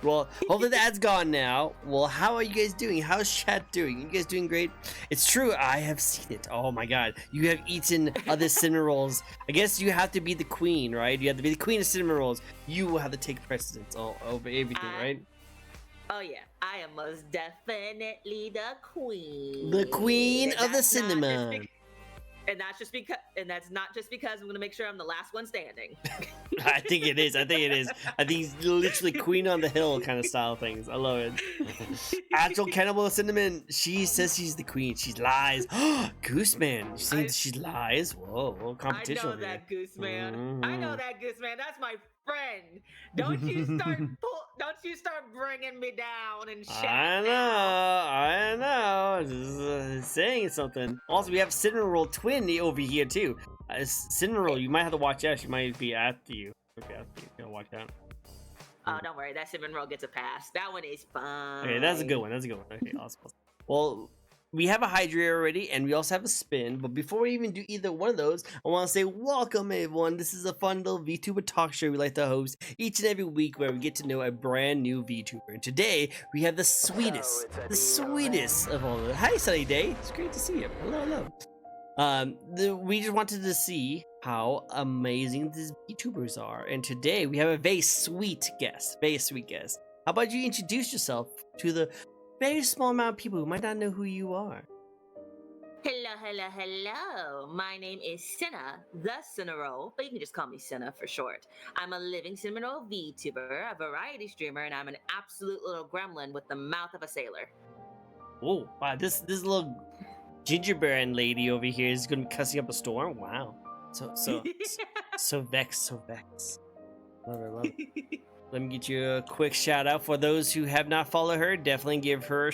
Well, hopefully that's gone now. Well, how are you guys doing? How's chat doing? You guys doing great? It's true, I have seen it. Oh my god. You have eaten other cinnamon rolls. I guess you have to be the queen, right? You have to be the queen of cinnamon rolls. You will have to take precedence over everything, right? Oh yeah, I am most definitely the queen. The queen of the cinnamon. And that's not just because I'm gonna make sure I'm the last one standing. I think it is. I think he's literally queen on the hill kind of style things. I love it. Actual cannibal cinnamon. She says she's the queen. She lies. Gooseman. You saying she lies? Whoa, competition. I know that Gooseman. I know that Gooseman. That's my friend. Don't you start bringing me down and shit. I know. Just, saying something. Also, we have Cinnamon Roll Twin over here too. Cinnamon Roll, you might have to watch out. She might be after you. Okay, you gotta watch out. Oh, don't worry. That Cinnamon Roll gets a pass. That one is fine. Okay, that's a good one. Okay, awesome. Well, we have a Hydrate already, and we also have a Spin. But before we even do either one of those, I want to say welcome, everyone. This is a fun little VTuber talk show we like to host each and every week where we get to know a brand new VTuber. And today, we have the sweetest of all of them. Hi, Sunny Day. It's great to see you. Hello. We just wanted to see how amazing these VTubers are. And today, we have a very sweet guest. How about you introduce yourself to the very small amount of people who might not know who you are? Hello. My name is Cinna, the Cinnarole, but you can just call me Cinna for short. I'm a living cinnamon roll VTuber, a variety streamer, and I'm an absolute little gremlin with the mouth of a sailor. Oh, wow, this little gingerbread lady over here is gonna be cussing up a storm. Wow, so vexed. Love it. Let me get you a quick shout out for those who have not followed her. Definitely give her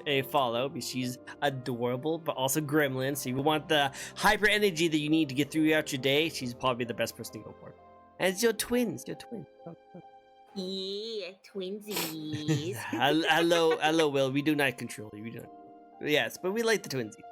a follow because she's adorable, but also gremlin. So if you want the hyper energy that you need to get throughout your day, she's probably the best person to go for. And it's your twins. Yeah, twinsies. hello, Will. We do not control you. We don't. Yes, but we like the twinsies.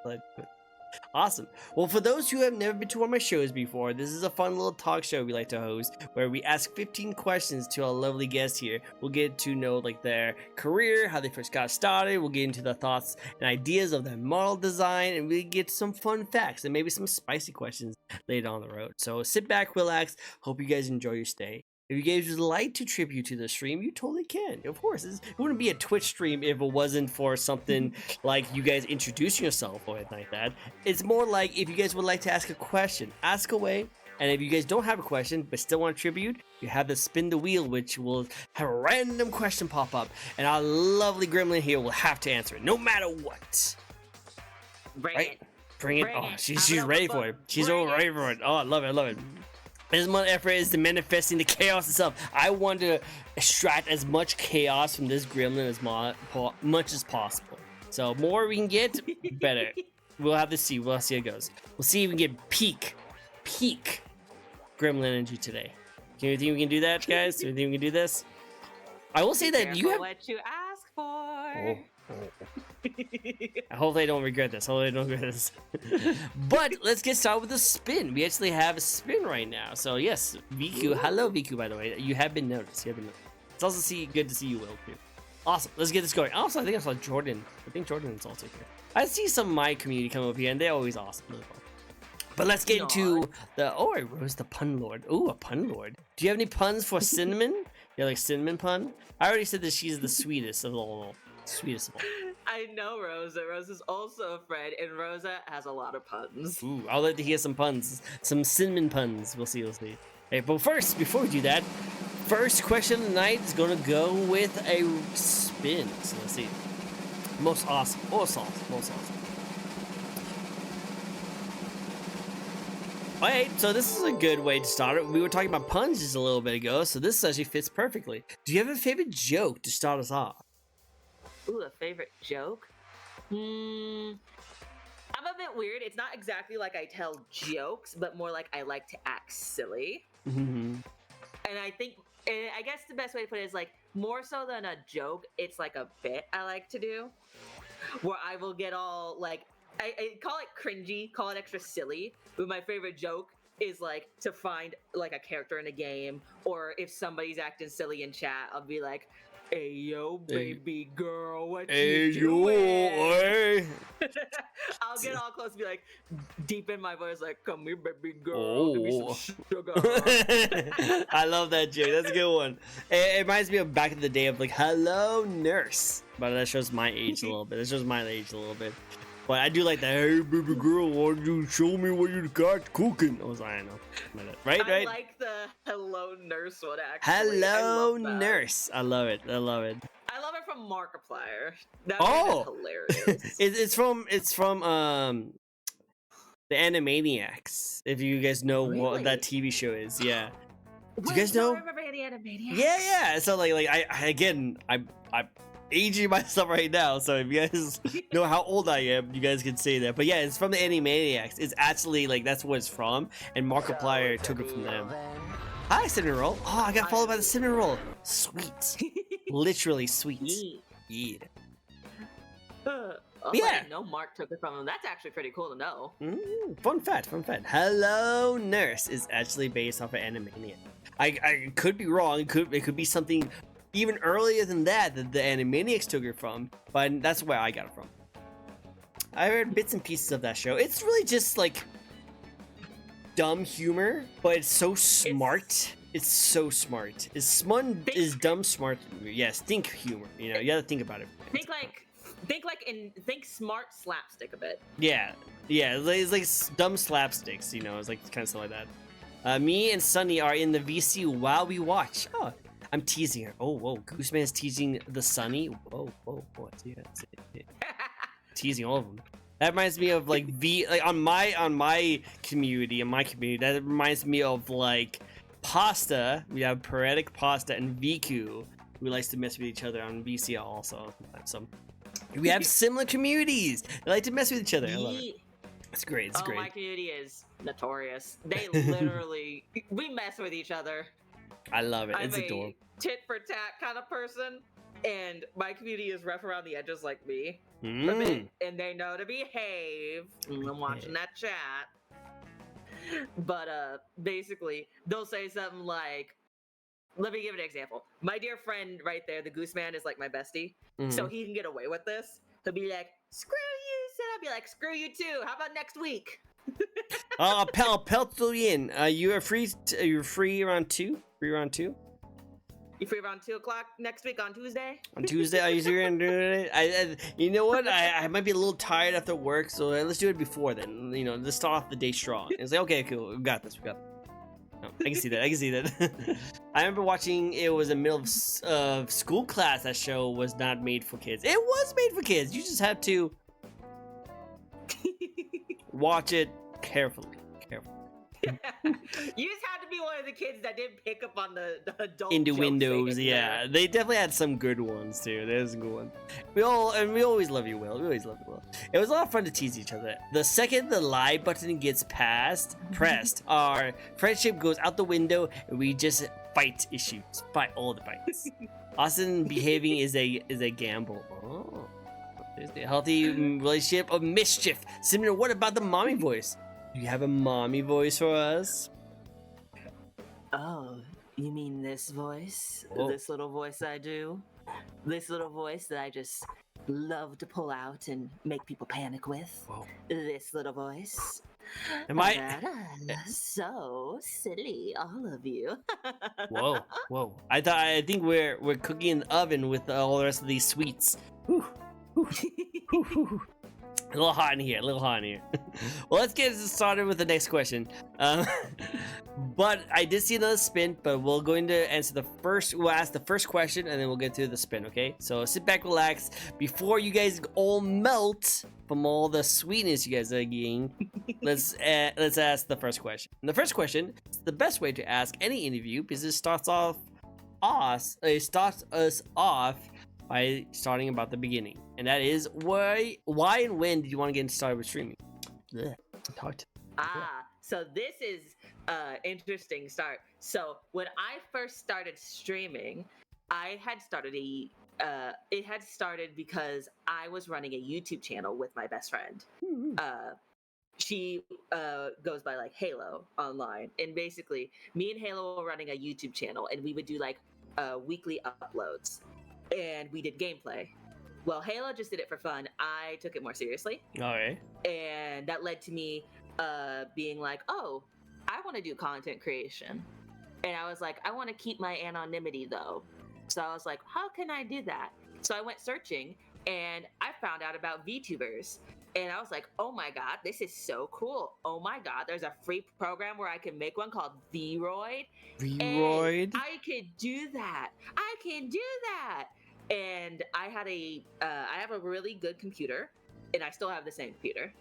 Awesome. Well, for those who have never been to one of my shows before, this is a fun little talk show we like to host where we ask 15 questions to our lovely guests here. We'll get to know like their career, how they first got started. We'll get into the thoughts and ideas of their model design, and we get some fun facts and maybe some spicy questions later on the road. So sit back, relax. Hope you guys enjoy your stay. If you guys would like to tribute to the stream, you totally can. Of course, it wouldn't be a Twitch stream if it wasn't for something like you guys introducing yourself or anything like that. It's more like if you guys would like to ask a question, ask away. And if you guys don't have a question but still want to tribute, you have to spin the wheel, which will have a random question pop up. And our lovely gremlin here will have to answer it, no matter what. Bring it. Oh, she's ready for it. She's all ready for it. Oh, I love it. As much effort is to manifesting the chaos itself. I want to extract as much chaos from this gremlin as much as possible. So more we can get, better. We'll have to see. We'll see how it goes. We'll see if we can get peak gremlin energy today. Do you think we can do that, guys? Do you think we can do this? I will say that you have what you ask for. I hope they don't regret this. But let's get started with the spin. We actually have a spin right now. So yes, VQ. Hello, VQ. By the way, you have been noticed. It's also good to see you, Will, too. Awesome. Let's get this going. Also, I think I saw Jordan. I think Jordan is also here. I see some of my community come up here, and they're always awesome. But let's get into the. Oh, I rose the pun lord. Oh, a pun lord. Do you have any puns for cinnamon? You like cinnamon pun? I already said that she's the sweetest of all. I know Rosa. Rosa's also a friend, and Rosa has a lot of puns. Ooh, I'll let you hear some puns. Some cinnamon puns. We'll see. Hey, but first, before we do that, first question of the night is going to go with a spin. So let's see. Most awesome. Most awesome. Alright, so this is a good way to start it. We were talking about puns just a little bit ago, so this actually fits perfectly. Do you have a favorite joke to start us off? Ooh, a favorite joke? I'm a bit weird. It's not exactly like I tell jokes, but more like I like to act silly. Mm-hmm. And I guess the best way to put it is like more so than a joke, it's like a bit I like to do, where I will get all like I call it cringy, call it extra silly. But my favorite joke is like to find like a character in a game, or if somebody's acting silly in chat, I'll be like, "Hey yo, baby girl, what Hey, you doing?" hey. I'll get all close and be like, deep in my voice, like, "Come here, baby girl, give me Oh. some sugar." I love that joke. That's a good one. It reminds me of back in the day of like, hello, nurse. But that shows my age a little bit. That shows my age a little bit. But I do like that. Hey, baby girl, why don't you show me what you got cooking? I was like, I know. Right, I like the hello nurse one, actually. Hello, I love that. nurse. I love it. I love it. I love it from Markiplier. That Oh! hilarious. It's from the Animaniacs. If you guys know what that TV show is, yeah. Do you guys know? I remember the Animaniacs. Yeah. So like I'm aging myself right now. So if you guys know how old I am, you guys can say that. But yeah, it's from the Animaniacs. It's actually like that's what it's from, and Markiplier took it from them. Hi, Cinnamon Roll. Oh, I got followed by the Cinnamon Roll. Sweet, literally sweet. Yeah. I didn't know Mark took it from him. That's actually pretty cool to know. Fun fact. Hello, Nurse is actually based off of Animaniacs. I could be wrong. It could be something even earlier than that the Animaniacs took it from, but that's where I got it from. I heard bits and pieces of that show. It's really just like dumb humor, but it's so smart. It's so smart. It's dumb smart. Yes, think humor. You know, you gotta think about it. Think smart slapstick a bit. Yeah, it's like dumb slapsticks. You know, it's like kind of stuff like that. Me and Sunny are in the VC while we watch. Oh, I'm teasing her. Oh, whoa, Gooseman is teasing the Sunny. Whoa. Yeah. Teasing all of them. That reminds me of like on my community. That reminds me of like Pasta. We have Paretic Pasta and Viku, who likes to mess with each other on VC also. So we have similar communities. They like to mess with each other. I love it. It's great. It's great. My community is notorious. They literally we mess with each other. I love it. It's adorable. I'm a tit for tat kind of person, and my community is rough around the edges like me. And they know to behave. I'm watching that chat. But basically, they'll say something like, let me give an example. My dear friend right there, the Goose Man, is like my bestie, so he can get away with this. He'll be like, "Screw you," and I'll be like, "Screw you too. How about next week?" I'll pencil you in. You're free around 2? Free around 2? You free around 2 o'clock next week on Tuesday? On Tuesday, are you going to do it? You know what? I might be a little tired after work, so let's do it before then. You know, let's start off the day strong. It's like, okay, cool, we got this. No, I can see that. I remember watching. It was a middle of school class. That show was not made for kids. It was made for kids. You just have to watch it carefully. You just had to be one of the kids that didn't pick up on the adult Windows. Yeah, they definitely had some good ones too. There's some good ones. We always love you, Will. We always love you, Will. It was a lot of fun to tease each other. The second the live button gets pressed, our friendship goes out the window, and we just fight issues. Fight all the fights. Austin behaving is a gamble. Oh, there's a healthy relationship of mischief. Similar. What about the mommy voice? Do you have a mommy voice for us? Oh, you mean this voice? Whoa. This little voice I do? This little voice that I just love to pull out and make people panic with? Whoa. This little voice. Am I? So silly, all of you. Whoa. I think we're cooking in the oven with all the rest of these sweets. Whew. A little hot in here. Well, let's get started with the next question. But I did see another spin, but we're going to answer we'll ask the first question, and then we'll get to the spin, okay? So sit back, relax. Before you guys all melt from all the sweetness you guys are getting, let's ask the first question. And the first question is the best way to ask any interview, because it starts us off by starting about the beginning, and that is why and when did you want to get started with streaming? So this is interesting start. So when I first started streaming, it had started because I was running a YouTube channel with my best friend. she goes by like Halo online, and basically me and Halo were running a YouTube channel, and we would do like weekly uploads, and we did gameplay. Well, Halo just did it for fun. I took it more seriously, All right. and that led to me being like, oh, I want to do content creation. And I was like, I want to keep my anonymity though. So I was like, how can I do that? So I went searching, and I found out about VTubers. And I was like, oh my God, this is so cool. Oh my God, there's a free program where I can make one called Vroid. And Vroid? I could do that. I can do that. And I have a really good computer, and I still have the same computer.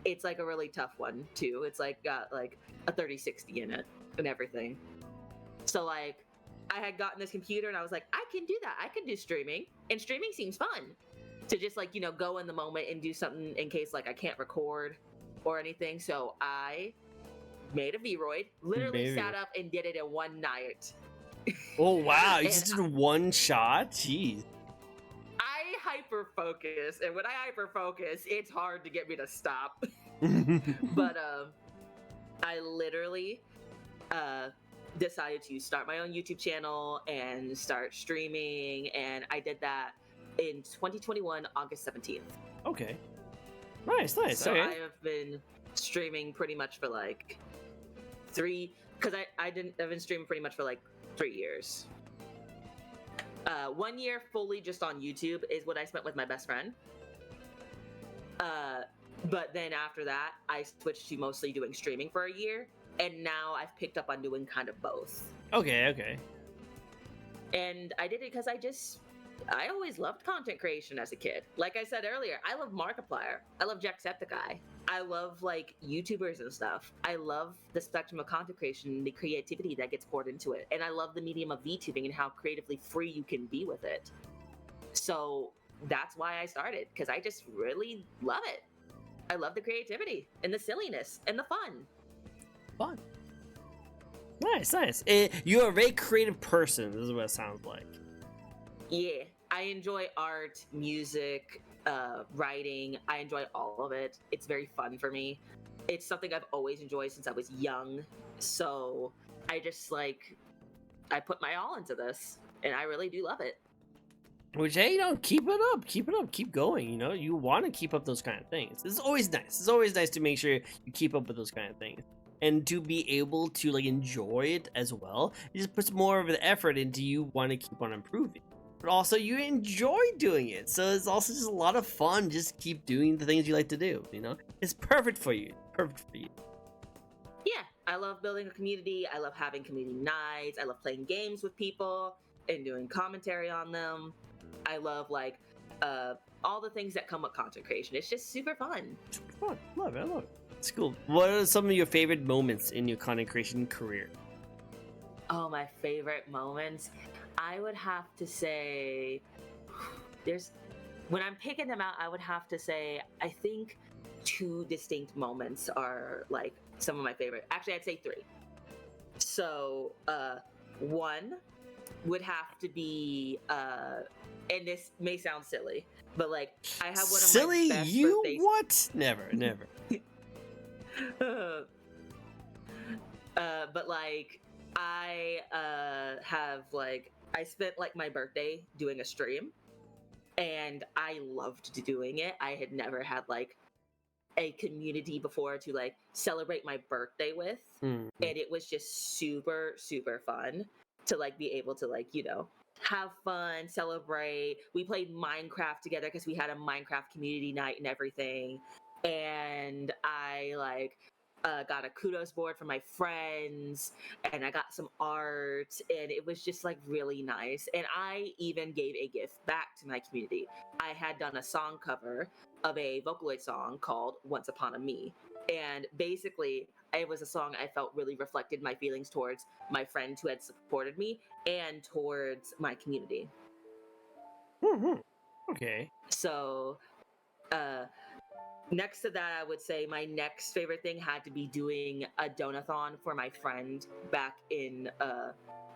It's like a really tough one too. It's like got like a 3060 in it and everything. So like I had gotten this computer, and I was like, I can do that. I can do streaming, and streaming seems fun. To just like, go in the moment and do something in case like I can't record or anything. So I made a Vroid, literally sat up and did it in one night. Oh wow, you And just did one shot? Jeez. I hyper focus, and when I hyper focus, it's hard to get me to stop. But I literally decided to start my own YouTube channel and start streaming, and I did that in 2021, August 17th. Okay. Nice. So okay. I have been streaming pretty much for like because I've been streaming pretty much for like 3 years. 1 year fully just on YouTube is what I spent with my best friend. But then after that, I switched to mostly doing streaming for a year, and now I've picked up on doing kind of both. Okay. And I did it because I always loved content creation as a kid. Like I said earlier, I love Markiplier. I love Jacksepticeye. I love like YouTubers and stuff. I love the spectrum of content creation and the creativity that gets poured into it. And I love the medium of VTubing and how creatively free you can be with it. So that's why I started, because I just really love it. I love the creativity and the silliness and the fun. Fun. Nice. You're a very creative person, this is what it sounds like. Yeah, I enjoy art, music, writing. I enjoy all of it. It's very fun for me. It's something I've always enjoyed since I was young. So I just I put my all into this, and I really do love it. Which, hey, keep it up, keep going, you want to keep up those kind of things. It's always nice to make sure you keep up with those kind of things. And to be able to, enjoy it as well, it just puts more of an effort into you want to keep on improving. But also, you enjoy doing it, so it's also just a lot of fun, just keep doing the things you like to do, It's perfect for you, Yeah, I love building a community, I love having community nights, I love playing games with people and doing commentary on them. I love all the things that come with content creation. It's just super fun. Super fun. Love it. It's cool. What are some of your favorite moments in your content creation career? Oh, my favorite moments. I would have to say when I'm picking them out, I would have to say, I think 2 distinct moments are some of my favorite. Actually, I'd say 3. So, one would have to be, and this may sound silly, but I have one of silly? my best You birthdays. What? Never. But I have I spent my birthday doing a stream, and I loved doing it. I had never had a community before to celebrate my birthday with, and it was just super fun to be able to have fun, celebrate. We played Minecraft together because we had a Minecraft community night and everything, and I got a kudos board from my friends, and I got some art, and it was just really nice. And I even gave a gift back to my community. I had done a song cover of a Vocaloid song called Once Upon a Me, and basically it was a song I felt really reflected my feelings towards my friend who had supported me and towards my community. Okay. So next to that, I would say my next favorite thing had to be doing a donathon for my friend back in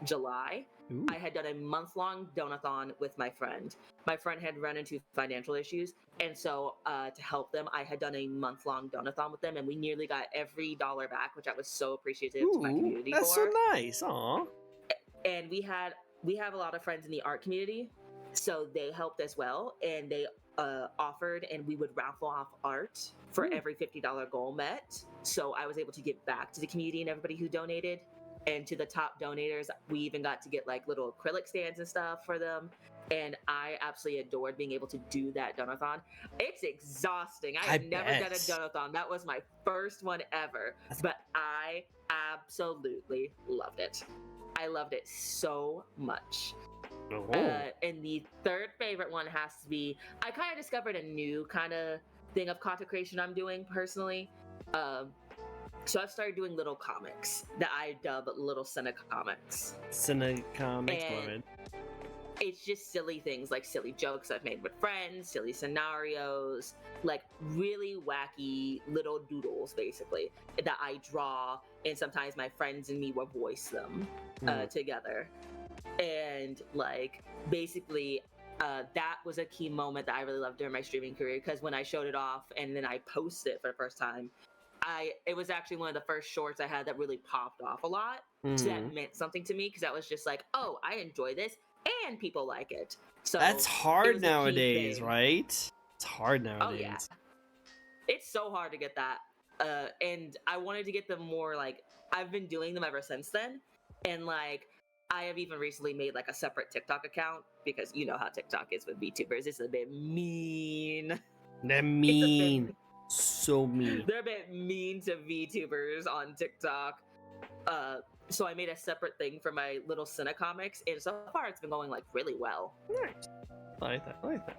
July, Ooh. I had done a month-long donathon with my friend. My friend had run into financial issues, and so to help them, I had done a month-long donathon with them, and we nearly got every dollar back, which I was so appreciative to my community that's for. so nice. Aw. And we have a lot of friends in the art community, so they helped as well, and they offered, and we would raffle off art for every $50 goal met. So I was able to give back to the community and everybody who donated. And to the top donators, we even got to get like little acrylic stands and stuff for them. And I absolutely adored being able to do that donathon. It's exhausting. I have never done a donathon. That was my first one ever. But I absolutely loved it. I loved it so much. And the third favorite one has to be, I kind of discovered a new kind of thing of content creation I'm doing personally. So I've started doing little comics that I dub little Cinecomics. Cinecomics, love it. It's just silly things, like silly jokes I've made with friends, silly scenarios, like really wacky little doodles, basically, that I draw, and sometimes my friends and me will voice them together. And like, basically, that was a key moment that I really loved during my streaming career, because when I showed it off and then I posted it for the first time, it was actually one of the first shorts I had that really popped off a lot. So that meant something to me, because I was just like, oh, I enjoy this and people like it. So that's hard nowadays, right? It's hard nowadays. Oh yeah, it's so hard to get that. And I wanted to get them more, like, I've been doing them ever since then. And like, I have even recently made like a separate TikTok account, because you know how TikTok is with VTubers. It's a bit mean. They're mean. So mean. They're a bit mean to VTubers on TikTok. So I made a separate thing for my little Cinecomics, and so far it's been going like really well. Nice. I like that.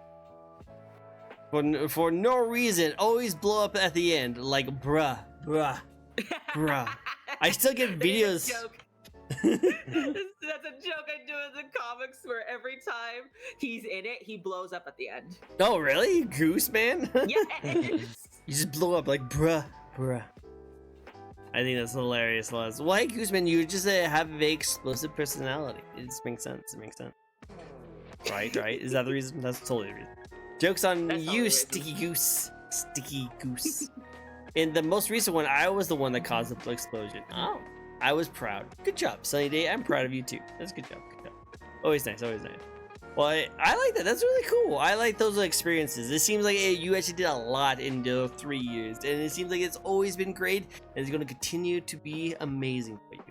For no reason, always blow up at the end, like bruh. I still get videos. That's a joke I do in the comics, where every time he's in it, he blows up at the end. Oh, really? Goose, man? Yes! You just blow up like bruh. I think that's hilarious, Les. Well, hey, Gooseman, you just have a very explosive personality. It just makes sense. Right? Is that the reason? That's totally the reason. Joke's on you, Sticky Goose. In the most recent one, I was the one that caused the explosion. Oh. I was proud. Good job, Sunny Day. I'm proud of you, too. That's good job. Always nice. Well, I like that. That's really cool. I like those experiences. It seems like you actually did a lot in the 3 years, and it seems like it's always been great, and it's going to continue to be amazing for you,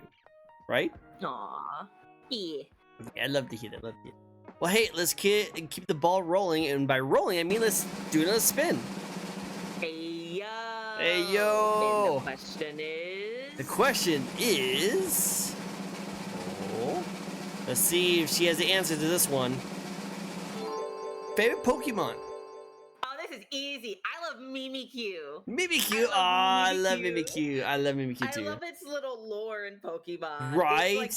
right? Aww. Yeah. I love to hear that. Well, hey, let's keep the ball rolling, and by rolling, I mean let's do another spin. Hey yo. And the question is. Let's see if she has the answer to this one. Favorite Pokemon? Oh, this is easy. I love Mimikyu. Mimikyu? I love Mimikyu. I love Mimikyu too. I love its little lore in Pokemon. Right?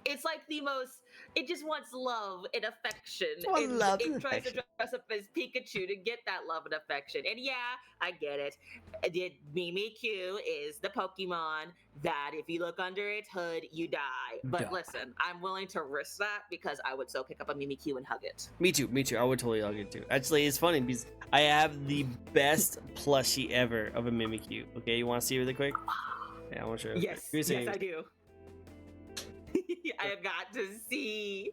It's like the most. It just wants love and affection. It tries to dress up as Pikachu to get that love and affection. And yeah, I get it. Mimikyu is the Pokemon that if you look under its hood, you die. But listen, I'm willing to risk that, because I would so pick up a Mimikyu and hug it. Me too. I would totally hug it too. Actually, it's funny because I have the best plushie ever of a Mimikyu. Okay, you want to see it really quick? Yeah, I want to show you. Yes, I do. I have got to see.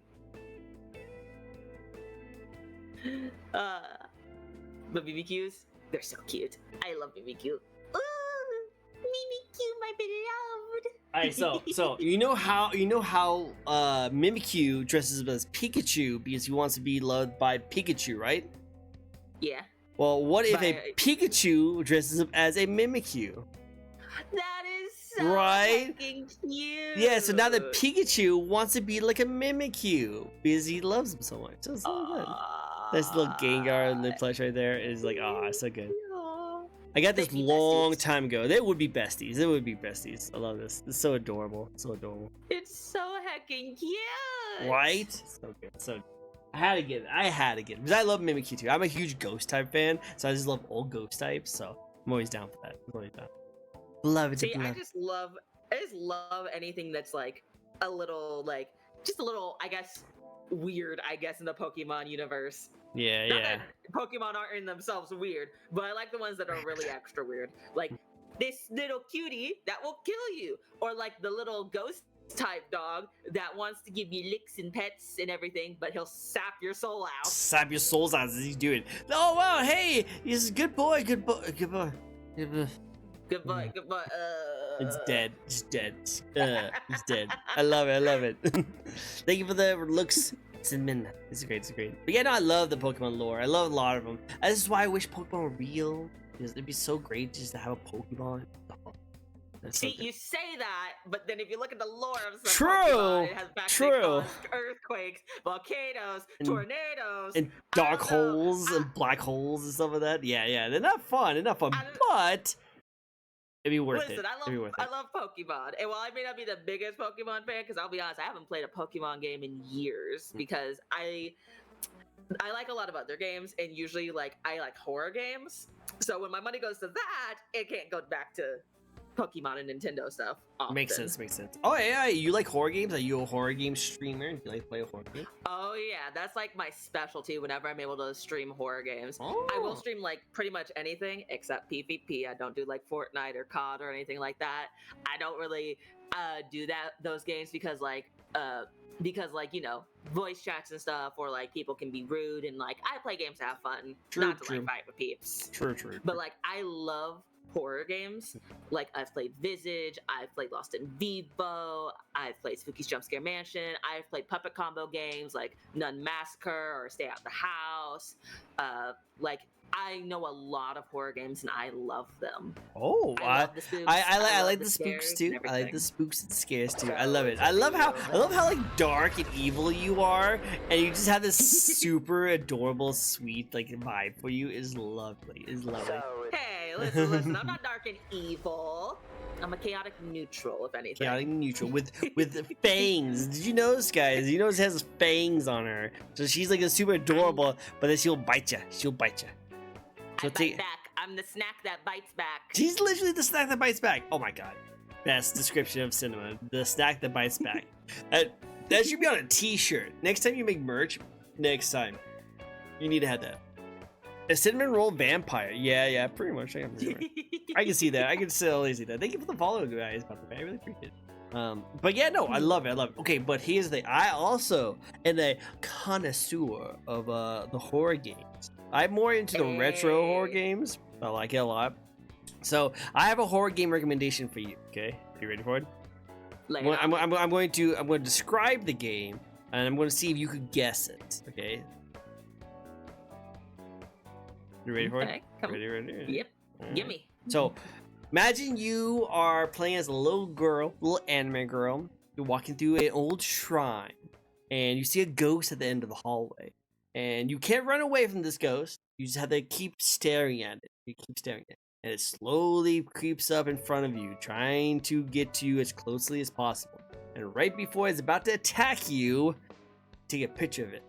But Mimikyus, they're so cute. I love Mimikyu. Ooh, Mimikyu, my beloved. Alright, so you know how Mimikyu dresses up as Pikachu because he wants to be loved by Pikachu, right? Yeah. Well, what if a Pikachu dresses up as a Mimikyu? That is so right? fucking cute. Yeah, so now the Pikachu wants to be like a Mimikyu because he loves him so much. So it's so good. This little Gengar lip plush right there is like, so good. I got this long time ago. They would be besties. I love this. It's so adorable. It's so heckin' cute. Right? So good. So good. I had to get it. Because I love Mimikyu too. I'm a huge ghost type fan, so I just love old ghost types. So I'm always down for that. Love it. See, I just love anything that's like a little like just a little, I guess, weird, I guess, in the Pokemon universe. Yeah, Not yeah. that Pokemon aren't in themselves weird, but I like the ones that are really extra weird. Like this little cutie that will kill you, or like the little ghost type dog that wants to give you licks and pets and everything, but he'll sap your soul out. Sap your souls out as he's doing. Oh wow, hey, he's a good boy, good boy, good boy. Good boy. Goodbye, goodbye. It's dead. It's dead. It's dead. I love it. I love it. Thank you for the looks. Cinnamon. It's great. It's great. But yeah, no, I love the Pokemon lore. I love a lot of them. This is why I wish Pokemon were real. Because it'd be so great just to have a Pokemon. That's so See, good. you say that, but then if you look at the lore of some True. Pokemon, it has True. earthquakes, volcanoes, And- tornadoes, And I dark don't know. holes and black holes and stuff like that. Yeah, yeah. They're not fun. They're not fun. But it'd be worth Listen, it. It'd be worth I it. love Pokemon, and while I may not be the biggest Pokemon fan, because I'll be honest, I haven't played a Pokemon game in years because I like a lot of other games, and usually like I like horror games. So when my money goes to that, it can't go back to Pokemon and Nintendo stuff. Often. Makes sense. Makes sense. Oh yeah, you like horror games? Are you a horror game streamer? Do you like to play a horror game? Oh yeah, that's like my specialty. Whenever I'm able to stream horror games, Oh. I will stream like pretty much anything except PvP. I don't do like Fortnite or COD or anything like that. I don't really do those games because like you know, voice chats and stuff, or like people can be rude, and like I play games to have fun, True, not to true. like fight with peeps. True, true. But like I love horror games. Like I've played Visage, I've played Lost in Vivo, I've played Spooky's Jump Scare Mansion, I've played puppet combo games like Nun Massacre or Stay Out the House. Like I know a lot of horror games and I love them. Oh, I love the spooks. I love like the spooks scares too. and I like the everything. spooks and scares too. So I love it. it's I love how real. like dark and evil you are, and you just have this super adorable, sweet like vibe for you. Is lovely. Is lovely. Hey, listen, I'm not dark and evil. I'm a chaotic neutral, if anything. Chaotic neutral with fangs. Did you notice, guys? You notice it has fangs on her, so she's like a super adorable, but then she'll bite you. She'll bite you. I bite back. I'm the snack that bites back. She's literally the snack that bites back. Oh my god. Best description of cinema. The snack that bites back. That should be on a t-shirt. Next time you make merch, next time, you need to have that. A cinnamon roll vampire. Yeah, pretty much. I can see that. I can totally see that. Thank you for the follow, guys. By the way, I really appreciate it. But yeah, no, I love it. I love it. Okay, but here's the thing. I also am a connoisseur of the horror games. I'm more into the retro horror games. I like it a lot. So I have a horror game recommendation for you. Okay, you ready for it? I'm going to describe the game, and I'm going to see if you could guess it. Okay. You ready for it? Ready? Yep. Right. Gimme. So, imagine you are playing as a little girl, little anime girl. You're walking through an old shrine, and you see a ghost at the end of the hallway. And you can't run away from this ghost. You just have to keep staring at it. You keep staring at it. And it slowly creeps up in front of you, trying to get to you as closely as possible. And right before it's about to attack you, take a picture of it.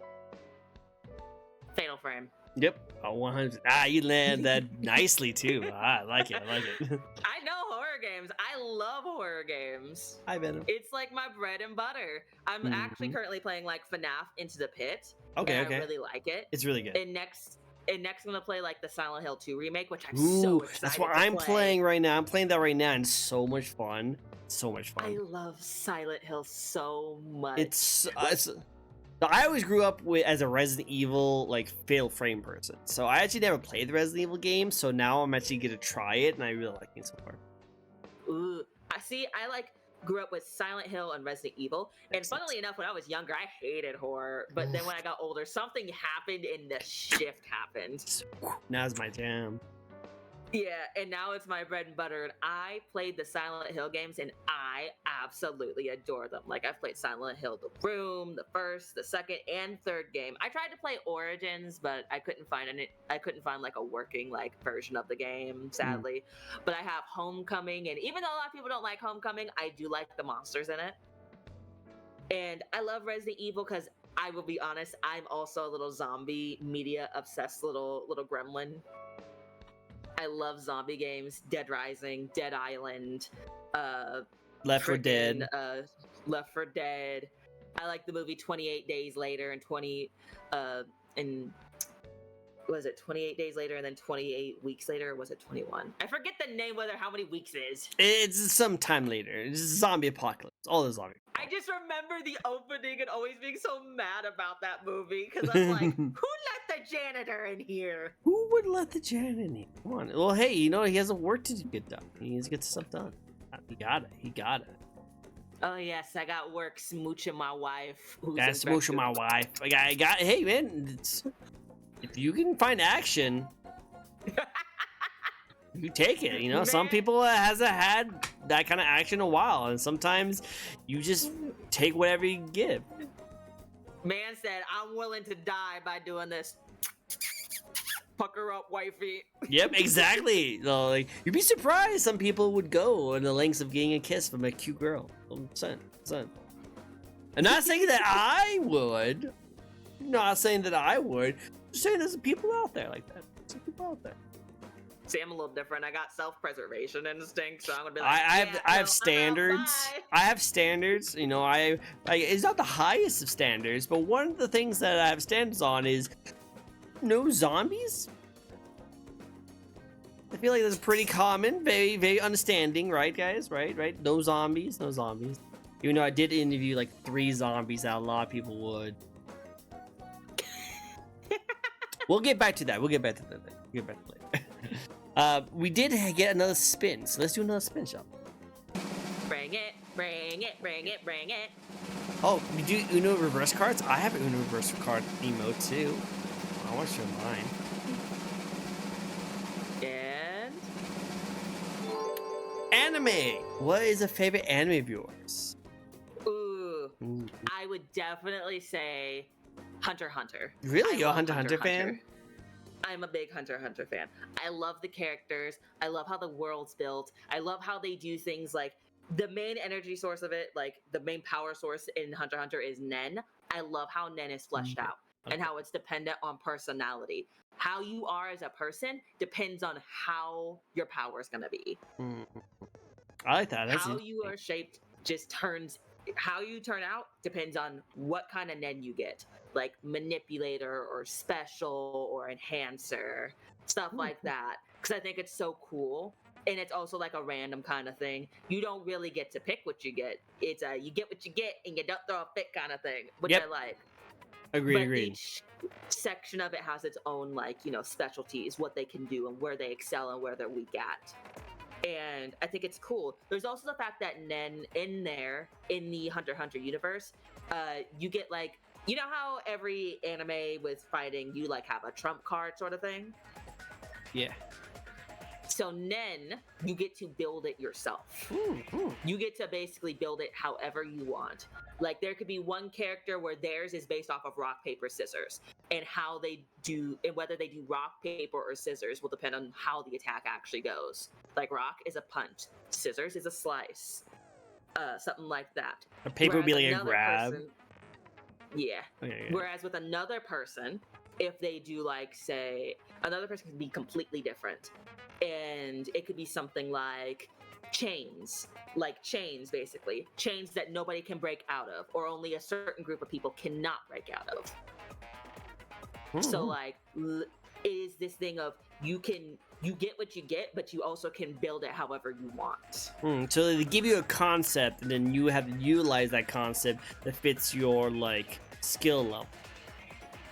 Fatal Frame. Yep. 100. You land that nicely too. I like it. I like it. I know horror games. I love horror games. Hi, Venom. It's like my bread and butter. I'm actually currently playing like FNAF Into the Pit. Okay, and okay. I really like it. It's really good. And next I'm gonna play like the Silent Hill 2 remake, which I'm Ooh, so excited. that's what to I'm play. playing right now. I'm playing that right now, and it's so much fun. So much fun. I love Silent Hill so much. It's I always grew up as a Resident Evil like Fatal Frame person, so I actually never played the Resident Evil game. So now I'm actually gonna try it, and I really like it so far. Ooh, I like grew up with Silent Hill and Resident Evil, and Excellent. funnily enough, when I was younger, I hated horror. But then when I got older, something happened, and the shift happened. Now's my jam. Yeah, and now it's my bread and butter. And I played the Silent Hill games, and I absolutely adore them. Like I've played Silent Hill: The Room, the first, the second, and third game. I tried to play Origins, but I couldn't find like a working like version of the game, sadly. But I have Homecoming, and even though a lot of people don't like Homecoming, I do like the monsters in it. And I love Resident Evil because I will be honest, I'm also a little zombie media obsessed little gremlin. I love zombie games, Dead Rising, Dead Island, Left 4 Dead. Left 4 Dead. I like the movie 28 Days Later and was it 28 Days Later and then 28 Weeks Later, or was it 21? I forget the name, whether how many weeks it is. It's some time later. It's zombie apocalypse. All the zombie. I just remember the opening and always being so mad about that movie because I'm like, who let the janitor in here? Who would let the janitor in here? Come on. Well, hey, you know, he has a work to get done. He needs to get stuff done. He got it. Oh yes, I got work smooching my wife. That's smooching my wife. I got. Hey man, if you can find action, you take it. You know, Man. some people hasn't had that kind of action in a while, and sometimes you just take whatever you give. Man said, "I'm willing to die by doing this." Pucker up, wifey. Yep, exactly. So, like, you'd be surprised some people would go in the lengths of getting a kiss from a cute girl. Son. I'm not saying that I would. Not saying that I would. Just saying there's people out there like that. There's people out there. See, I'm a little different. I got self-preservation instinct, so I'm gonna be like, I have standards. I have standards. You know, I it's not the highest of standards, but one of the things that I have standards on is no zombies. I feel like that's pretty common, very, very understanding, right, guys? Right. No zombies. Even though I did interview like 3 zombies that a lot of people would. We'll get back to that. We'll get back to that later. We did get another spin, so let's do another spin, shop. Bring it. Oh, we do Uno reverse cards? I have an Uno reverse card emote too. I want to show mine. And anime. What is a favorite anime of yours? Ooh. I would definitely say Hunter x Hunter. Really? You're a Hunter x Hunter fan? I'm a big Hunter x Hunter fan. I love the characters. I love how the world's built. I love how they do things like the main energy source of it, like the main power source in Hunter x Hunter is Nen. I love how Nen is fleshed out and how it's dependent on personality. How you are as a person depends on how your power is going to be. I like that. How you are shaped just turns. How you turn out depends on what kind of Nen you get, like manipulator or special or enhancer, stuff like that. Because I think it's so cool. And it's also like a random kind of thing. You don't really get to pick what you get. It's you get what you get and you don't throw a fit kind of thing, which I like. Agreed. Each section of it has its own, like, you know, specialties, what they can do and where they excel and where they're weak at. And I think it's cool. There's also the fact that Nen in the Hunter x Hunter universe, you get like, you know how every anime with fighting, you like have a trump card sort of thing? Yeah. So Nen, you get to build it yourself. You get to basically build it however you want. Like there could be one character where theirs is based off of rock, paper, scissors, and how they do, and whether they do rock, paper, or scissors will depend on how the attack actually goes. Like rock is a punch, scissors is a slice, something like that. A paper would be like a grab. Yeah. Whereas with another person, if they do like, say, another person can be completely different. And it could be something like chains, basically. Chains that nobody can break out of, or only a certain group of people cannot break out of. So like, it is this thing of you get what you get, but you also can build it however you want. So they give you a concept, and then you have to utilize that concept that fits your like skill level.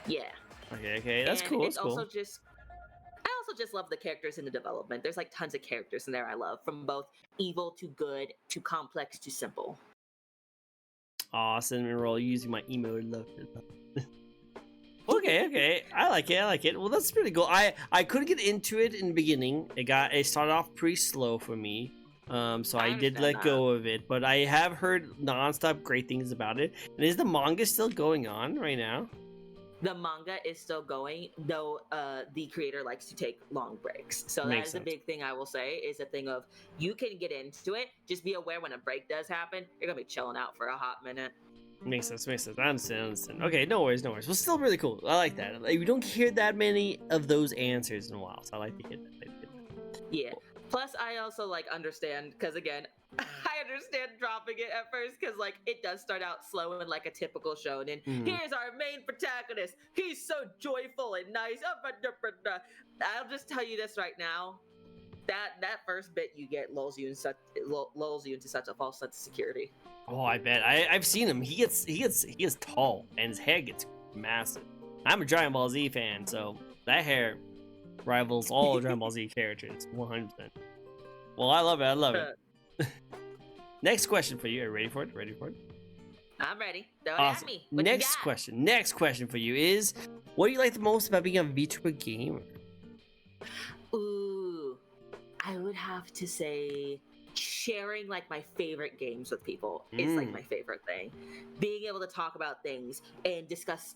Yeah. Okay, that's cool. It's also just. I also just love the characters in the development. There's like tons of characters in there I love, from both evil to good to complex to simple. Awesome, roll using my emo love. Okay, I like it. Well, that's pretty cool. I couldn't get into it in the beginning. It started off pretty slow for me. So I did let go of it, but I have heard nonstop great things about it. And is the manga still going on right now? The manga is still going, though the creator likes to take long breaks. So that is a big thing I will say, is a thing of, you can get into it, just be aware when a break does happen, you're going to be chilling out for a hot minute. Makes sense. I understand. Okay, no worries. Well, still really cool. I like that. Like, we don't hear that many of those answers in a while, so I like to hear that. Yeah. Plus, I also, like, understand, because, again, I understand dropping it at first because like it does start out slow and like a typical shonen. Here's our main protagonist. He's so joyful and nice. I'll just tell you this right now. That first bit you get lulls you into such a false sense of security. Oh, I bet. I've seen him. He gets tall and his hair gets massive. I'm a Dragon Ball Z fan, so that hair rivals all Dragon Ball Z characters, 100%. Well, I love it. I love it. Next question for you. Are you ready for it? I'm ready. Don't awesome. ask me. Next question for you is, what do you like the most about being a VTuber gamer? Ooh, I would have to say sharing like my favorite games with people is like my favorite thing. Being able to talk about things and discuss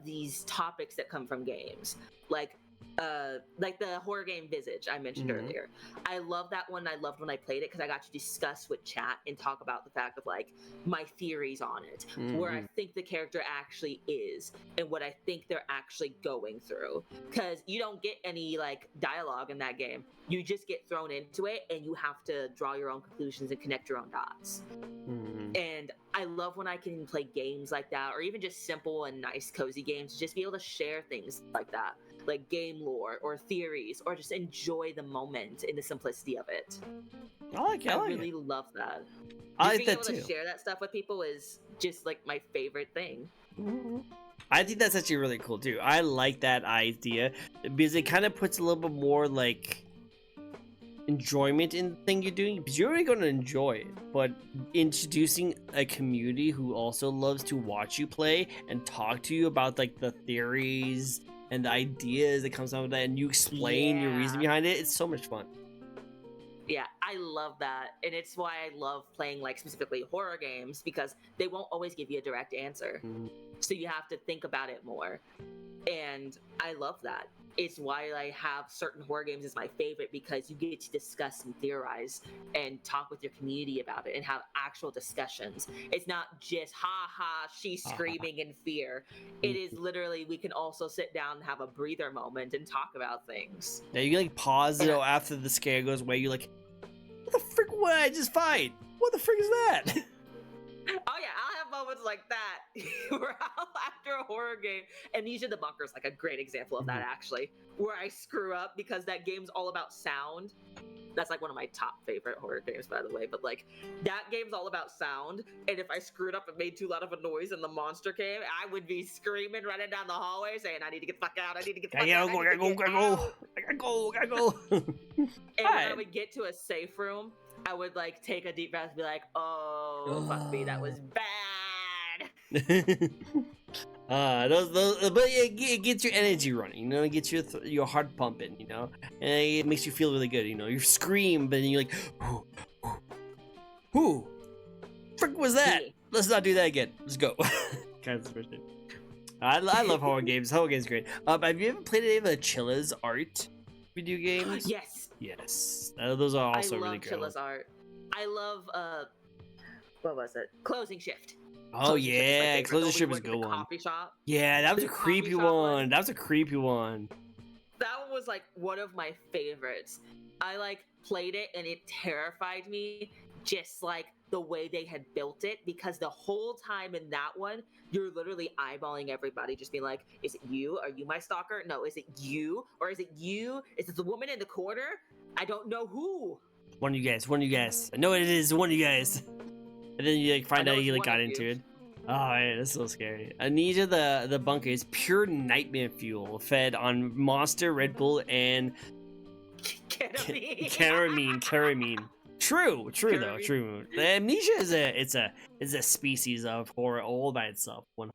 these topics that come from games, like the horror game Visage I mentioned earlier. I love that one. I loved when I played it because I got to discuss with chat and talk about the fact of like my theories on it, where I think the character actually is and what I think they're actually going through. Because you don't get any like dialogue in that game. You just get thrown into it and you have to draw your own conclusions and connect your own dots. And I love when I can play games like that, or even just simple and nice cozy games, just be able to share things like that, like game lore or theories, or just enjoy the moment in the simplicity of it. I really love that. I like being that able too. to share that stuff with people is just like my favorite thing. I think that's actually really cool too. I like that idea because it kind of puts a little bit more like enjoyment in the thing you're doing, because you're already going to enjoy it, but introducing a community who also loves to watch you play and talk to you about like the theories and the ideas that comes out of that, and you explain your reason behind it, it's so much fun. Yeah, I love that. And it's why I love playing like specifically horror games, because they won't always give you a direct answer. So you have to think about it more. And I love that. It's why I have certain horror games as my favorite, because you get to discuss and theorize and talk with your community about it and have actual discussions. It's not just she's screaming in fear. It is literally, we can also sit down and have a breather moment and talk about things. Yeah, you like pause it after the scare goes away. You're like, what the frick? What I just fight? What the frick is that? Oh yeah, I'll have moments like that where I'll, after a horror game, Amnesia the Bunker is like a great example of that actually, where I screw up because that game's all about sound. That's like one of my top favorite horror games, by the way, but like that game's all about sound, and if I screwed up and made too loud of a noise and the monster came, I would be screaming running down the hallway saying, I need to get the fuck out, I need to get the fuck out, I gotta go. And when I would get to a safe room, I would like take a deep breath and be like, oh, fuck me, that was bad. But it gets your energy running, you know, it gets your heart pumping, you know, and it makes you feel really good, you know. You scream, but then you're like, who frick was that? Let's not do that again. Let's go. Kind of switched it. I love horror games. Horror games great. Have you ever played any of the Chilla's art video games? Yes. Those are also really good. I love Chilla's art. I love what was it? Closing Shift. Oh yeah, Closing Shift was a good one. Coffee shop. Yeah, that was a creepy one. That was a creepy one. That one was like one of my favorites. I like played it and it terrified me, just like the way they had built it, because the whole time in that one, you're literally eyeballing everybody, just being like, is it you? Are you my stalker? No, is it you? Or is it you? Is it the woman in the corner? I don't know who. One of you guys. I know what it is, one of you guys. And then you like find out you like got into it. Oh man, that's so scary. Amnesia the Bunker is pure nightmare fuel, fed on Monster, Red Bull, and ketamine. True though. True. Amnesia is a species of horror all by itself. 100%.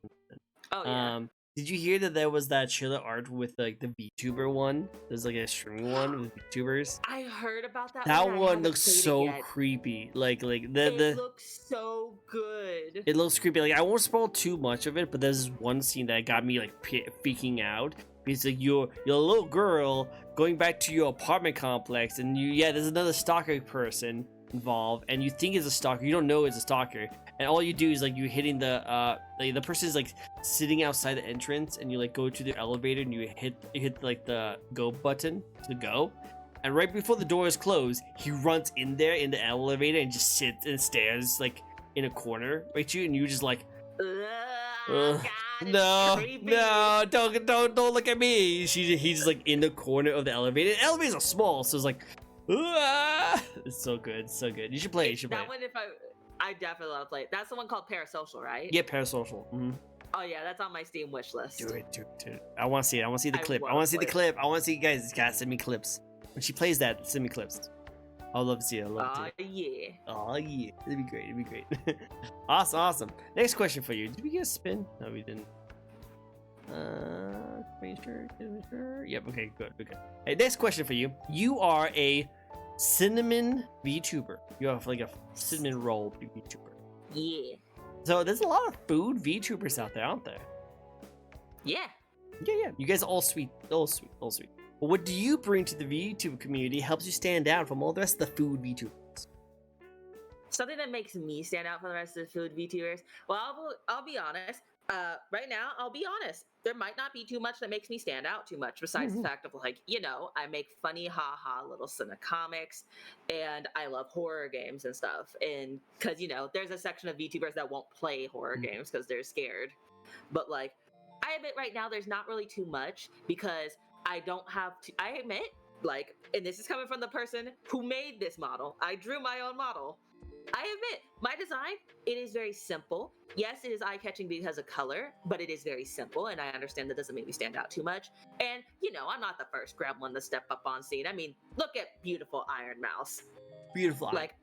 Oh yeah. Did you hear that there was that Chilla art with like the Vtuber one? There's like a streaming one with Vtubers. I heard about that. That one looks so creepy. Like it looks so good. It looks creepy. Like I won't spoil too much of it, but there's one scene that got me like freaking out. Because like you're a little girl going back to your apartment complex, and there's another stalker person involved, and you think it's a stalker. You don't know it's a stalker. And all you do is like you're hitting the person is like sitting outside the entrance, and you like go to the elevator and you hit like the go button to go, and right before the doors close, he runs in there in the elevator and just sits and stares like in a corner right at you, and you just like, God, no, creepy. no, don't look at me. He's just like in the corner of the elevator. The elevators are small, so it's like, it's so good, so good. You should play it. You should play That it. one, if I definitely want to play it. That's the one called Parasocial, right? Yeah, Parasocial. Mm-hmm. Oh yeah, that's on my Steam wish list. Do it. I want to see it. I want to see the clip. I wanna want to see the play clip. I want to see you guys. Guys, send me clips. When she plays that, send me clips. I'd love to see it. I'd love to. Yeah. Oh yeah, it'd be great. It'd be great. Awesome. Next question for you. Did we get a spin? No, we didn't. Make sure. Yep. Okay. Good. Okay. Hey, next question for you. You are a cinnamon VTuber. You have like a cinnamon roll VTuber. Yeah. So there's a lot of food VTubers out there, aren't there? Yeah. Yeah. You guys are all sweet. But what do you bring to the VTuber community helps you stand out from all the rest of the food VTubers? Something that makes me stand out from the rest of the food VTubers. Well, I'll be honest. Right now, I'll be honest. There might not be too much that makes me stand out too much, besides the fact of like, I make funny, haha, little cinecomics, and I love horror games and stuff. And because there's a section of VTubers that won't play horror games because they're scared. But like, I admit right now, there's not really too much because I don't have to. I admit, like, and this is coming from the person who made this model. I drew my own model. I admit, my design, it is very simple. Yes, it is eye-catching because of color, but it is very simple, and I understand that doesn't make me stand out too much. And, I'm not the first gremlin to step up on scene. I mean, look at beautiful Iron Mouse. Beautiful. Like,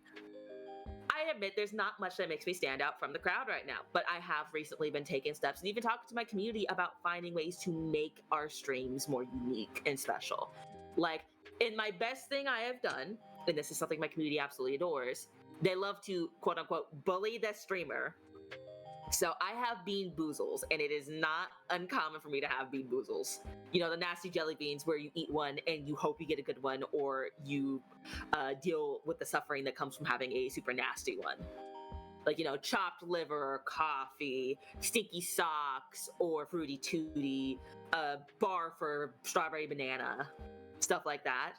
I admit there's not much that makes me stand out from the crowd right now, but I have recently been taking steps and even talking to my community about finding ways to make our streams more unique and special. Like, in my best thing I have done, and this is something my community absolutely adores, they love to, quote unquote, bully the streamer. So I have bean boozles, and it is not uncommon for me to have bean boozles. The nasty jelly beans where you eat one and you hope you get a good one, or you deal with the suffering that comes from having a super nasty one. Like, chopped liver, coffee, stinky socks, or fruity tooty, bar for strawberry banana, stuff like that.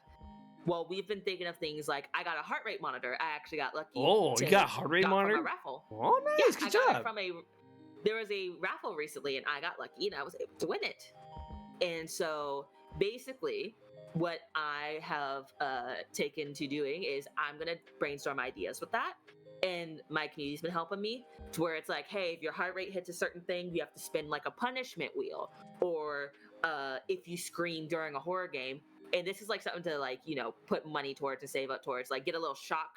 Well, we've been thinking of things like, I got a heart rate monitor. I actually got lucky. Oh, you got a heart rate monitor? From a raffle. Oh, nice. Good job. There was a raffle recently, and I got lucky, and I was able to win it. And so, basically, what I have taken to doing is I'm going to brainstorm ideas with that. And my community's been helping me to where it's like, hey, if your heart rate hits a certain thing, you have to spin like a punishment wheel. Or if you scream during a horror game, and this is like something to like, put money towards and save up towards, like get a little shock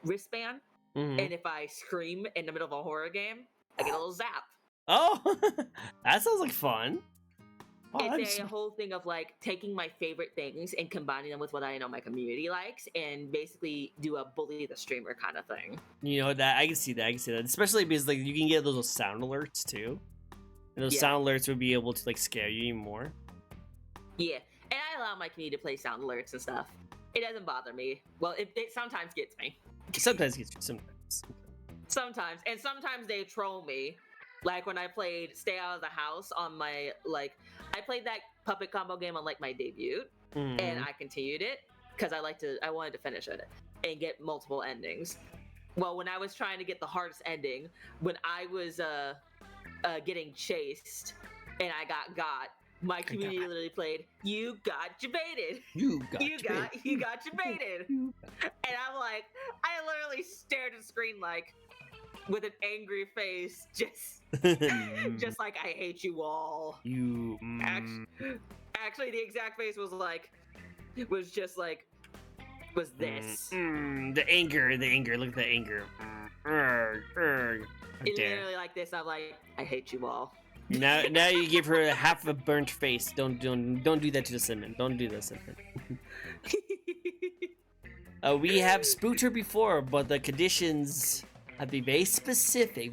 wristband. Mm-hmm. And if I scream in the middle of a horror game, I get a little zap. Oh, that sounds like fun. Wow, it's a whole thing of like taking my favorite things and combining them with what I know my community likes, and basically do a bully the streamer kind of thing. That I can see that. Especially because like you can get those sound alerts too. And those sound alerts would be able to like scare you even more. Yeah. And I allow my community to play sound alerts and stuff. It doesn't bother me. Well, it sometimes gets me. Sometimes gets you. Sometimes. And sometimes they troll me. Like when I played Stay Out of the House on my, I played that puppet combo game on my debut. Mm-hmm. And I continued it because I wanted to finish it and get multiple endings. Well, when I was trying to get the hardest ending, when I was getting chased and I got, my community literally played, "You got jebaited. You got jebaited." And I'm like, I literally stared at the screen with an angry face, just like, I hate you all. Actually, the exact face was this. The anger. Look at the anger. It's literally like this. I'm like, I hate you all. Now you give her half of a burnt face. Don't do that to the cinnamon. Don't do that, cinnamon. We have spooked her before, but the conditions have to be very specific.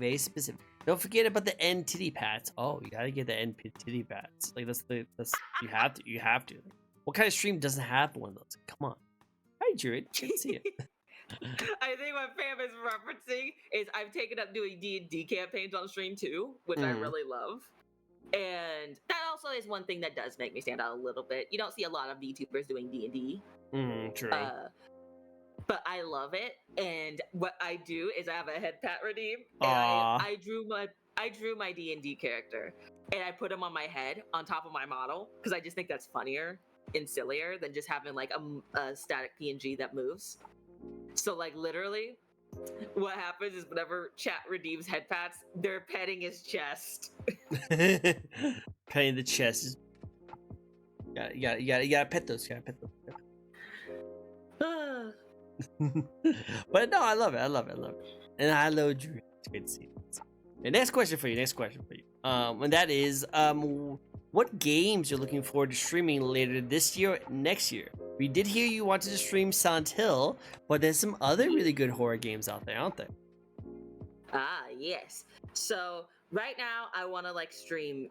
Don't forget about the end titty pats. Oh, you gotta get the end titty pats. That's you have to. What kind of stream doesn't have one of those? Come on. Hi, Jared. Good to see you. I think what Pam is referencing is I've taken up doing D&D campaigns on stream too, which I really love. And that also is one thing that does make me stand out a little bit. You don't see a lot of VTubers doing D&D. True. But I love it. And what I do is I have a head pat redeem, and Aww. I drew my D&D character, and I put him on my head on top of my model because I just think that's funnier and sillier than just having like a static PNG that moves. So like literally, what happens is whenever chat redeems head pats, they're petting his chest. Petting the chest is... You gotta pet those. You gotta pet those. But no, I love it. And I love Drew. It's good to see. The next question for you. And that is, what games you're looking forward to streaming later this year, next year? We did hear you wanted to stream Silent Hill, but there's some other really good horror games out there, aren't there? Ah, yes. So right now, I want to like stream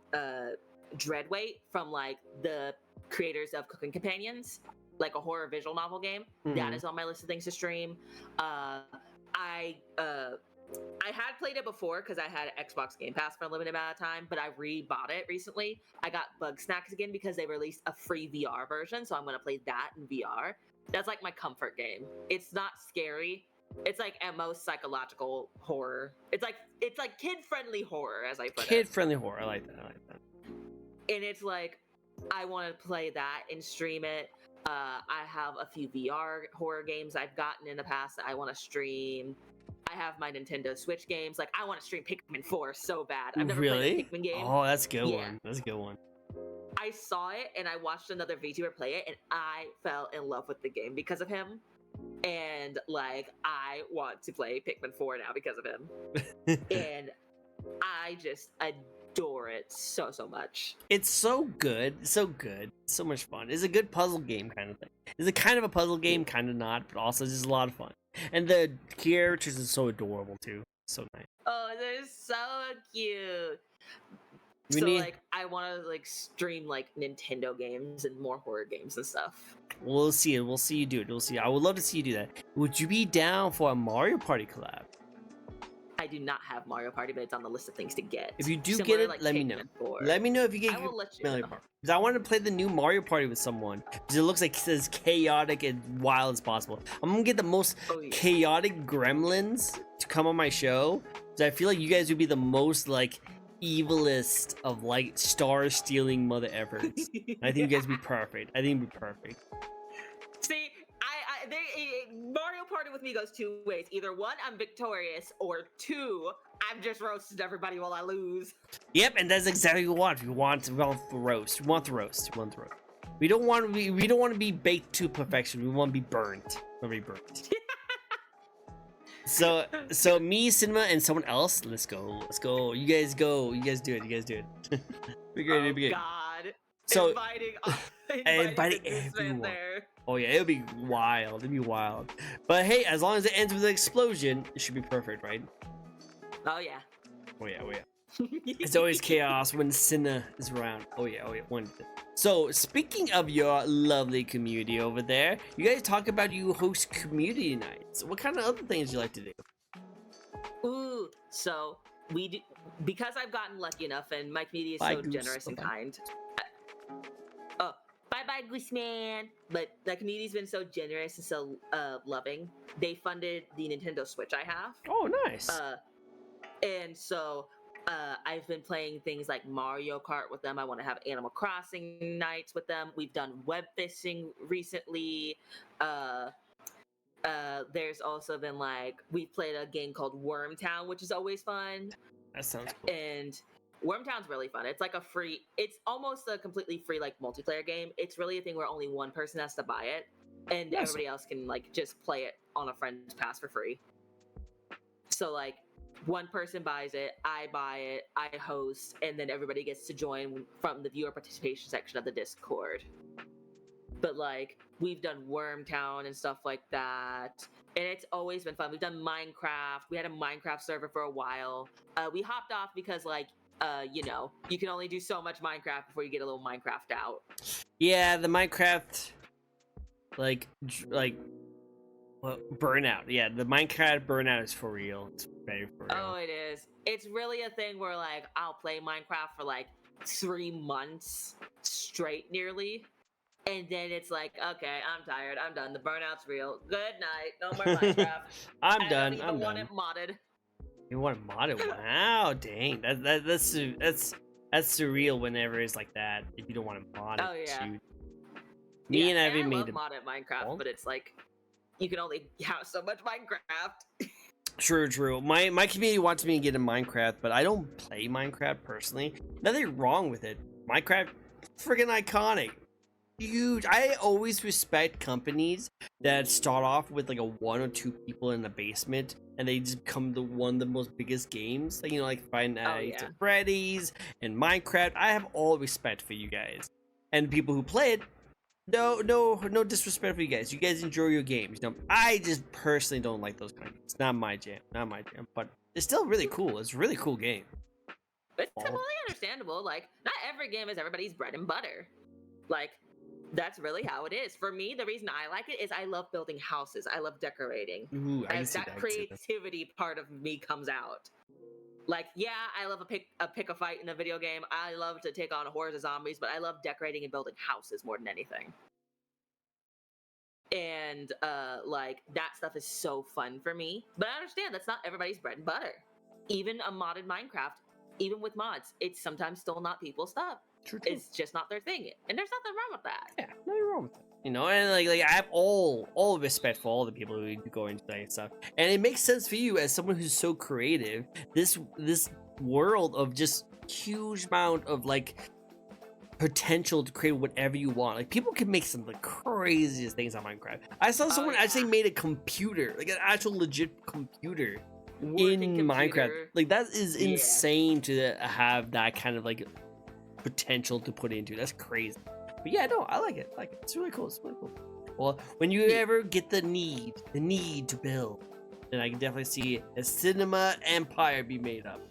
Dreadweight from like the creators of Cooking Companions, like a horror visual novel game. That is on my list of things to stream. I had played it before because I had Xbox Game Pass for a limited amount of time, but I rebought it recently. I got Bugsnax again because they released a free VR version, so I'm going to play that in VR. That's like my comfort game. It's not scary. It's like at most psychological horror. It's like kid-friendly horror, as I put it. Kid-friendly horror. I like that. And it's like I want to play that and stream it. I have a few VR horror games I've gotten in the past that I want to stream. I have my Nintendo Switch games. Like, I want to stream Pikmin 4 so bad. I've never played a Pikmin game. Oh, that's a good one. That's a good one. I saw it and I watched another VTuber play it, and I fell in love with the game because of him. And like, I want to play Pikmin 4 now because of him. And I just adore it so much. It's so good, so much fun. It's a good puzzle game kind of thing. It's a kind of a puzzle game, kind of not, but also just a lot of fun. And the characters are so adorable too. So nice. Oh, they're so cute. Like, I want to like stream like Nintendo games and more horror games and stuff. We'll see it. We'll see you do it. We'll see. I would love to see you do that. Would you be down for a Mario Party collab? I do not have Mario Party, but it's on the list of things to get. If you do get it, like let me know. Let me know if you get Mario Party. Because I want to play the new Mario Party with someone. Because it looks like it's as chaotic and wild as possible. I'm going to get the most chaotic gremlins to come on my show. Because I feel like you guys would be the most, like, evilest of, like, star-stealing mother effers. I think you guys would be perfect. See, Mario Party with me goes two ways. Either one, I'm victorious, or two, I'm just roasting everybody while I lose. Yep, and that's exactly what we want. We want the roast. We want the roast. We don't want to be baked to perfection. We want to be burnt. So me, Cinema, and someone else. Let's go. You guys go. You guys do it. Be great. Be great. God. So inviting everyone there. Oh yeah, it'll be wild. But hey, as long as it ends with an explosion, it should be perfect, right? Oh yeah. It's always chaos when Cinna is around. Oh yeah. So speaking of your lovely community over there, you guys talk about you host community nights. What kind of other things you like to do? Ooh, so we do, because I've gotten lucky enough, and my community is so generous and kind. Bye, Gooseman. But the community's been so generous and so loving. They funded the Nintendo Switch I have. Oh, nice. And so I've been playing things like Mario Kart with them. I want to have Animal Crossing nights with them. We've done web fishing recently. There's also been like, we've played a game called Wormtown, which is always fun. That sounds cool. And Wormtown's really fun. It's like it's almost a completely free like multiplayer game. It's really a thing where only one person has to buy it, and everybody else can like just play it on a friend's pass for free. So like, one person buys it, I buy it, I host, and then everybody gets to join from the viewer participation section of the Discord. But like, we've done Wormtown and stuff like that, and it's always been fun. We've done Minecraft. We had a Minecraft server for a while. We hopped off because like, you can only do so much Minecraft before you get a little Minecraft out. Yeah, the Minecraft, like burnout. Yeah, the Minecraft burnout is for real. It's very for real. Oh, it is. It's really a thing where like, I'll play Minecraft for like 3 months straight nearly. And then it's like, okay, I'm tired. I'm done. The burnout's real. Good night. No more Minecraft. I'm I done. don't even I'm want done. it modded. You want it modded? Wow, dang. That's surreal whenever it's like that. If you don't want it modded, Oh yeah. shoot. Me and I Ivy made love it. modded Minecraft, but it's like you can only have so much Minecraft. True. My community wants me to get in Minecraft, but I don't play Minecraft personally. Nothing wrong with it. Minecraft, friggin' iconic. Huge. I always respect companies that start off with like a 1 or 2 people in the basement and they just become one of the most biggest games. Like, like Five Nights at Freddy's and Minecraft. I have all respect for you guys. And people who play it, no disrespect for you guys. You guys enjoy your games. I just personally don't like those kind of games. Not my jam. But it's still really cool. It's a really cool game. It's totally understandable. Like, not every game is everybody's bread and butter. Like, that's really how it is. For me, the reason I like it is I love building houses. I love decorating. Ooh, I can see that creativity part of me comes out. Like, yeah, I love a pick a fight in a video game. I love to take on hordes of zombies, but I love decorating and building houses more than anything. And like that stuff is so fun for me. But I understand that's not everybody's bread and butter. Even a modded Minecraft, even with mods, it's sometimes still not people's stuff. True. It's just not their thing, and there's nothing wrong with that. Yeah, nothing wrong with that. And like I have all respect for all the people who go into that stuff, and it makes sense for you as someone who's so creative. This world of just huge amount of like potential to create whatever you want. Like people can make some of the craziest things on Minecraft. I saw someone actually made a computer, like an actual legit computer in Minecraft. Like that is insane to have that kind of like potential to put into. That's crazy. But yeah, no, I like it. It's really cool. Well, when you ever get the need to build, then I can definitely see a cinema empire be made up.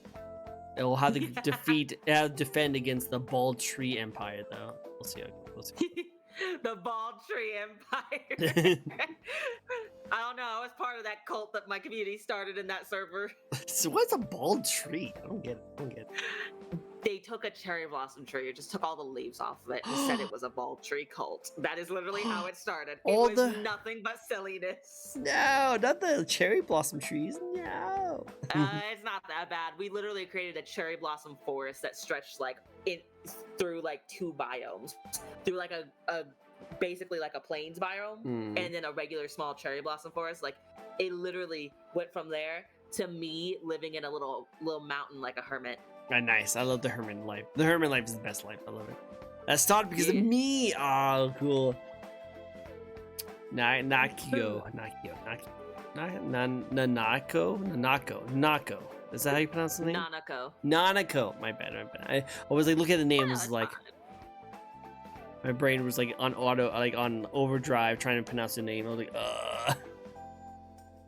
It will have to defend against the Bald Tree Empire, though. We'll see. The Bald Tree Empire. I don't know. I was part of that cult that my community started in that server. So what's a bald tree? I don't get it. They took a cherry blossom tree and just took all the leaves off of it and said it was a bald tree cult. That is literally how it started. It was nothing but silliness. No, not the cherry blossom trees. No. It's not that bad. We literally created a cherry blossom forest that stretched like through like 2 biomes, through like a basically like a plains biome, and then a regular small cherry blossom forest. Like it literally went from there to me living in a little mountain like a hermit. Nice. I love the hermit life. The hermit life is the best life. I love it. That started because of me. Oh, cool. Nanako. Is that how you pronounce the name? Nanako. My bad. I was like, look at the name. It was like my brain was like on on overdrive trying to pronounce the name. I was like, ugh.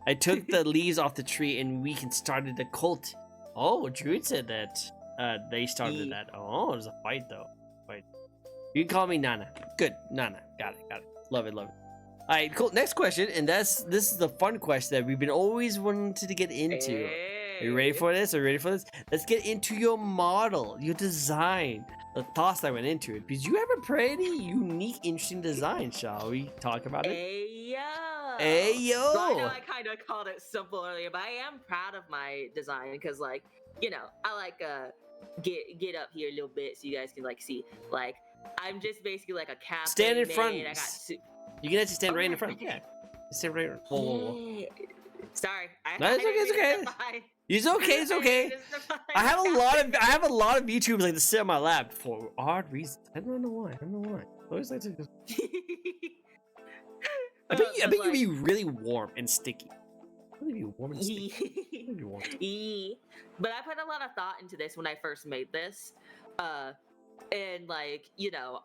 I took the leaves off the tree and we started a cult. Oh, Druid said that they started that. Oh, there's a fight though. You can call me Nana. Good, Nana. Got it. Love it. All right, cool. Next question, and this is the fun question that we've been always wanting to get into. Are you ready for this? Let's get into your model, your design, the thoughts that went into it. Because you have a pretty unique, interesting design. Shall we talk about it? Hey yo! So I know I kind of called it simple earlier, but I am proud of my design because, like, I like get up here a little bit so you guys can like see. Like, I'm just basically like a cafe. Stand in front. You can actually stand right in front. Yeah. Stand right. Whoa. Sorry. It's okay. It's okay. I have a lot of YouTubers like to sit on my lap for odd reasons. I don't know why. I always like to. I bet you'd be really warm and sticky. But I put a lot of thought into this when I first made this. And like,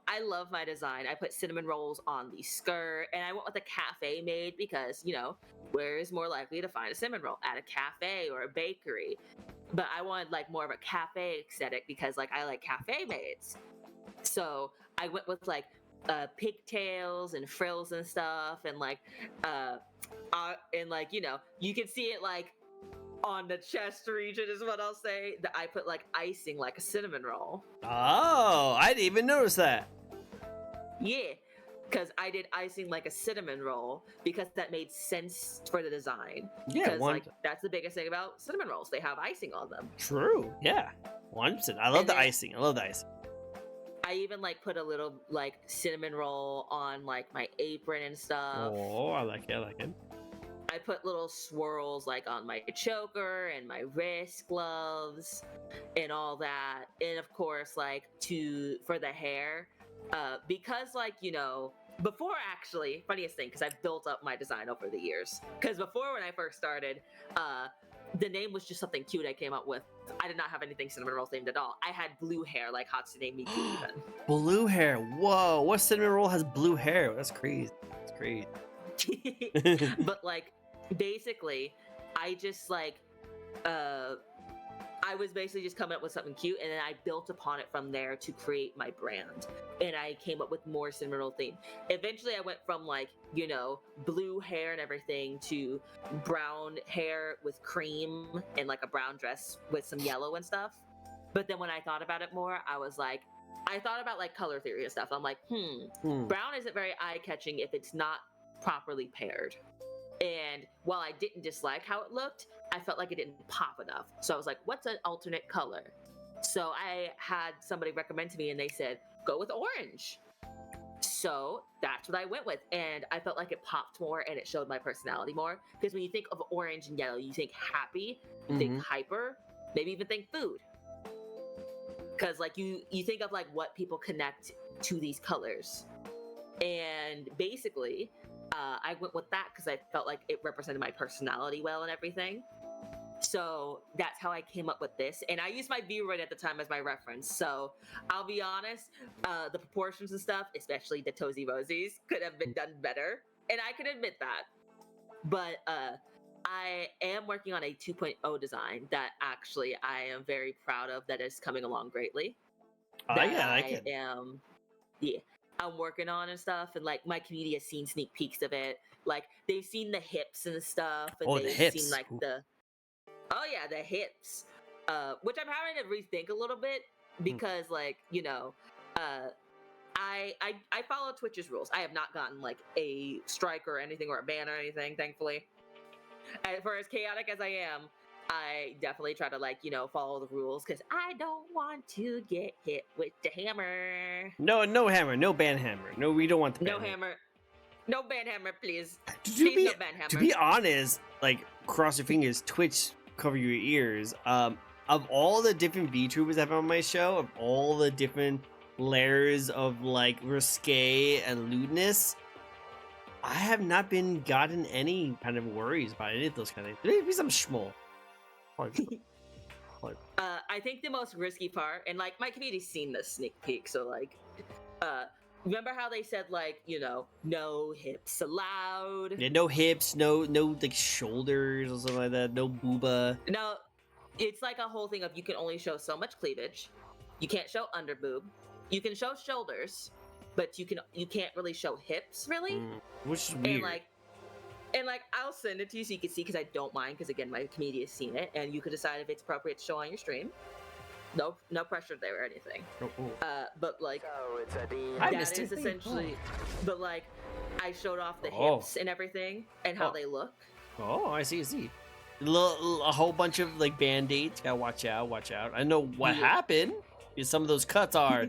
I love my design. I put cinnamon rolls on the skirt and I went with a cafe maid because, where is more likely to find a cinnamon roll? At a cafe or a bakery. But I wanted like more of a cafe aesthetic because like I like cafe maids. So I went with like pigtails and frills and stuff and like you can see it like on the chest region is what I'll say. That I put like icing like a cinnamon roll. Oh, I didn't even notice that. Yeah, because I did icing like a cinnamon roll because that made sense for the design. Yeah, like that's the biggest thing about cinnamon rolls. They have icing on them. True. Yeah, 100%. I love the icing. I love the icing. I even like put a little like cinnamon roll on like my apron and stuff. Oh, I like it. I like it. I put little swirls like on my choker and my wrist gloves and all that. And of course, like for the hair, because like, you know, before actually, funniest thing, because I've built up my design over the years. Because before when I first started, the name was just something cute I came up with. I did not have anything cinnamon roll themed at all. I had blue hair like Hatsune Miku even. Blue hair. Whoa, what cinnamon roll has blue hair? That's crazy. That's crazy. But like basically I just like I was basically just coming up with something cute, and then I built upon it from there to create my brand. And I came up with more cinnamon roll theme. Eventually I went from like, you know, blue hair and everything to brown hair with cream and like a brown dress with some yellow and stuff. But then when I thought about it more, I was like, I thought about like color theory and stuff. I'm like, brown isn't very eye-catching if it's not properly paired. And while I didn't dislike how it looked, I felt like it didn't pop enough. So I was like, what's an alternate color? So I had somebody recommend to me and they said, go with orange. So that's what I went with. And I felt like it popped more and it showed my personality more. Because when you think of orange and yellow, you think happy, you think hyper, maybe even think food. Because like you think of like what people connect to these colors. And basically, I went with that because I felt like it represented my personality well and everything. So that's how I came up with this. And I used my Vtuber at the time as my reference. So I'll be honest, the proportions and stuff, especially the Tozy Rosies, could have been done better. And I can admit that. But I am working on a 2.0 design that actually I am very proud of, that is coming along greatly. I am, yeah. I'm working on and stuff, and like my community has seen sneak peeks of it. Like they've seen the hips and stuff, and they've seen like the hips, which I'm having to rethink a little bit because like, you know, I follow Twitch's rules. I have not gotten like a strike or anything or a ban or anything, thankfully. And for as chaotic as I am, I definitely try to like, you know, follow the rules because I don't want to get hit with the hammer. No hammer, no ban hammer. No, we don't want the ban hammer. No ban hammer, please. No ban hammer. To be honest, like cross your fingers, Twitch, cover your ears. Of all the different VTubers I have on my show, of all the different layers of like risque and lewdness, I have not been gotten any kind of worries about any of those kind of things. Maybe some schmoll. I think the most risky part, and like my community's seen the sneak peek, so like, remember how they said like, you know, no hips allowed? Yeah, no hips, no like shoulders or something like that, no booba. No, it's like a whole thing of you can only show so much cleavage. You can't show under boob. You can show shoulders, but you can't really show hips, really. Which is weird. And like I'll send it to you so you can see, because I don't mind, because again my community has seen it, and you can decide if it's appropriate to show on your stream. No pressure there or anything. But like that is essentially. But like I showed off the hips and everything and how they look. Oh, I see. A whole bunch of like band-aids. Gotta watch out. I know what happened is some of those cuts are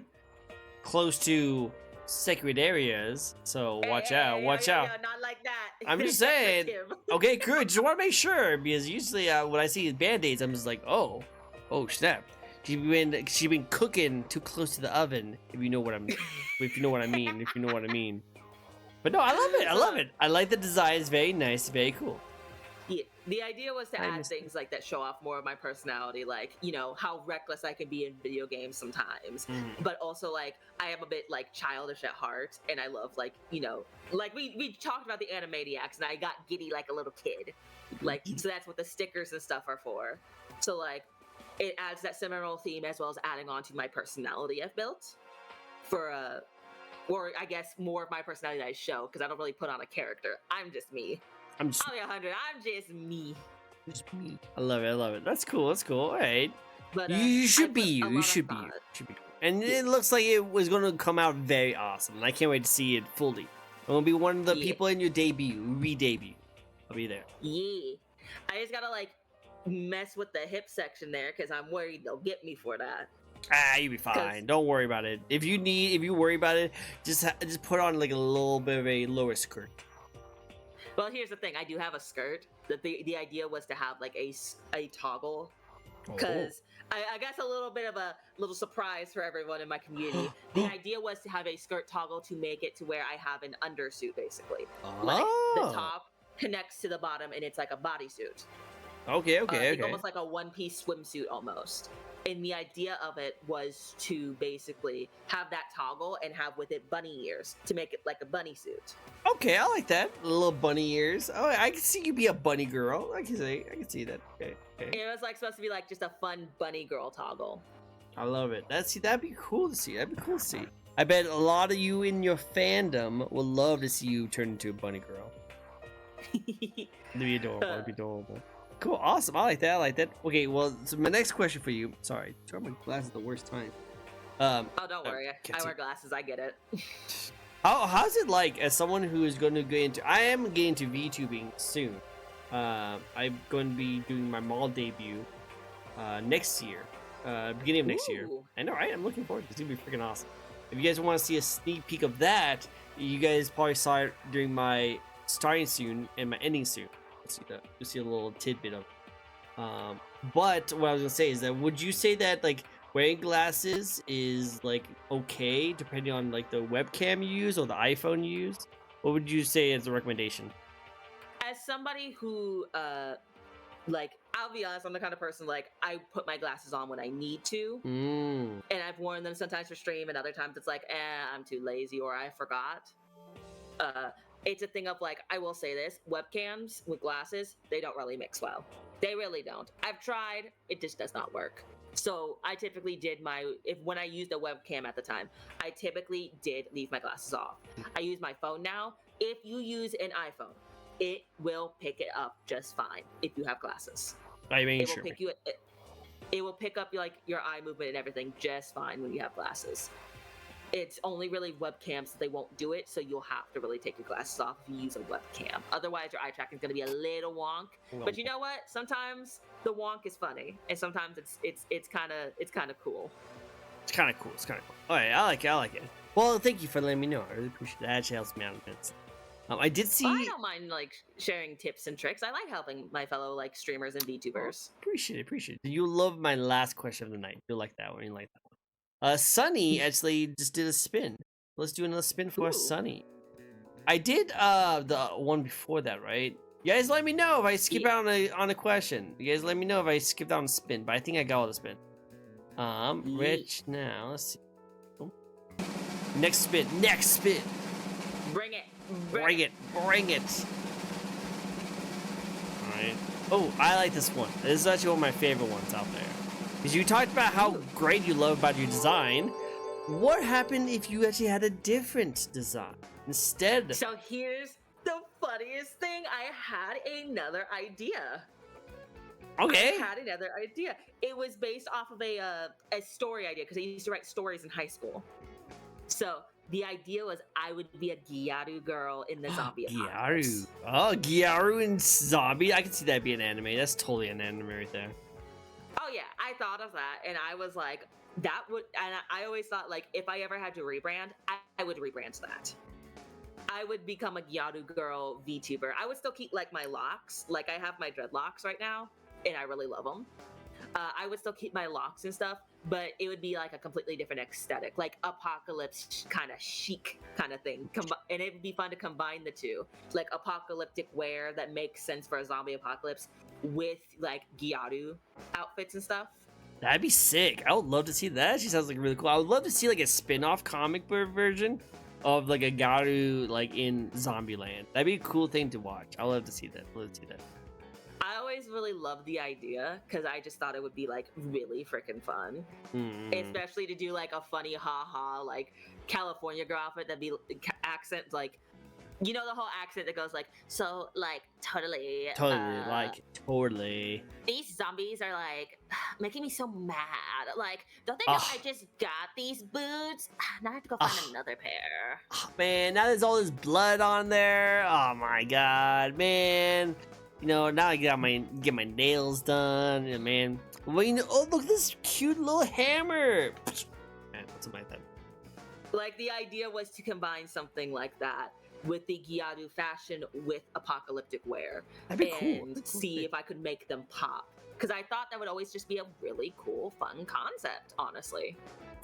close to sacred areas, so watch out. Not like that. I'm just saying. Okay, good. Just want to make sure, because usually when I see band-aids, I'm just like, oh snap. She's been cooking too close to the oven. If you know what I mean. But no, I love it. I like the design. It's very nice, very cool. Yeah, the idea was to add things like that show off more of my personality, like, you know, how reckless I can be in video games sometimes, but also like I am a bit like childish at heart, and I love like, you know, like we talked about the Animaniacs, and I got giddy like a little kid, like, so that's what the stickers and stuff are for. So like it adds that cinnamon theme as well as adding on to my personality I've built for or I guess more of my personality that I show, because I don't really put on a character. I'm just me. I'll be 100. I'm just me. Just me. I love it. I love it. That's cool. That's cool. All right. But You should be you. You You should be you. Should be. And it looks like it was gonna come out very awesome. And I can't wait to see it fully. I'm gonna be one of the people in your re-debut. I'll be there. Yeah. I just gotta like mess with the hip section there because I'm worried they'll get me for that. You'll be fine. Don't worry about it. If you worry about it, just put on like a little bit of a lower skirt. Well, here's the thing. I do have a skirt. The idea was to have like a toggle, because I guess a little bit of a little surprise for everyone in my community. The idea was to have a skirt toggle to make it to where I have an undersuit, basically. Like the top connects to the bottom and it's like a bodysuit. Okay. Almost like a one-piece swimsuit almost. And the idea of it was to basically have that toggle and have with it bunny ears to make it like a bunny suit. Okay, I like that. Little bunny ears. Oh, I can see you be a bunny girl. I can see that. Okay. It was like supposed to be like just a fun bunny girl toggle. I love it. That'd be cool to see. I bet a lot of you in your fandom would love to see you turn into a bunny girl. It'd be adorable. Cool, awesome. I like that. Okay, well, so my next question for you. Sorry, turn my glasses at the worst time. Oh, don't worry. I wear glasses. I get it. How's it like as someone who is going to get into? I am getting into VTubing soon. I'm going to be doing my mall debut next year, beginning of next year. I know, right? I'm looking forward to it. It's gonna be freaking awesome. If you guys want to see a sneak peek of that, you guys probably saw it during my starting soon and my ending soon. You'll see a little tidbit of it. But what I was gonna say is that would you say that like wearing glasses is like okay depending on like the webcam you use or the iPhone you use? What would you say as a recommendation? As somebody who like, I'll be honest, I'm the kind of person like I put my glasses on when I need to, and I've worn them sometimes for stream, and other times it's like, I'm too lazy or I forgot. It's a thing of like, I will say this, webcams with glasses, they don't really mix well. They really don't. I've tried, it just does not work. So I typically did when I used a webcam at the time, I typically did leave my glasses off. I use my phone now. If you use an iPhone, it will pick it up just fine if you have glasses. It will pick up like your eye movement and everything just fine when you have glasses. It's only really webcams that they won't do it, so you'll have to really take your glasses off if you use a webcam. Otherwise, your eye tracking is going to be a little wonk. But you know what? Sometimes the wonk is funny, and sometimes it's kind of cool. It's kind of cool. All right, I like it. Well, thank you for letting me know. I really appreciate it. That actually helps me out a bit. I did see. I don't mind like sharing tips and tricks. I like helping my fellow like streamers and VTubers. Appreciate it. You love my last question of the night. You'll like that one. Sunny actually just did a spin. Let's do another spin for Sunny. I did the one before that, right? You guys let me know if I skip out on a question. You guys let me know if I skipped out on a spin, but I think I got all the spin. Rich now. Let's see. Oh. Next spin. Bring it. Alright. Oh, I like this one. This is actually one of my favorite ones out there. Because you talked about how great you love about your design. What happened if you actually had a different design instead? So here's the funniest thing. I had another idea. Okay. It was based off of a story idea because I used to write stories in high school. So the idea was I would be a Gyaru girl in the zombie apocalypse. Gyaru and zombie. I can see that being an anime. That's totally an anime right there. Oh yeah, I thought of that, and I was like, that would. And I always thought like, if I ever had to rebrand, I would rebrand that. I would become a Gyaru girl VTuber. I would still keep like my locks, like I have my dreadlocks right now, and I really love them. I would still keep my locks and stuff, but it would be like a completely different aesthetic, like apocalypse kind of chic kind of thing. And it would be fun to combine the two, like apocalyptic wear that makes sense for a zombie apocalypse with like Gyaru outfits and stuff. That'd be sick. I would love to see that. She sounds like really cool. I would love to see like a spin-off comic book version of like a Gyaru like in Zombieland. That'd be a cool thing to watch. I would love to see that. I always really loved the idea because I just thought it would be like really freaking fun, especially to do like a funny haha like California girl outfit that'd be accent like You know the whole accent that goes like, so like totally. Totally. These zombies are like making me so mad. Like, don't they know I just got these boots? Now I have to go find another pair. Oh, man, now there's all this blood on there. Oh my god, man. You know, now I get my nails done, and man. Well, you know, oh look, this cute little hammer. Man, something like that. Like the idea was to combine something like that with the Gyadu fashion with apocalyptic wear. That'd be cool. And see if I could make them pop. Because I thought that would always just be a really cool, fun concept, honestly.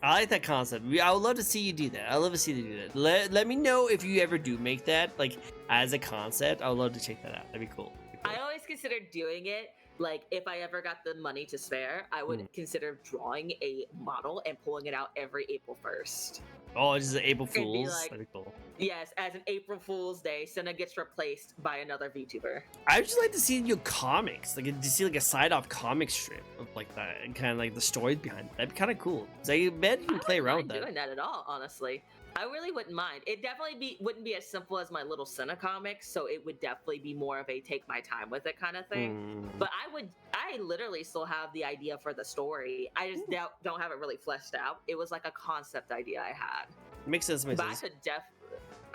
I like that concept. I would love to see you do that. I'd love to see you do that. Let me know if you ever do make that, like, as a concept. I would love to check that out. That'd be cool. I always considered doing it. Like, if I ever got the money to spare, I would consider drawing a model and pulling it out every April 1st. Oh, it's just April It'd be Fool's. like, That'd be cool. Yes, as an April Fool's Day, Senna gets replaced by another VTuber. I would just like to see your comics, like to see like a side-off comic strip of like that, and kind of like the stories behind it. That'd be kind of cool. So I bet you can play around with that. Doing that at all, honestly. I really wouldn't mind. It definitely wouldn't be as simple as my little Senna comics, so it would definitely be more of a take my time with it kind of thing. But I literally still have the idea for the story. I just don't have it really fleshed out. It was like a concept idea I had. Makes sense. Makes but sense.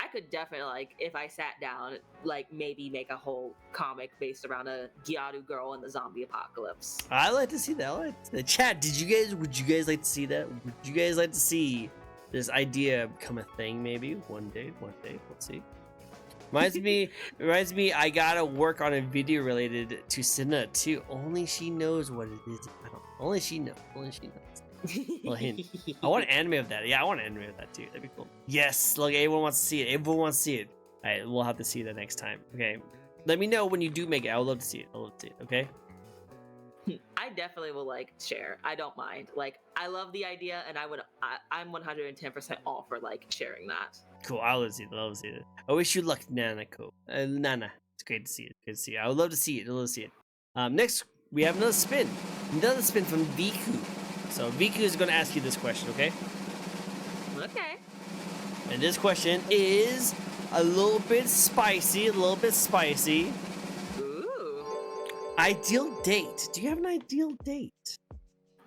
I could definitely, like, if I sat down, like, maybe make a whole comic based around a Gyadu girl in the zombie apocalypse. I like to see that. The chat. Would you guys like to see that? Would you guys like to see this idea become a thing? Maybe one day. We'll see. Reminds me. I gotta work on a video related to Senna too. Only she knows what it is. Only she knows. Well, hint. I want an anime of that. Yeah, I want an anime of that too. That'd be cool. Yes, look, everyone wants to see it. All right, we'll have to see that next time. Okay, let me know when you do make it. I would love to see it. Okay. I definitely will like share. I don't mind. Like, I love the idea, and I'm 110% all for like sharing that. Cool. I love to see it. I wish you luck, Nana. Cool. Nana. It's great to see it. I would love to see it. Next, we have another spin from Viku. So Viku is going to ask you this question, okay? Okay. And this question is a little bit spicy. Ooh. Ideal date. Do you have an ideal date?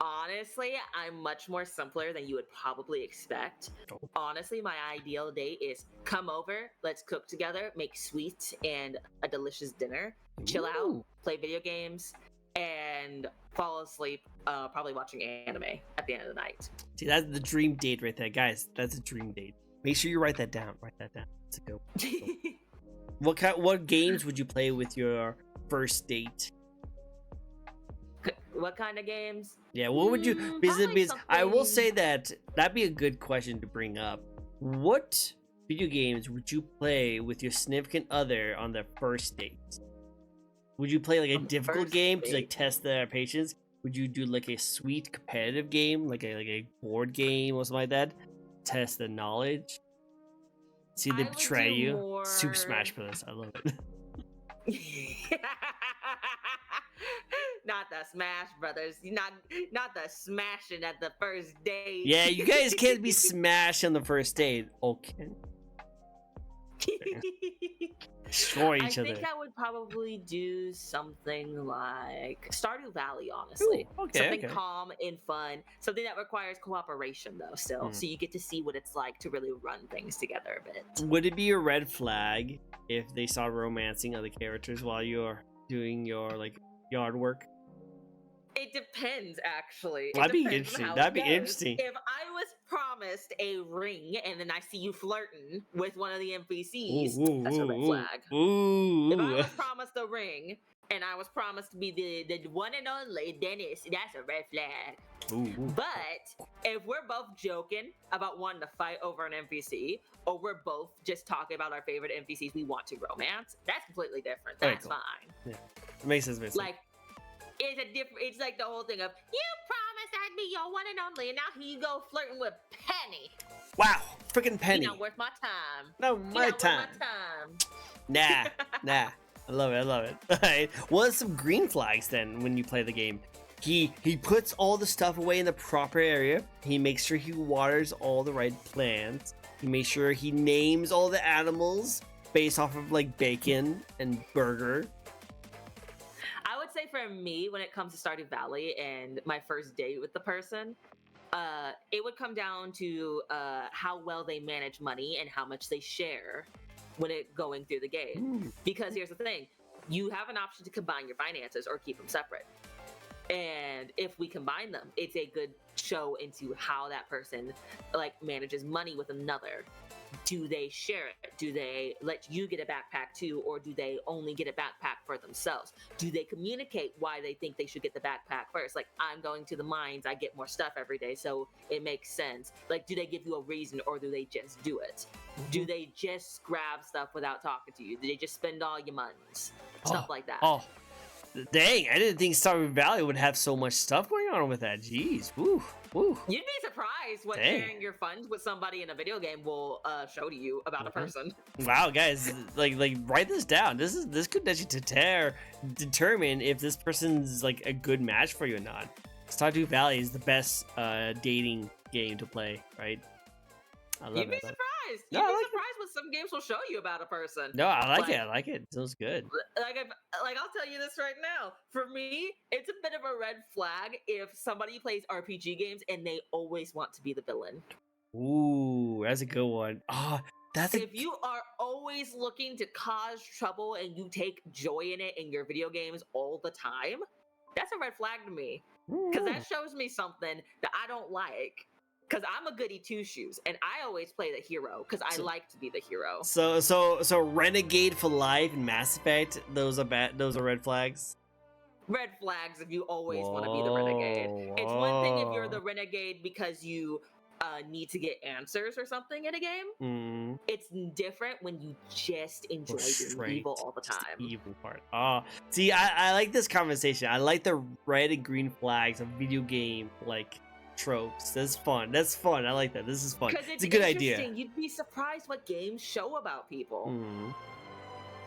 Honestly, I'm much more simpler than you would probably expect. Honestly, my ideal date is come over, let's cook together, make sweets and a delicious dinner, chill out, play video games, and fall asleep, probably watching anime at the end of the night. See, that's the dream date right there, guys. That's a dream date. Make sure you write that down. It's a go. What games would you play with your first date? What kind of games? Yeah, what would you? I will say that'd be a good question to bring up. What video games would you play with your significant other on their first date? Would you play like a difficult game to like test their patience? Would you do like a sweet competitive game, like a board game or something like that? Test the knowledge. See they betray you. Super Smash Bros. I love it. Not the Smash Brothers. Not the smashing at the first date. Yeah, you guys can't be smashed on the first date. Okay. Destroy each other. I think I would probably do something like Stardew Valley, honestly. Ooh, something calm and fun. Something that requires cooperation, though, still. So you get to see what it's like to really run things together a bit. Would it be a red flag if they saw romancing other characters while you're doing your, like, yard work? It depends, actually. That'd be interesting. If I was promised a ring and then I see you flirting with one of the NPCs, that's a red flag. If I was promised a ring and I was promised to be the one and only Dennis, that's a red flag. But if we're both joking about wanting to fight over an NPC, or we're both just talking about our favorite NPCs we want to romance, that's completely different. That's fine. Yeah, it makes sense. Like, it's like the whole thing of, you promised I'd be your one and only, and now here you go flirting with Penny. Wow, freaking Penny. You're not worth my time. No, my time. Nah. I love it. All right. What are some green flags then when you play the game? He puts all the stuff away in the proper area. He makes sure he waters all the right plants. He makes sure he names all the animals. based off of like bacon and burger. I would say for me, when it comes to Stardew Valley and my first date with the person, it would come down to how well they manage money and how much they share when it going through the game. Because here's the thing, you have an option to combine your finances or keep them separate. And if we combine them, it's a good show into how that person like manages money with another. Do they share it? Do they let you get a backpack too, or do they only get a backpack for themselves? Do they communicate why they think they should get the backpack first? Like, I'm going to the mines, I get more stuff every day, so it makes sense. Like, do they give you a reason, or do they just do it? Do they just grab stuff without talking to you? Do they just spend all your monies? Stuff like that. Oh, dang! I didn't think Stardew Valley would have so much stuff going on with that. Jeez, woo, woo. You'd be surprised what sharing your funds with somebody in a video game will show to you about a person. Wow, guys, like write this down. This could actually determine if this person's like a good match for you or not. Stardew Valley is the best dating game to play, right? I love You'd be surprised. You'd be surprised what some games will show you about a person. No, I like it. I like it. It sounds good. Like I'll tell you this right now. For me, it's a bit of a red flag if somebody plays RPG games and they always want to be the villain. Ooh, that's a good one. If you are always looking to cause trouble and you take joy in it in your video games all the time, that's a red flag to me. Because that shows me something that I don't like. Because I'm a goody two shoes, and I always play the hero because I like to be the hero. So Renegade for life and Mass Effect, those are bad. Those are red flags. Red flags if you always want to be the renegade. It's one thing if you're the renegade because you need to get answers or something in a game. It's different when you just enjoy being evil all the time. The evil part. See, I like this conversation. I like the red and green flags of video game like tropes. That's fun. I like that. This is fun. It's a good idea. You'd be surprised what games show about people.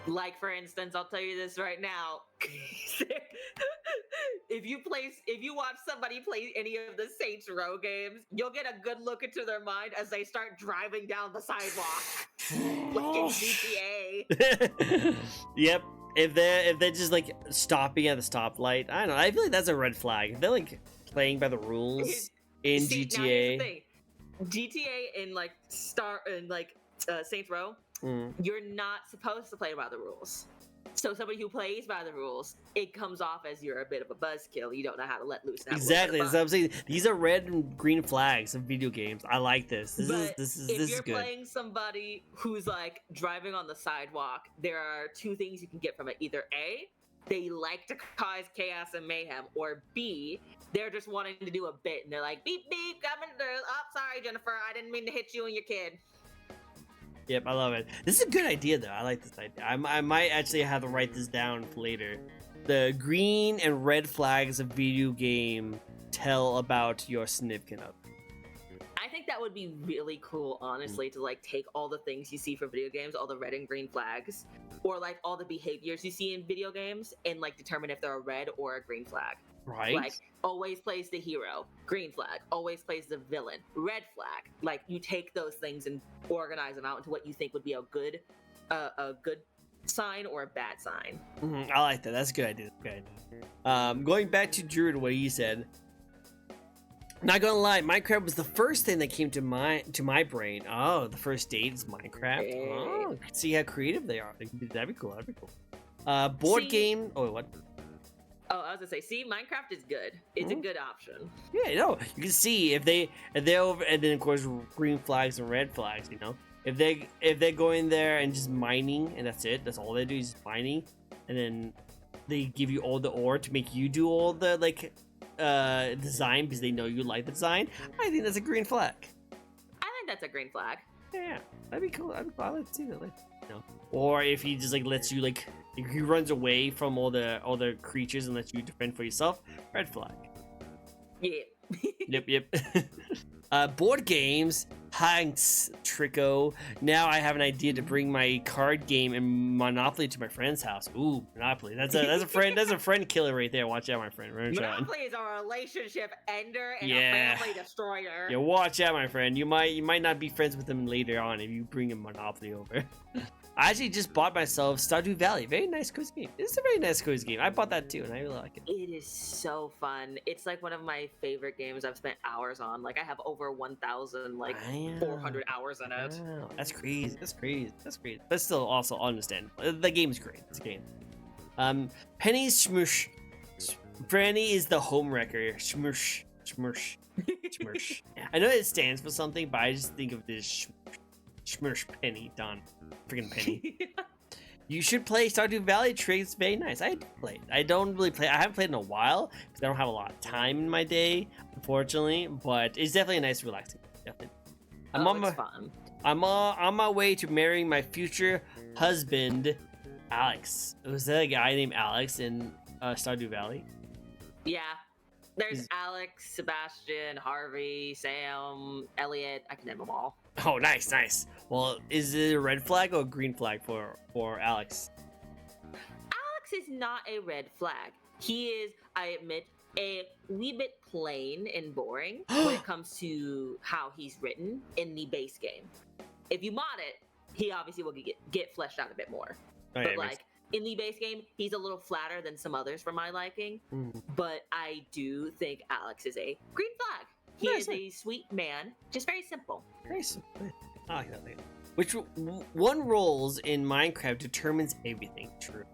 Like, for instance, I'll tell you this right now. If you watch somebody play any of the Saints Row games, you'll get a good look into their mind as they start driving down the sidewalk. Like in GTA. Yep. If they're just like stopping at the stoplight, I don't know. I feel like that's a red flag. If they're like playing by the rules in GTA. Now here's the thing. GTA in Saints Row, you're not supposed to play by the rules. So somebody who plays by the rules, it comes off as you're a bit of a buzzkill. You don't know how to let loose. Exactly. That's what I'm saying. These are red and green flags of video games. I like this. This is good. If you're playing somebody who's like driving on the sidewalk, there are two things you can get from it. Either A, they like to cause chaos and mayhem, or B, they're just wanting to do a bit and they're like, beep beep, coming through. Oh, sorry, Jennifer, I didn't mean to hit you and your kid. Yep, I love it. This is a good idea, though. I like this idea. I might actually have to write this down for later. The green and red flags of video game tell about your significant other. I think that would be really cool, honestly, to like take all the things you see from video games, all the red and green flags, or like all the behaviors you see in video games, and like determine if they're a red or a green flag. Right. Like, always plays the hero, green flag. Always plays the villain, red flag. Like, you take those things and organize them out into what you think would be a good sign or a bad sign. I like that. That's a good idea. Going back to Druid, what he said. Not gonna lie, Minecraft was the first thing that came to my brain. Oh, the first date is Minecraft. Hey. Oh, see how creative they are. That'd be cool. Board game. Oh, what? Oh, I was gonna say, see, Minecraft is good. It's a good option. Yeah, you can see if they're over, and then of course green flags and red flags. If they're going there and just mining and that's it. That's all they do is just mining, and then they give you all the ore to make you do all the design because they know you like the design. I think that's a green flag. I think that's a green flag. Yeah, that'd be cool. I'd like to see that. Or if he just lets you if he runs away from all the creatures and lets you defend for yourself, red flag. Yeah. Yep. Board games. Thanks, Tricko. Now I have an idea to bring my card game and Monopoly to my friend's house. Ooh, Monopoly. That's a friend killer right there. Watch out, my friend. Monopoly is a relationship ender and a family destroyer. Yeah, watch out, my friend. You might not be friends with them later on if you bring a Monopoly over. I actually just bought myself Stardew Valley. Very nice cozy game. It's a very nice cozy game. I bought that too, and I really like it. It is so fun. It's like one of my favorite games I've spent hours on. Like I have over 1,000, 400 hours in it. Wow, that's crazy. That's crazy. But still, also understandable. The game's great. It's a game. Penny Smush. Franny is the home wrecker. Smush. I know it stands for something, but I just think of this Smush Penny. Done. Freaking Penny. You should play Stardew Valley. It's very nice. I do play. I don't really play. I haven't played in a while because I don't have a lot of time in my day, unfortunately. But it's definitely a nice, relaxing. Definitely. I'm on my way to marrying my future husband, Alex. Was that a guy named Alex in Stardew Valley? Yeah. There's Alex, Sebastian, Harvey, Sam, Elliot. I can name them all. Oh, nice. Well, is it a red flag or a green flag for Alex? Alex is not a red flag. He is, I admit, a wee bit plain and boring when it comes to how he's written in the base game. If you mod it, he obviously will get fleshed out a bit more. Oh, but in the base game, he's a little flatter than some others for my liking. But I do think Alex is a green flag. He is a sweet man, just very simple. Very simple. I like that thing. Which one rolls in Minecraft determines everything. True.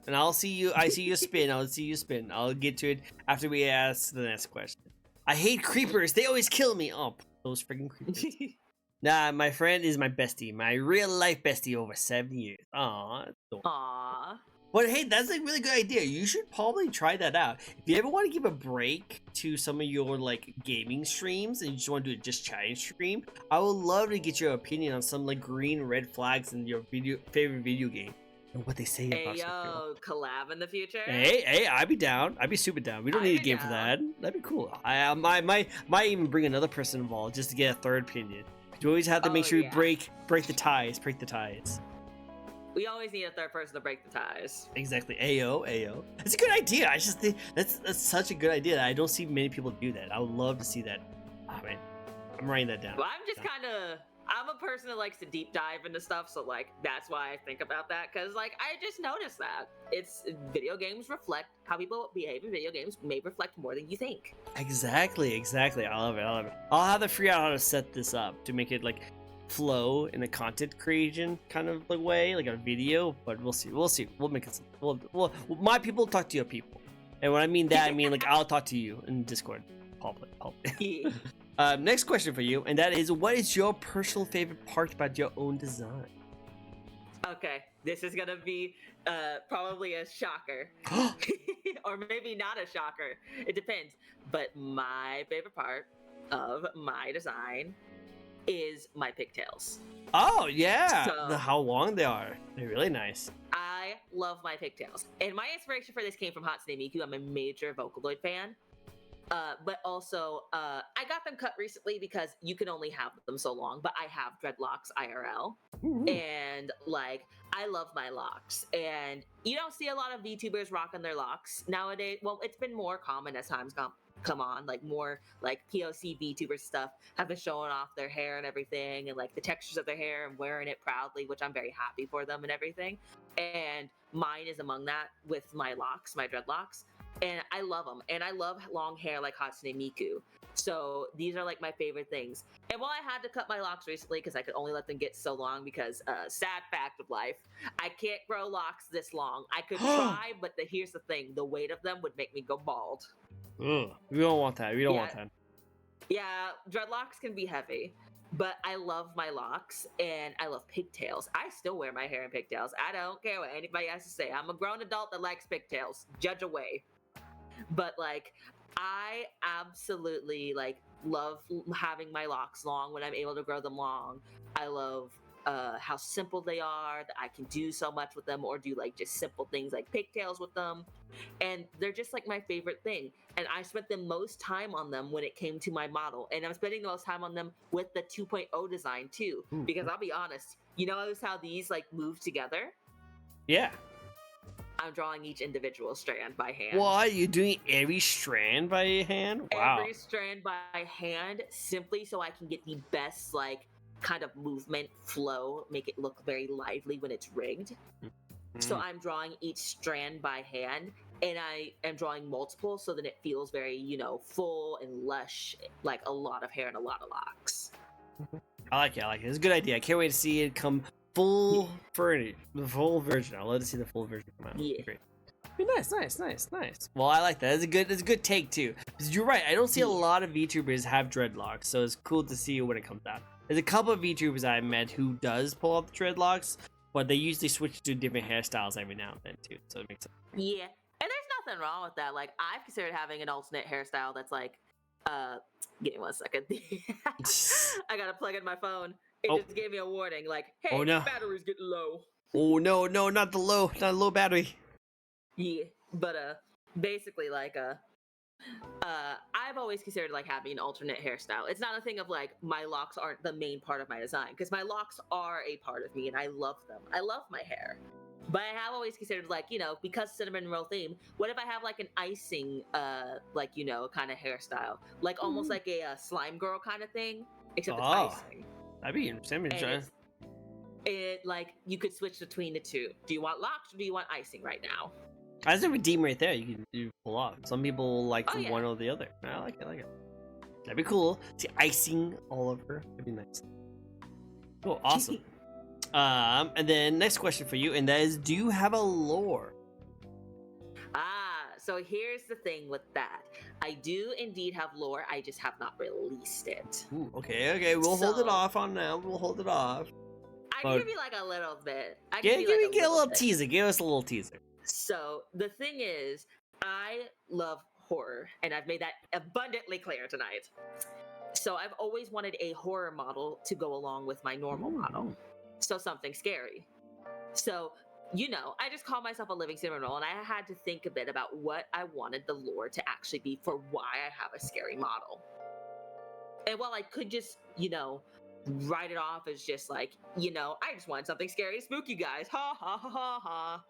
And I see you spin. I'll get to it after we ask the next question. I hate creepers. They always kill me. Oh, those freaking creepers. Nah, my friend is my bestie. My real life bestie over 7 years. Aww. But hey, that's a really good idea. You should probably try that out. If you ever want to give a break to some of your gaming streams and you just want to do a just chatting stream, I would love to get your opinion on some green red flags in your favorite video game and what they say about it. Hey yo, collab in the future. Hey, I'd be down. I'd be super down. We don't need a game for that. That'd be cool. I might even bring another person involved just to get a third opinion. You always have to make sure you break the ties. We always need a third person to break the ties. Exactly. Ayo. It's a good idea. I just think that's such a good idea. I don't see many people do that. I would love to see that. Oh, man. I'm writing that down. Well, I'm a person that likes to deep dive into stuff, so that's why I think about that, because I just noticed that video games reflect how people behave in video games may reflect more than you think. Exactly. I love it. I'll have to figure out how to set this up to make it flow in a content creation kind of way, like a video, but we'll see. We'll make it. My people talk to your people, and when I mean that, I mean I'll talk to you in Discord. Public. Next question for you, and that is, what is your personal favorite part about your own design? Okay, this is gonna be probably a shocker, or maybe not a shocker. It depends. But my favorite part of my design is my pigtails. Oh yeah, how long they are. They're really nice. I love my pigtails, and my inspiration for this came from Hatsune Miku. I'm a major Vocaloid fan. But also, I got them cut recently because you can only have them so long, but I have dreadlocks IRL. Ooh. And I love my locks, and you don't see a lot of VTubers rocking their locks nowadays. Well, it's been more common as time's come on, more POC VTuber stuff have been showing off their hair and everything, and the textures of their hair and wearing it proudly, which I'm very happy for them and everything. And mine is among that with my locks, my dreadlocks. And I love them. And I love long hair like Hatsune Miku. So these are my favorite things. And while I had to cut my locks recently because I could only let them get so long because sad fact of life, I can't grow locks this long. I could try, but here's the thing. The weight of them would make me go bald. Ugh. We don't want that. We don't want that. Yeah, dreadlocks can be heavy. But I love my locks, and I love pigtails. I still wear my hair in pigtails. I don't care what anybody has to say. I'm a grown adult that likes pigtails. Judge away. But I absolutely love having my locks long when I'm able to grow them long. I love how simple they are, that I can do so much with them, or do like just simple things like pigtails with them. And they're just like my favorite thing. And I spent the most time on them when it came to my model. And I'm spending the most time on them with the 2.0 design too. Because I'll be honest, you notice how these like move together? Yeah. I'm drawing each individual strand by hand. What? You're doing every strand by hand? Wow. Every strand by hand, simply so I can get the best like kind of movement flow, make it look very lively when it's rigged. So I'm drawing each strand by hand, and I am drawing multiple so that it feels very, you know, full and lush, like a lot of hair and a lot of locks. I like it. It's a good idea. I can't wait to see it come full the full version. I'll love to see the full version come out. Yeah. Great. Nice. Well, I like that. It's a good take too. Because you're right. I don't see a lot of VTubers have dreadlocks, so it's cool to see when it comes out. There's a couple of VTubers I've met who does pull off the dreadlocks, but they usually switch to different hairstyles every now and then too. So it makes sense. Yeah, and there's nothing wrong with that. Like, I've considered having an alternate hairstyle that's like, give me 1 second. I gotta plug in my phone. It just gave me a warning, like, hey, no. battery's getting low. Oh no, not low battery. Yeah, but basically like I've always considered like having an alternate hairstyle. It's not a thing of like my locks aren't the main part of my design, because my locks are a part of me and I love them. I love my hair. But I have always considered like, you know, because cinnamon roll theme, what if I have like an icing like, you know, kind of hairstyle, like almost like a slime girl kind of thing, except it's icing. That'd be interesting. It like you could switch between the two. Do you want locks or do you want icing right now? That's a redeem right there. You can pull off. Some people like one or the other. I like it. That'd be cool. See icing all over. That'd be nice. Cool. Awesome. And then next question for you, and that is, do you have a lore? So here's the thing with that. I do indeed have lore. I just have not released it. Ooh, okay. We'll hold it off on now. We'll hold it off. I can give you like a little bit. Give me a little teaser. Give us a little teaser. So the thing is, I love horror, and I've made that abundantly clear tonight. So I've always wanted a horror model to go along with my normal model. So something scary. So, you know, I just call myself a living cinnamon roll, and I had to think a bit about what I wanted the lore to actually be for why I have a scary model. And while I could just, you know, write it off as just like, you know, I just wanted something scary to spook you guys. Ha ha ha ha ha.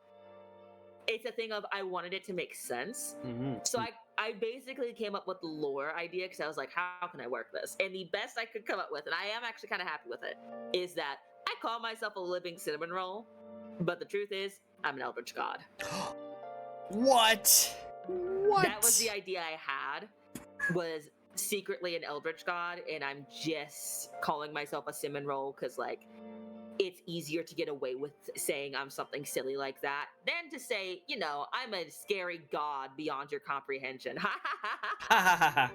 It's a thing of I wanted it to make sense. So I basically came up with the lore idea because I was like, how can I work this? And the best I could come up with, and I am actually kind of happy with it, is that I call myself a living cinnamon roll, but the truth is, I'm an eldritch god. What? That was the idea I had, was secretly an eldritch god, and I'm just calling myself a cinnamon roll because, like, it's easier to get away with saying I'm something silly like that than to say, you know, I'm a scary god beyond your comprehension. I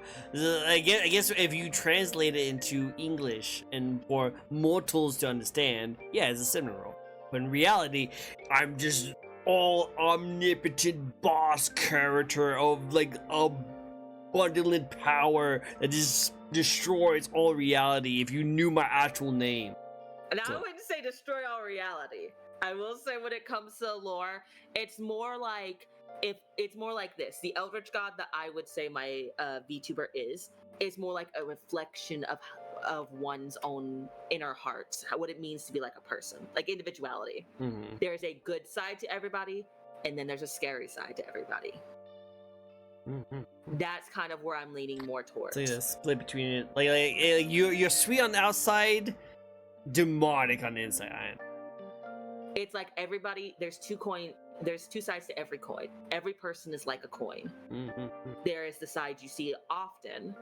guess if you translate it into English and for mortals to understand, yeah, it's a cinnamon roll. But in reality, I'm just all omnipotent boss character of like abundant power that just destroys all reality if you knew my actual name. And I wouldn't say destroy all reality. I will say when it comes to lore, it's more like this. The eldritch god that I would say my VTuber is more like a reflection of one's own inner heart, what it means to be like a person, like individuality. There's a good side to everybody, and then there's a scary side to everybody. That's kind of where I'm leaning more towards. It's like a split between it. Like you're sweet on the outside, demonic on the inside. It's like everybody, there's two sides to every coin. Every person is like a coin. There is the side you see often,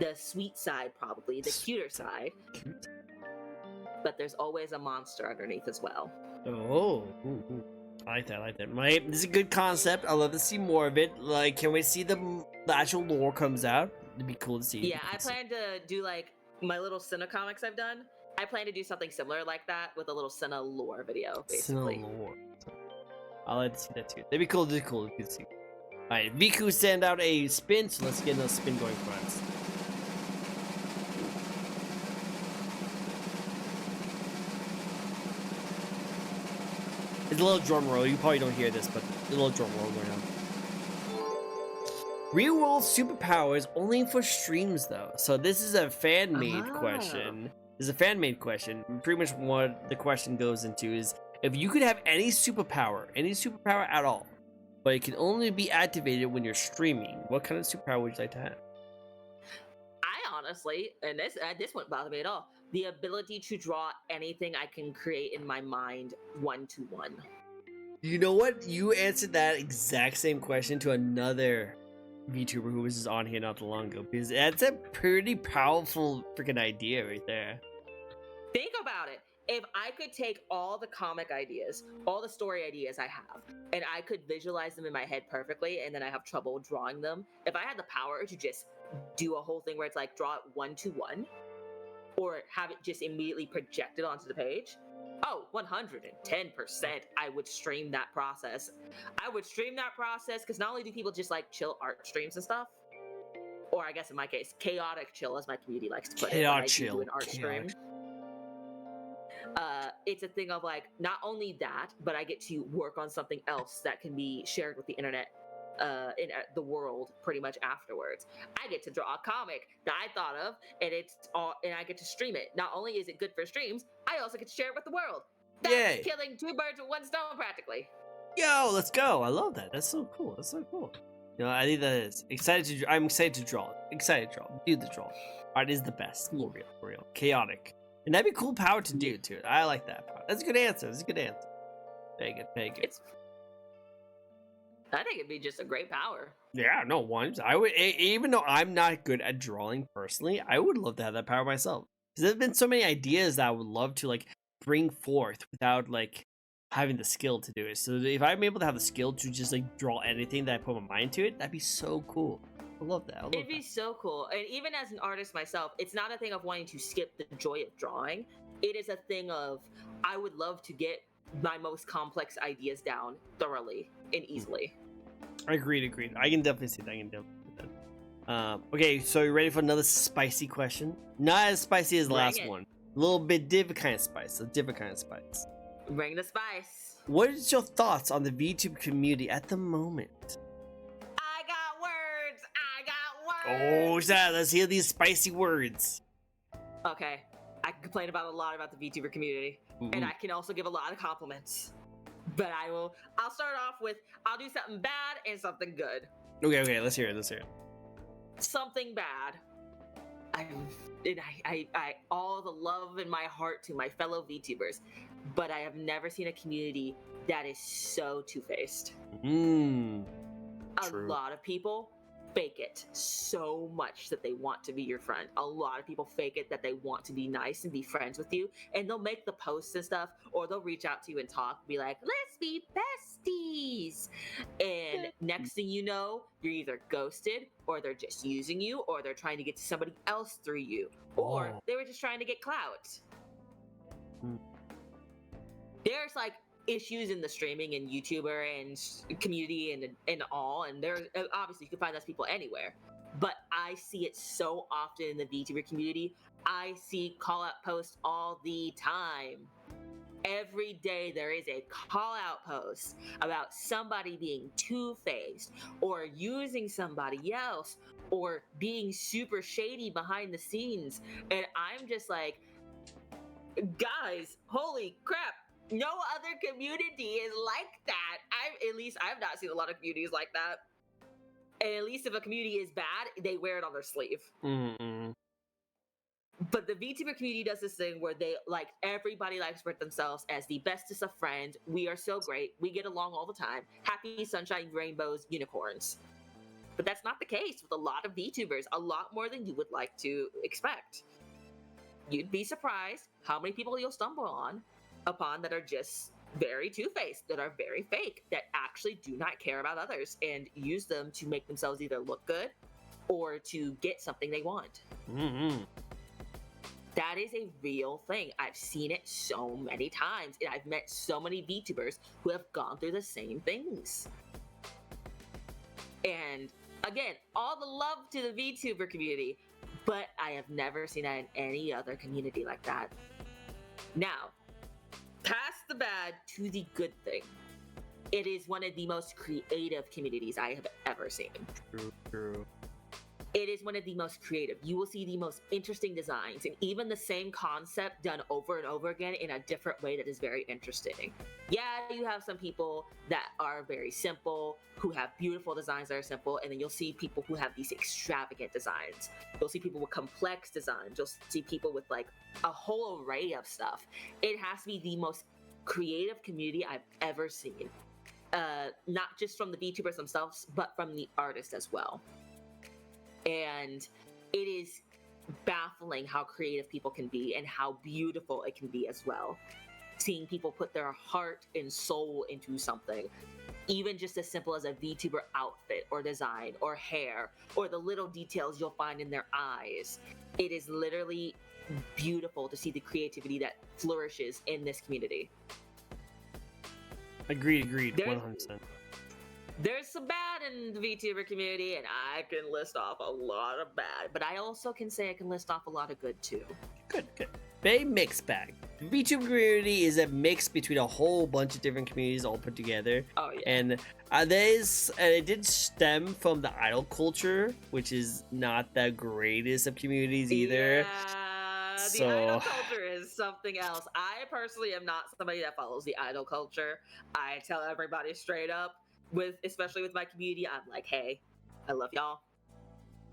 the sweet side probably, the cuter side, but there's always a monster underneath as well. I like that. This is a good concept. I love to see more of it. Like, can we see the actual lore comes out? It'd be cool to see. Yeah, I plan to do like my little Cinna comics I've done. I plan to do something similar like that with a little Cinna lore video, basically. Cinna lore. I'd like to see that too. That'd be cool. Good to see. Alright, Viku send out a spin, so let's get another spin going for us. It's a little drum roll. You probably don't hear this, but a little drum roll going on. Real world superpowers only for streams though. So this is a fan-made question. This is a fan-made question. Pretty much what the question goes into is if you could have any superpower at all, but it can only be activated when you're streaming, what kind of superpower would you like to have? I honestly, and this wouldn't bother me at all, the ability to draw anything I can create in my mind 1-to-1. You know what? You answered that exact same question to another VTuber who was just on here not too long ago, because that's a pretty powerful freaking idea right there. Think about it. If I could take all the comic ideas, all the story ideas I have, and I could visualize them in my head perfectly, and then I have trouble drawing them, if I had the power to just do a whole thing where it's like draw it 1-to-1, or have it just immediately projected onto the page, 110% I would stream that process. I would stream that process because not only do people just like chill art streams and stuff, or I guess in my case, chaotic chill as my community likes to put it when I do an art stream. It's a thing of like, not only that, but I get to work on something else that can be shared with the internet, in the world pretty much afterwards. I get to draw a comic that I thought of, and and I get to stream it. Not only is it good for streams, I also get to share it with the world. That's Yay. killing 2 birds with 1 stone practically. Yo, let's go! I love that. That's so cool. You know, I think that is I'm excited to draw. Do the draw. Art is the best. For real. Chaotic. And that'd be a cool power to do too. I like that power. That's a good answer. Very good. I think it'd be just a great power. Yeah, no, I would, even though I'm not good at drawing personally, I would love to have that power myself. Because there's been so many ideas that I would love to like bring forth without like having the skill to do it. So if I'm able to have the skill to just like draw anything that I put my mind to it, that'd be so cool. I love that. It'd be so cool. And even as an artist myself, it's not a thing of wanting to skip the joy of drawing. It is a thing of, I would love to get my most complex ideas down thoroughly and easily. Agreed. I can definitely see that. Okay, so you ready for another spicy question? Not as spicy as the last one. A little bit different kind of spice. Bring the spice. What is your thoughts on the VTuber community at the moment? I got words. Oh, Zad, let's hear these spicy words. Okay, I can complain about a lot about the VTuber community, and I can also give a lot of compliments. But I'll start off with, I'll do something bad and something good. Okay, let's hear it. Something bad. I all the love in my heart to my fellow VTubers, but I have never seen a community that is so two-faced. A lot of people fake it so much that they want to be your friend. A lot of people fake it that they want to be nice and be friends with you, and they'll make the posts and stuff, or they'll reach out to you and talk, be like, let's be besties. And next thing you know, you're either ghosted, or they're just using you, or they're trying to get to somebody else through you, or they were just trying to get clout. There's like issues in the streaming and YouTuber and community and all, and there obviously you can find those people anywhere, but I see it so often in the VTuber community. I see call out posts all the time. Every day there is a call out post about somebody being two-faced or using somebody else or being super shady behind the scenes, and I'm just like, guys, holy crap. No other community is like that. I've not seen a lot of communities like that. And at least if a community is bad, they wear it on their sleeve. But the VTuber community does this thing where they like, everybody likes for themselves as the bestest of friends. We are so great. We get along all the time. Happy, sunshine, rainbows, unicorns. But that's not the case with a lot of VTubers. A lot more than you would like to expect. You'd be surprised how many people you'll stumble upon that are just very two-faced, that are very fake, that actually do not care about others and use them to make themselves either look good or to get something they want. That is a real thing. I've seen it so many times, and I've met so many VTubers who have gone through the same things. And again, all the love to the VTuber community, but I have never seen that in any other community like that. Now, past the bad, bad to the good thing. It is one of the most creative communities I have ever seen. True. It is one of the most creative. You will see the most interesting designs and even the same concept done over and over again in a different way that is very interesting. Yeah, you have some people that are very simple, who have beautiful designs that are simple, and then you'll see people who have these extravagant designs. You'll see people with complex designs. You'll see people with like a whole array of stuff. It has to be the most creative community I've ever seen. Not just from the VTubers themselves, but from the artists as well. And it is baffling how creative people can be and how beautiful it can be as well. Seeing people put their heart and soul into something, even just as simple as a VTuber outfit or design or hair or the little details you'll find in their eyes. It is literally beautiful to see the creativity that flourishes in this community. Agreed, 100%. There's some bad in the VTuber community, and I can list off a lot of bad, but I also can say I can list off a lot of good too. Good. Very mixed bag. The VTuber community is a mix between a whole bunch of different communities all put together. Oh yeah. And it did stem from the idol culture, which is not the greatest of communities either. Yeah, the idol culture is something else. I personally am not somebody that follows the idol culture. I tell everybody straight up, especially with my community, I'm like, hey, I love y'all,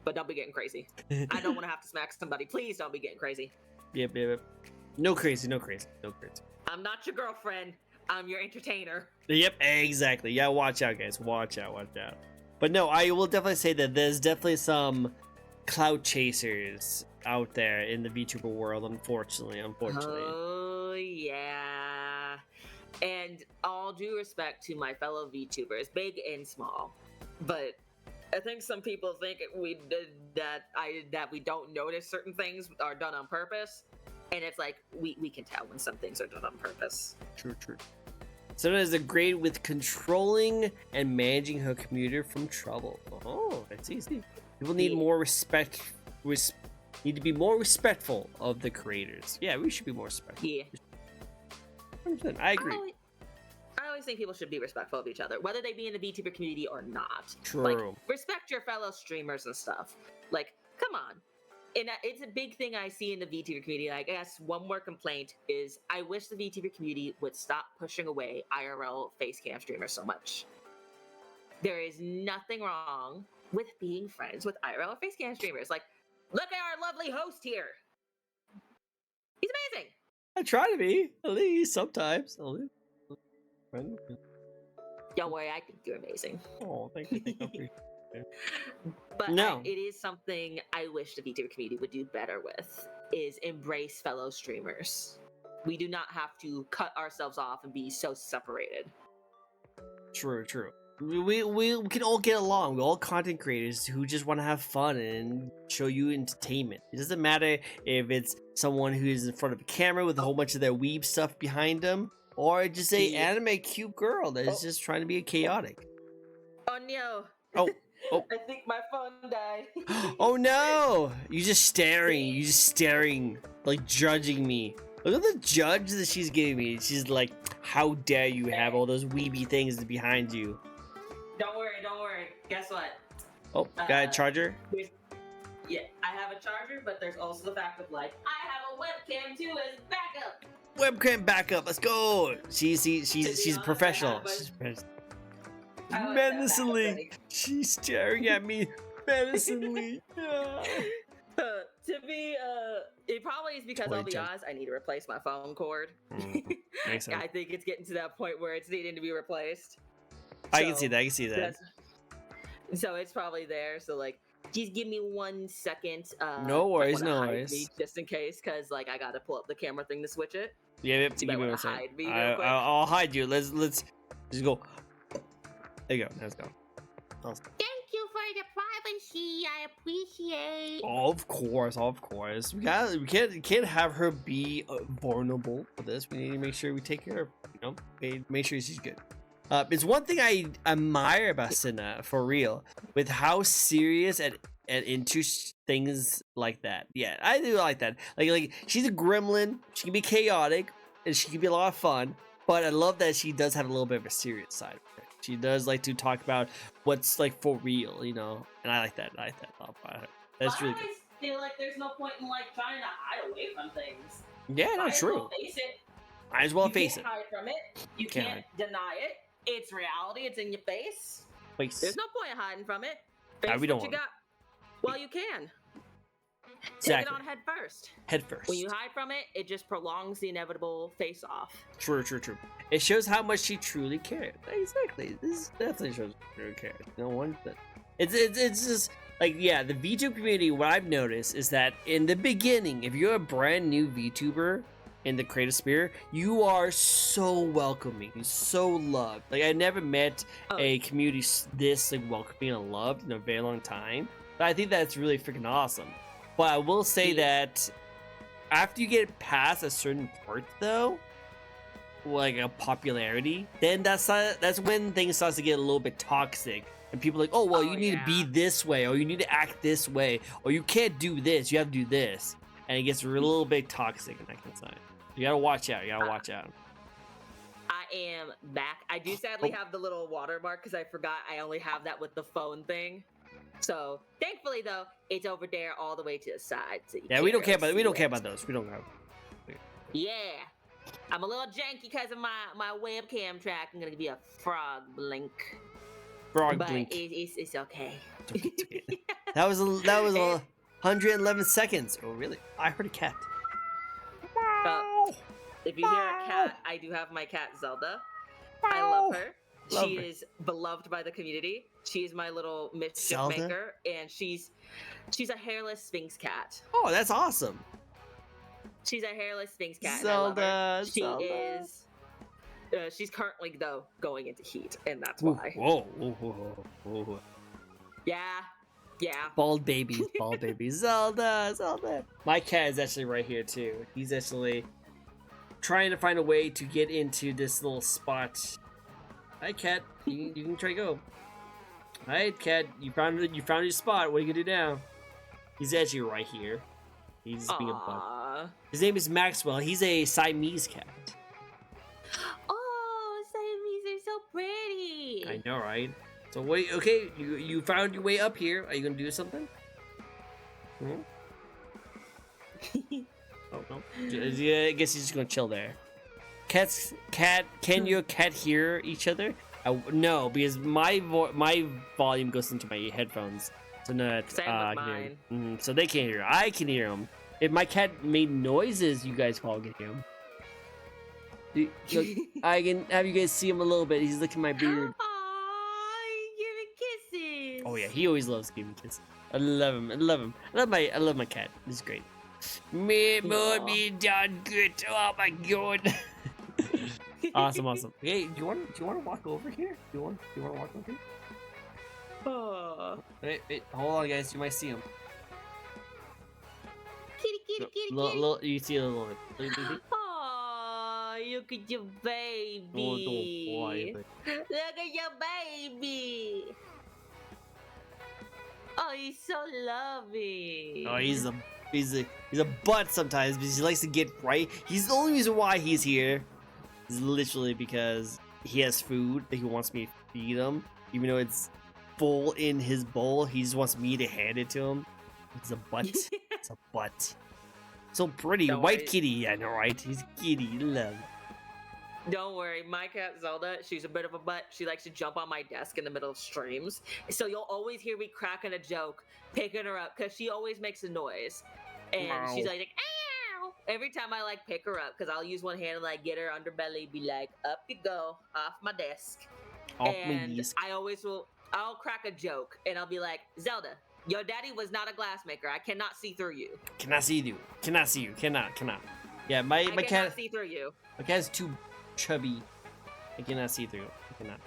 but don't be getting crazy. I don't want to have to smack somebody. Please don't be getting crazy. Yep. No crazy. I'm not your girlfriend. I'm your entertainer. Yep, exactly. Yeah, watch out, guys. Watch out. But no, I will definitely say that there's definitely some clout chasers out there in the VTuber world, unfortunately. Oh, yeah. And all due respect to my fellow VTubers, big and small, but I think some people think that we don't notice certain things are done on purpose, and it's like we can tell when some things are done on purpose. True. Sometimes they're great with controlling and managing her community from trouble. Oh, that's easy. People need more respect. Need to be more respectful of the creators. Yeah, we should be more respectful. Yeah. 100%. I agree. I always think people should be respectful of each other, whether they be in the VTuber community or not. True. Like, respect your fellow streamers and stuff. Like, come on. And it's a big thing I see in the VTuber community. I guess one more complaint is I wish the VTuber community would stop pushing away IRL facecam streamers so much. There is nothing wrong with being friends with IRL facecam streamers. Like, look at our lovely host here. He's amazing. I try to be, at least sometimes. Don't worry, I think you're amazing. Oh, thank you. But no. It is something I wish the VTuber community would do better with, is embrace fellow streamers. We do not have to cut ourselves off and be so separated. True. We can all get along. We're all content creators who just want to have fun and show you entertainment. It doesn't matter if it's someone who is in front of a camera with a whole bunch of their weeb stuff behind them, or just a anime cute girl that is just trying to be chaotic. Oh no. Oh. I think my phone died. Oh no! You're just staring, like judging me. Look at the judge that she's giving me. She's like, how dare you have all those weeby things behind you? Don't worry. Guess what? Oh, got a charger? Yeah, I have a charger, but there's also the fact of like, I have a webcam too as backup. Webcam backup, let's go! She's a professional. Menacingly, she's staring at me menacingly. To be, it probably is because I'll be honest, I need to replace my phone cord. Makes sense. I think it's getting to that point where it's needing to be replaced. I can see that. So it's probably there. So like, just give me 1 second. No worries. Just in case, because like I gotta pull up the camera thing to switch it. Yeah, give me 1 second. I'll hide you. Let's just go. There you go. Let's go. Awesome. Thank you for the privacy. I appreciate. Of course. We can't have her be vulnerable for this. We need to make sure we take care of her. Make sure she's good. It's one thing I admire about Cinna, for real, with how serious and into things like that. Yeah, I do like that. Like she's a gremlin. She can be chaotic, and she can be a lot of fun. But I love that she does have a little bit of a serious side of her. She does like to talk about what's like for real, you know, and I like that. I like that a lot about her. That's really I always feel like there's no point in like trying to hide away from things. good. Yeah, no, Might as true. well face it. Might as well You face can't it. hide from it. You can't deny it. It's reality. It's in your face. There's no point in hiding from it. Face we don't what you want got. Well, you can. Exactly. Take it on head first. Head first. When you hide from it, it just prolongs the inevitable face-off. True. It shows how much she truly cares. Exactly. This definitely shows she truly cares. No one. It's just like, yeah, the VTuber community. What I've noticed is that in the beginning, if you're a brand new VTuber in the creative sphere, you are so welcoming, so loved. Like I never met a community this like welcoming and loved in a very long time. But I think that's really freaking awesome. But I will say that after you get past a certain part, though, like a popularity, then that's when things starts to get a little bit toxic, and people are like, oh well, you need to be this way, or you need to act this way, or you can't do this, you have to do this, and it gets a little bit toxic in that kind of side. You gotta watch out. I am back. I do sadly have the little watermark because I forgot I only have that with the phone thing. So thankfully, though, it's over there all the way to the side. So yeah, we don't care about those. We don't have. Yeah, I'm a little janky because of my webcam track. I'm gonna give you a frog blink. Frog blink. It's okay. It's okay. That was 111 seconds. Oh really? I heard a cat. If you hear a cat, I do have my cat Zelda. I love her. She is beloved by the community. She is my little mischief maker, and she's a hairless Sphinx cat. Oh, that's awesome. She's a hairless Sphinx cat. Zelda. She is. She's currently though going into heat, and that's why. Whoa. Yeah. Bald baby. Zelda. My cat is actually right here too. He's actually trying to find a way to get into this little spot. Hi, cat. You can try to go. Hi, cat. You found your spot. What are you gonna do now? He's actually right here. He's being a bug. His name is Maxwell. He's a Siamese cat. Oh, Siamese are so pretty. I know, right? So wait. Okay, you found your way up here. Are you gonna do something? Oh no. Yeah, I guess he's just gonna chill there. Can your cat hear each other? No, because my volume goes into my headphones, so not mine. So they can't hear. I can hear them. If my cat made noises, you guys probably can hear him. Look, I can have you guys see him a little bit. He's licking my beard. Aww, he's giving kisses. Oh yeah, he always loves giving kisses. I love him. I love my cat. He's great. Me done good. Oh my god. Awesome. Hey, do you want to walk over here? Do you want to walk over here? Wait, hold on, guys. You might see him. Kitty. You see a little bit. Oh, look at your baby. Oh, don't look at your baby. Oh, he's so loving. Oh, he's a butt sometimes because he likes to get right. He's the only reason why he's here. Is literally because he has food that he wants me to feed him, even though it's full in his bowl. He just wants me to hand it to him. It's a butt. It's a butt. So pretty. Don't White worry. kitty. Yeah, I know, right? He's a kitty. Love. Don't worry, my cat Zelda, she's a bit of a butt. She likes to jump on my desk in the middle of streams. So you'll always hear me cracking a joke, picking her up, because she always makes a noise. And she's like, ow! Every time I like pick her up, because I'll use one hand and like get her underbelly, be like, up you go, off my desk. I'll crack a joke and I'll be like, Zelda, your daddy was not a glass maker. I cannot see through you. Cannot see you. Cannot. Yeah, my cat. Cannot see through you. My cat is too chubby. I cannot see through. I cannot.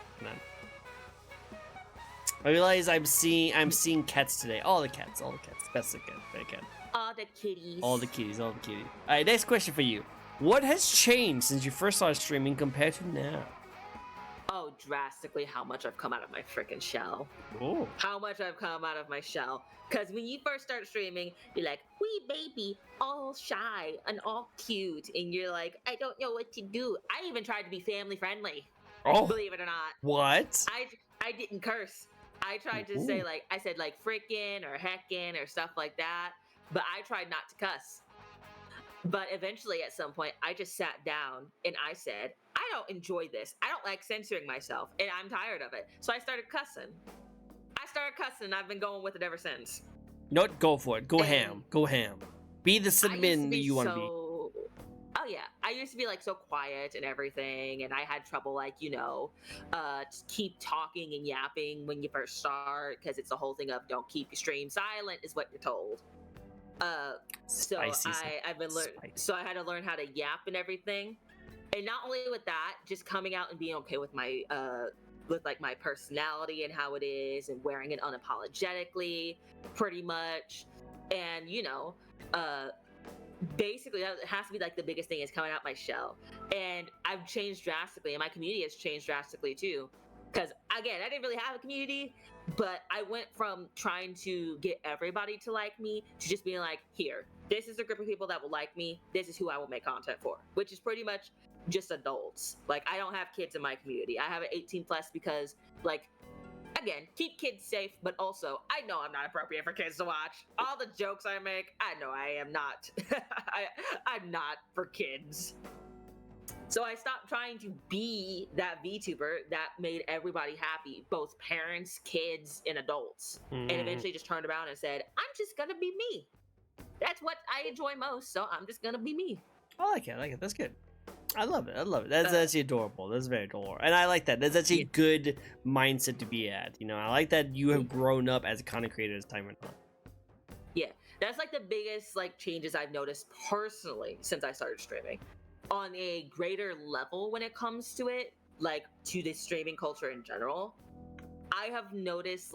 I realize I'm seeing cats today. All the cats. That's the cat. All the kitties. All the kitties. Alright, next question for you. What has changed since you first started streaming compared to now? Oh, drastically how much I've come out of my freaking shell. Oh. How much I've come out of my shell. Because when you first start streaming, you're like, wee baby, all shy and all cute. And you're like, I don't know what to do. I even tried to be family friendly. Oh. Believe it or not. What? I didn't curse. I tried to say I said frickin' or heckin' or stuff like that. But I tried not to cuss. But eventually, at some point, I just sat down and I said, I don't enjoy this. I don't like censoring myself, and I'm tired of it. So I started cussing. And I've been going with it ever since. No, go for it. Go ham. Go ham. Be the submin that you want to be. Oh yeah, I used to be so quiet and everything, and I had trouble keep talking and yapping when you first start, because it's the whole thing of don't keep your stream silent is what you're told. So I've been learning. So I had to learn how to yap and everything, and not only with that, just coming out and being okay with my my personality and how it is, and wearing it unapologetically, pretty much. And basically that has to be the biggest thing, is coming out my shell. And I've changed drastically, and my community has changed drastically too. Because again, I didn't really have a community, but I went from trying to get everybody to like me to just being here, this is a group of people that will like me. This is who I will make content for, which is pretty much just adults. I don't have kids in my community. I have an 18 plus because, again, keep kids safe, but also I know I'm not appropriate for kids to watch. All the jokes I make, I know I am not. I'm not for kids. So I stopped trying to be that VTuber that made everybody happy, both parents, kids, and adults. And eventually just turned around and said, I'm just gonna be me. That's what I enjoy most, so I'm just gonna be me. I like it. That's good. I love it. That's actually adorable. That's very adorable. And I like that. That's actually a good mindset to be at. I like that you have grown up as a content creator as time went on. Yeah, that's the biggest changes I've noticed personally since I started streaming. On a greater level when it comes to it, to the streaming culture in general, I have noticed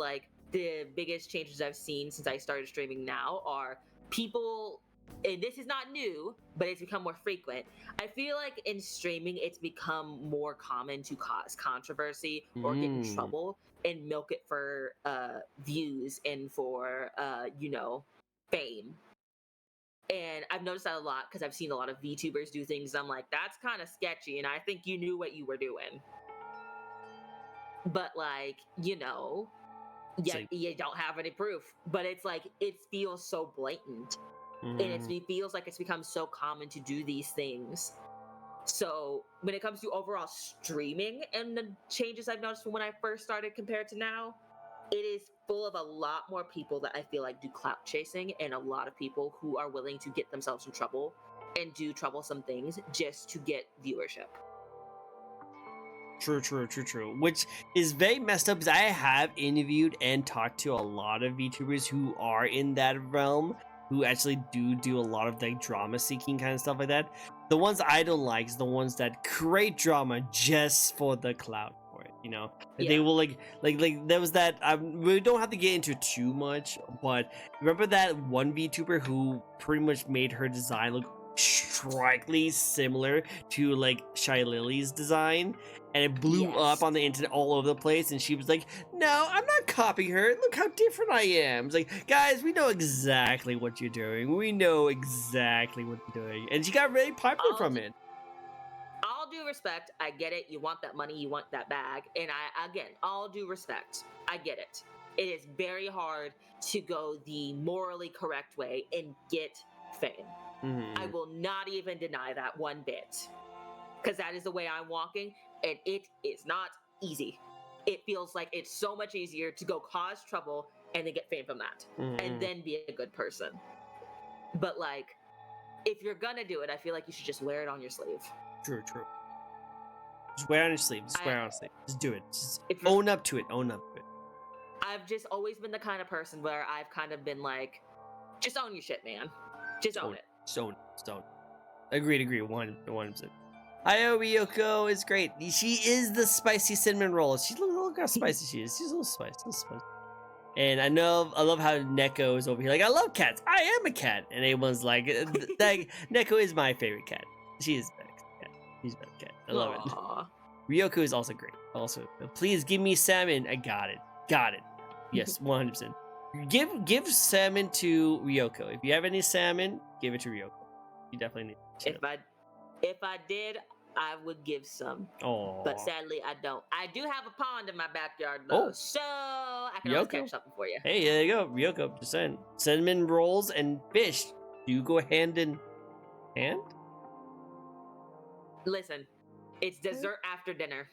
the biggest changes I've seen since I started streaming now are people, and this is not new, but it's become more frequent. I feel in streaming, it's become more common to cause controversy or get in trouble and milk it for views and for, fame. And I've noticed that a lot because I've seen a lot of VTubers do things. I'm like, that's kind of sketchy, and I think you knew what you were doing. But you don't have any proof. But it's it feels so blatant. And it feels it's become so common to do these things. So when it comes to overall streaming and the changes I've noticed from when I first started compared to now, it is full of a lot more people that I feel do clout chasing, and a lot of people who are willing to get themselves in trouble and do troublesome things just to get viewership. True. Which is very messed up, because I have interviewed and talked to a lot of VTubers who are in that realm, who actually do a lot of drama seeking kind of stuff like that. The ones I don't like is the ones that create drama just for the clout. They will there was that, we don't have to get into too much, but remember that one VTuber who pretty much made her design look strikingly similar to Shy Lily's design, and it blew up on the internet all over the place, and she was like, no, I'm not copying her, look how different I am. It's guys, we know exactly what you're doing, and she got really popular from it. All due respect, I get it. You want that money, you want that bag. And all due respect, I get it. It is very hard to go the morally correct way and get fame. I will not even deny that one bit. Because that is the way I'm walking, and it is not easy. It feels like it's so much easier to go cause trouble and then get fame from that. And then be a good person. But if you're gonna do it, I feel you should just wear it on your sleeve. True. Just wear it on your sleeve. Just do it. Just own up to it. I've just always been the kind of person where I've kind of been just own your shit, man. Just own it. Own it. Agreed. 100%. Ryoko is great. She is the spicy cinnamon roll. Look how spicy she is. She's a little spicy. And I love how Neko is over here I love cats. I am a cat. And everyone's Neko is my favorite cat. She is better cat. She's a better cat. I love it. Ryoko is also great. Also, please give me salmon. I got it. Got it. Yes, 100%. Give salmon to Ryoko. If you have any salmon, give it to Ryoko. You definitely need it. If I did, I would give some. Oh. But sadly, I don't. I do have a pond in my backyard though, so I can always catch something for you. Hey, there you go, Ryoko. Just saying. Cinnamon rolls and fish. Do you go hand in hand? Listen, it's dessert after dinner.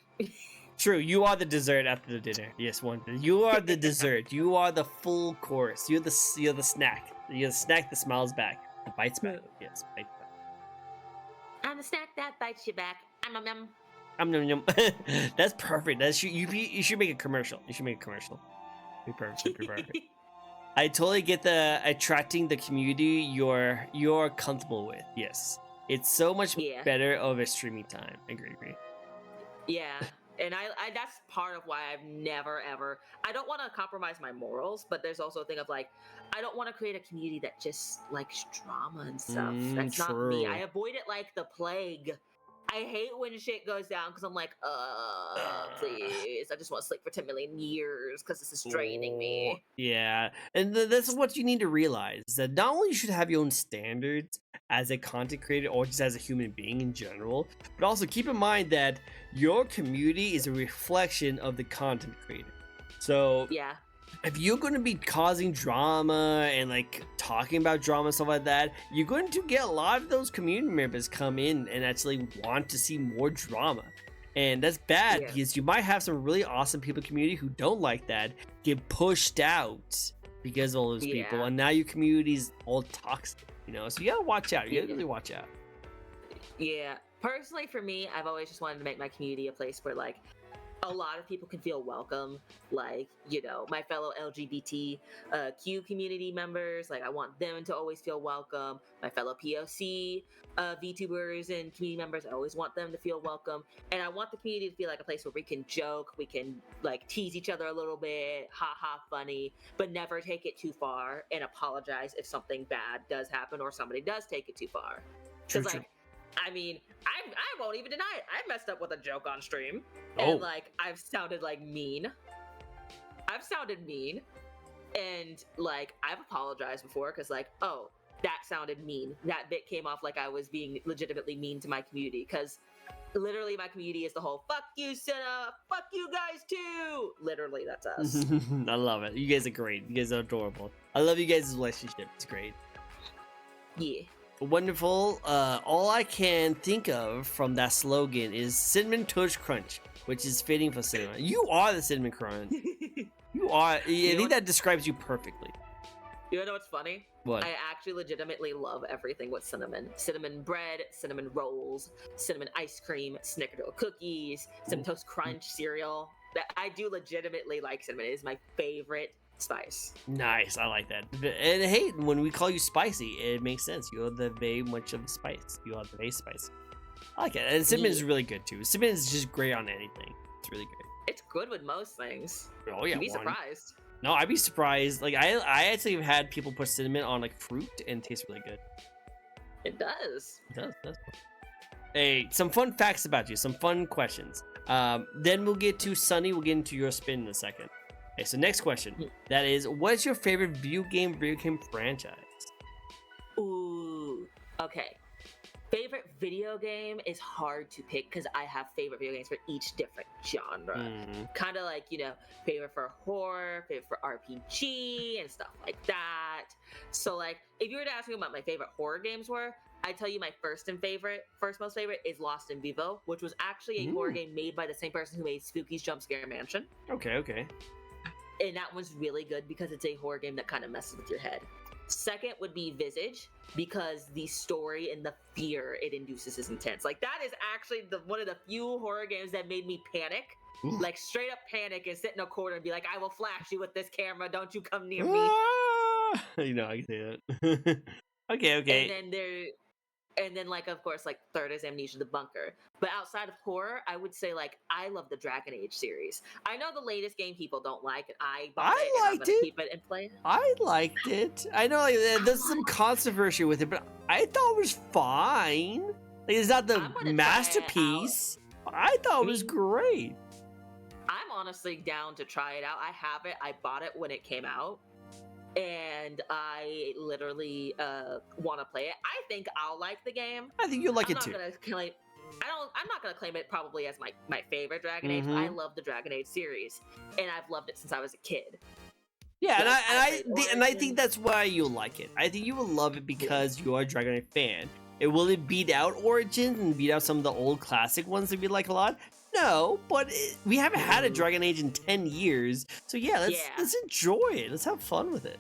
True, you are the dessert after the dinner. Yes, you are the dessert. You are the full course. You're the snack. You're the snack that smiles back. That bites back. Yes, bites back. I'm the snack that bites you back. Yum. Yum yum. That's perfect. You should make a commercial. You should make a commercial. Be perfect. Be perfect. I totally get the attracting the community you're comfortable with. Yes, it's so much better over streaming time. I agree. Yeah. And I that's part of why I've never ever, I don't want to compromise my morals, but there's also a thing of like, I don't want to create a community that just likes drama and stuff. That's not me. I avoid it like the plague. I hate when shit goes down because I'm like, please, I just want to sleep for 10 million years because this is draining me. Yeah, and that's what you need to realize, that not only you should have your own standards as a content creator or just as a human being in general, but also keep in mind that your community is a reflection of the content creator. So yeah, if you're going to be causing drama and like talking about drama and stuff like that, you're going to get a lot of those community members come in and actually want to see more drama. And that's bad because you might have some really awesome people in the community who don't like that get pushed out because of all those people, and now your community's all toxic, so you gotta watch out. You gotta really watch out. Yeah, personally for me, I've always just wanted to make my community a place where like a lot of people can feel welcome, like, my fellow LGBTQ community members, like I want them to always feel welcome. My fellow POC VTubers and community members, I always want them to feel welcome. And I want the community to feel like a place where we can joke, we can like tease each other a little bit, funny, but never take it too far and apologize if something bad does happen or somebody does take it too far. Because like, I mean, I won't even deny it. I messed up with a joke on stream. And, like, I've sounded, like, mean. I've sounded mean. And, like, I've apologized before because, like, that sounded mean. That bit came off like I was being legitimately mean to my community. Because literally my community is the whole, fuck you, Senna. Fuck you guys, too. Literally, that's us. I love it. You guys are great. You guys are adorable. I love you guys' relationship. It's great. Yeah. Wonderful. All I can think of from that slogan is Cinnamon Toast Crunch, which is fitting for cinnamon. You are the Cinnamon Crunch. You are. I think that describes you perfectly. You know what's funny? What? I actually legitimately love everything with cinnamon. Cinnamon bread, cinnamon rolls, cinnamon ice cream, snickerdoodle cookies, cinnamon toast crunch cereal. I do legitimately like cinnamon. It is my favorite spice. Nice, I like that. And hey, when we call you spicy, it makes sense. You're the very much of the spice. You are the very spice. I like it. And cinnamon is really good too. Cinnamon is just great on anything. It's really great. It's good with most things. Oh yeah, you'd be surprised. No, I'd be surprised. Like I actually have had people put cinnamon on like fruit and it tastes really good. It does. It does. Hey, some fun facts about you. Some fun questions. Then we'll get to Sunny. We'll get into your spin in a second. Okay, so next question. That is, what's your favorite video game franchise? Ooh, okay. Favorite video game is hard to pick because I have favorite video games for each different genre. Kind of like, favorite for horror, favorite for RPG, and stuff like that. So, like, if you were to ask me what my favorite horror games were, I'd tell you my first most favorite is Lost in Vivo, which was actually a horror game made by the same person who made Spooky's Jump Scare Mansion. Okay. And that one's really good because it's a horror game that kind of messes with your head. Second would be Visage, because the story and the fear it induces is intense. Like, that is actually one of the few horror games that made me panic. Ooh. Like, straight up panic and sit in a corner and be like, I will flash you with this camera. Don't you come near me. I can say that. Okay. And then, like, of course, like, third is Amnesia the Bunker. But outside of horror, I would say, like, I love the Dragon Age series. I know the latest game people don't like, and I liked it. Keep it and play it. I liked it. I know, like, there's some controversy with it, but I thought it was fine. Like, it's not the masterpiece. I thought it was great. I'm honestly down to try it out. I have it. I bought it when it came out, and I literally want to play it. I think I'll like the game. I think you'll like it too. I'm not gonna claim it probably as my favorite Dragon Age, but I love the Dragon Age series, and I've loved it since I was a kid. Yeah, and I think that's why you'll like it. I think you will love it because you are a Dragon Age fan. Will it beat out Origins and beat out some of the old classic ones that we like a lot? No, but we haven't had a Dragon Age in 10 years, so let's enjoy it. Let's have fun with it.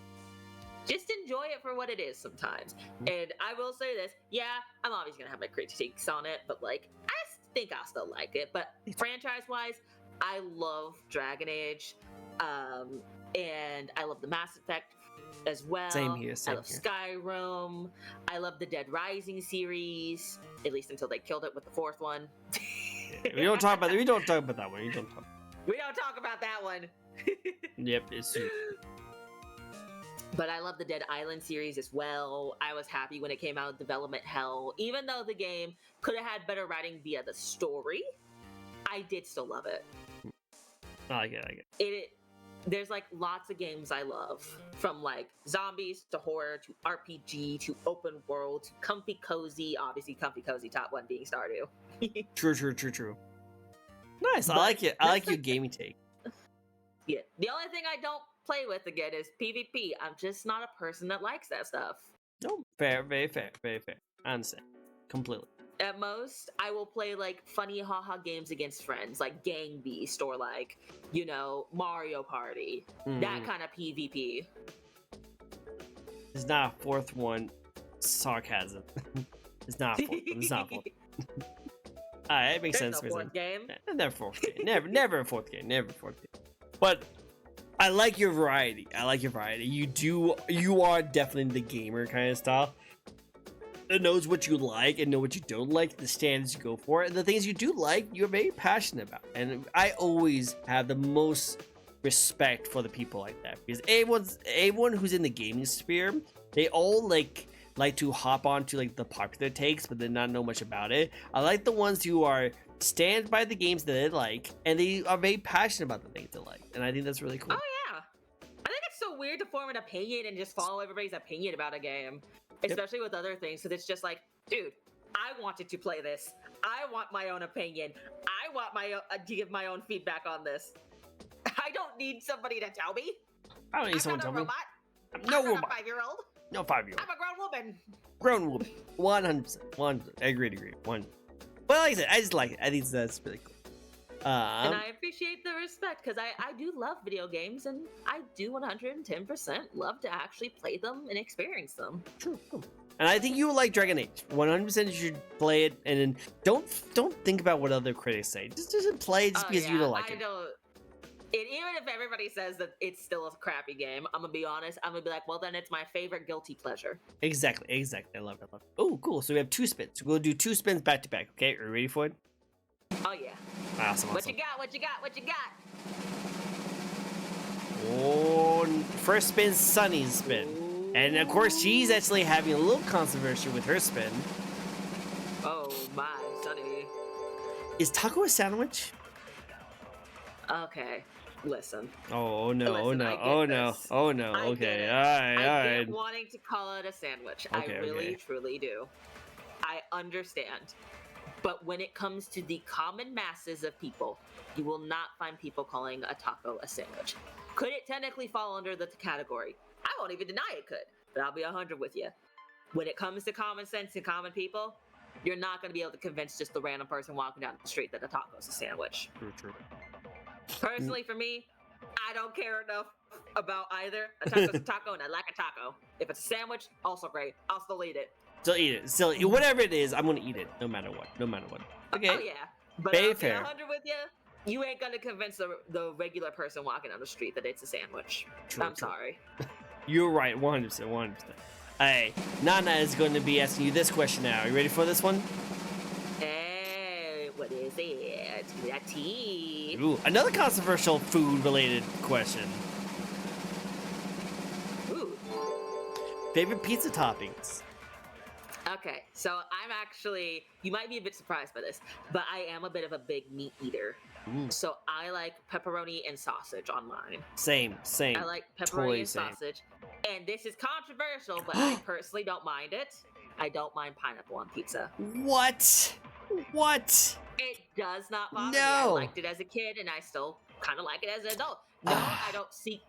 Just enjoy it for what it is sometimes. And I will say this, I'm always gonna have my critiques on it, but like I think I'll still like it. But franchise-wise, I love Dragon Age, and I love the Mass Effect as well. Same here. I love Skyrim. I love the Dead Rising series, at least until they killed it with the fourth one. We don't talk about that. We don't talk about that one. We don't talk about that one. Yep, it's true. But I love the Dead Island series as well. I was happy when it came out, development hell. Even though the game could have had better writing via the story, I did still love it. I like it. There's like lots of games I love, from like zombies to horror to RPG to open world to comfy cozy. Obviously, comfy cozy top one being Stardew. True. Nice. I like it. I like your gaming take. Yeah. The only thing I don't play with again is PvP. I'm just not a person that likes that stuff. No, fair, very fair. I understand completely. At most, I will play like funny haha games against friends, like Gang Beast or like, Mario Party. That kind of PvP. It's not a fourth one. Sarcasm. It's not a fourth one. It's not a fourth one. Alright, it makes sense. No fourth game. Never fourth game. Never a fourth game. But I like your variety. You are definitely the gamer kind of style. That knows what you like and know what you don't like, the standards you go for, and the things you do like, you're very passionate about. And I always have the most respect for the people like that, because everyone who's in the gaming sphere, they all like to hop onto like the popular takes, but they not know much about it. I like the ones who are stand by the games that they like, and they are very passionate about the things they like, and I think that's really cool. Oh yeah, I think it's so weird to form an opinion and just follow everybody's opinion about a game. Especially with other things, because it's just like, dude, I wanted to play this. I want my own opinion. I want to give my own feedback on this. I don't need somebody to tell me. I don't need someone to tell me. I'm not a robot. I'm not a 5-year-old. No 5-year-old. I'm a grown woman. Grown woman. 100%. Agreed. But like I said, I just like it. I think that's really cool. And I appreciate the respect, because I do love video games, and I do 110% love to actually play them and experience them. True. And I think you will like Dragon Age. 100% you should play it, and then don't think about what other critics say. Just play it because you don't like it. And even if everybody says that it's still a crappy game, I'm gonna be honest. I'm gonna be like, well, then it's my favorite guilty pleasure. Exactly. I love it. Oh, cool. So we have 2 spins. We'll do 2 spins back to back. Okay, are you ready for it? Oh yeah. Awesome. What you got? Oh, first spin, Sunny's spin. Ooh. And of course, she's actually having a little controversy with her spin. Oh my, Sunny. Is taco a sandwich? Okay, listen. Oh no. Okay, all right. I get wanting to call it a sandwich. Okay, I really, truly do. I understand. But when it comes to the common masses of people, you will not find people calling a taco a sandwich. Could it technically fall under the category? I won't even deny it could, but I'll be 100 with you. When it comes to common sense and common people, you're not going to be able to convince just the random person walking down the street that a taco is a sandwich. True. Personally, for me, I don't care enough about either. A taco's a taco, and I like a taco. If it's a sandwich, also great. I'll still eat it. Still eat it. Whatever it is, I'm gonna eat it, no matter what. Okay. Oh yeah, but I'll be 100 with you. You ain't gonna convince the regular person walking down the street that it's a sandwich. I'm sorry. You're right, 100%. Hey, Nana is going to be asking you this question now. Are you ready for this one? Hey, what is it? Give me that tea. Ooh, another controversial food-related question. Ooh. Favorite pizza toppings? Okay, so I'm actually, you might be a bit surprised by this, but I am a bit of a big meat eater. So I like pepperoni and sausage on mine. Same. I like pepperoni Totally and same. sausage. And this is controversial, but I personally don't mind it. I don't mind pineapple on pizza. What? What? It does not bother me. No. I liked it as a kid, and I still kind of like it as an adult. No, I don't seek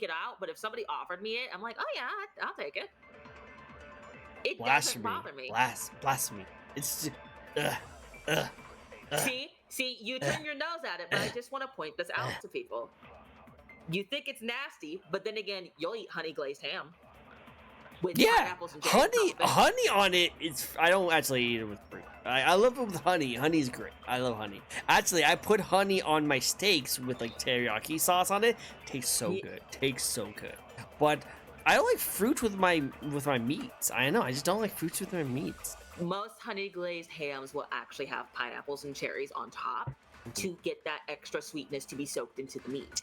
it out. But if somebody offered me it, I'm like, oh yeah, I'll take it. It doesn't bother me. Blasphemy. It's See, you turn your nose at it, but I just want to point this out to people. You think it's nasty, but then again, you'll eat honey glazed ham. With pineapples and honey on it. I don't actually eat it with fruit. I love it with honey. Honey's great. I love honey. Actually, I put honey on my steaks with like teriyaki sauce on it. Tastes so good. Tastes so good. But I don't like fruit with my meats. I know. I just don't like fruits with my meats. Most honey glazed hams will actually have pineapples and cherries on top to get that extra sweetness to be soaked into the meat.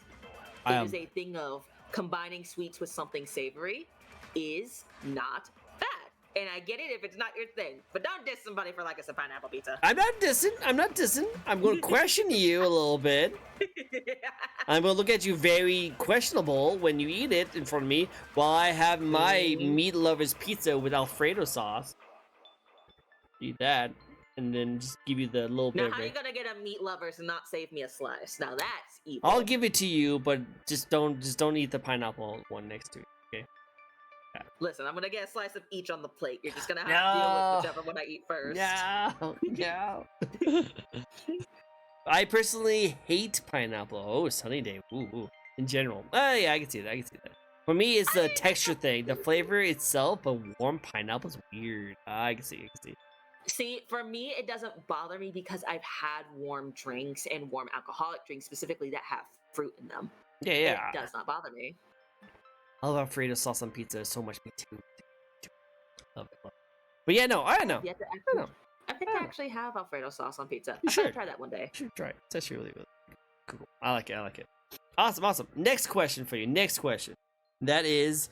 It is a thing of combining sweets with something savory is not bad. And I get it if it's not your thing, but don't diss somebody for liking some pineapple pizza. I'm not dissing. I'm going to question you a little bit. I'm going to look at you very questionable when you eat it in front of me while I have my meat lover's pizza with Alfredo sauce. Eat that, and then just give you the little bit. Now, how are you gonna get a meat lovers and not save me a slice? Now that's evil. I'll give it to you, but just don't eat the pineapple one next to it. Okay. Yeah. Listen, I'm gonna get a slice of each on the plate. You're just gonna have to deal with whichever one I eat first. No. I personally hate pineapple. Oh, sunny day. Ooh. In general. Yeah, I can see that. For me, it's the texture thing. The flavor itself, but warm pineapple is weird. I can see. See, for me, it doesn't bother me because I've had warm drinks and warm alcoholic drinks specifically that have fruit in them. Yeah. It does not bother me. I love Alfredo sauce on pizza so much. Me too. Love it. But yeah, no, I know. I think I actually have Alfredo sauce on pizza. You should try that one day. You should try it. It's actually really cool. I like it. Awesome. Next question for you. That is,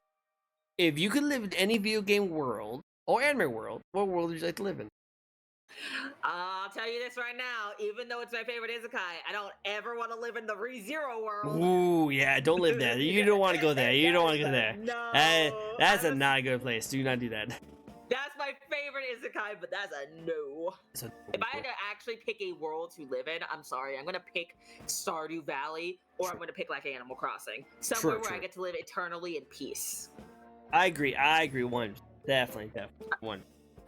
if you could live in any video game world or anime world, what world would you like to live in? I'll tell you this right now, even though it's my favorite isekai, I don't ever want to live in the ReZero world. Ooh, yeah, don't live there. You don't want to go there. No. That's not a good place. Do not do that. That's my favorite isekai, but that's a no. If I had to actually pick a world to live in, I'm sorry, I'm going to pick Stardew Valley, or I'm going to pick like Animal Crossing. Somewhere where I get to live eternally in peace. I agree. One. Definitely. One.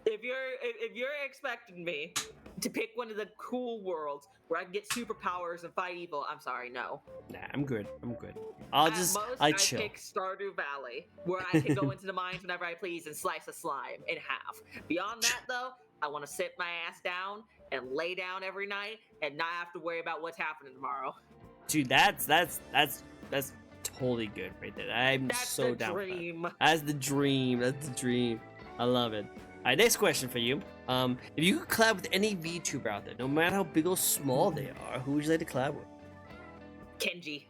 If you're expecting me to pick one of the cool worlds where I can get superpowers and fight evil, I'm sorry, no. Nah, I'm good. I chill. Pick Stardew Valley, where I can go into the mines whenever I please and slice a slime in half. Beyond that, though, I want to sit my ass down and lay down every night and not have to worry about what's happening tomorrow. Dude, that's totally good right there. That's so down for that. That's the dream. I love it. All right, next question for you. If you could collab with any VTuber out there, no matter how big or small they are, who would you like to collab with? Kenji.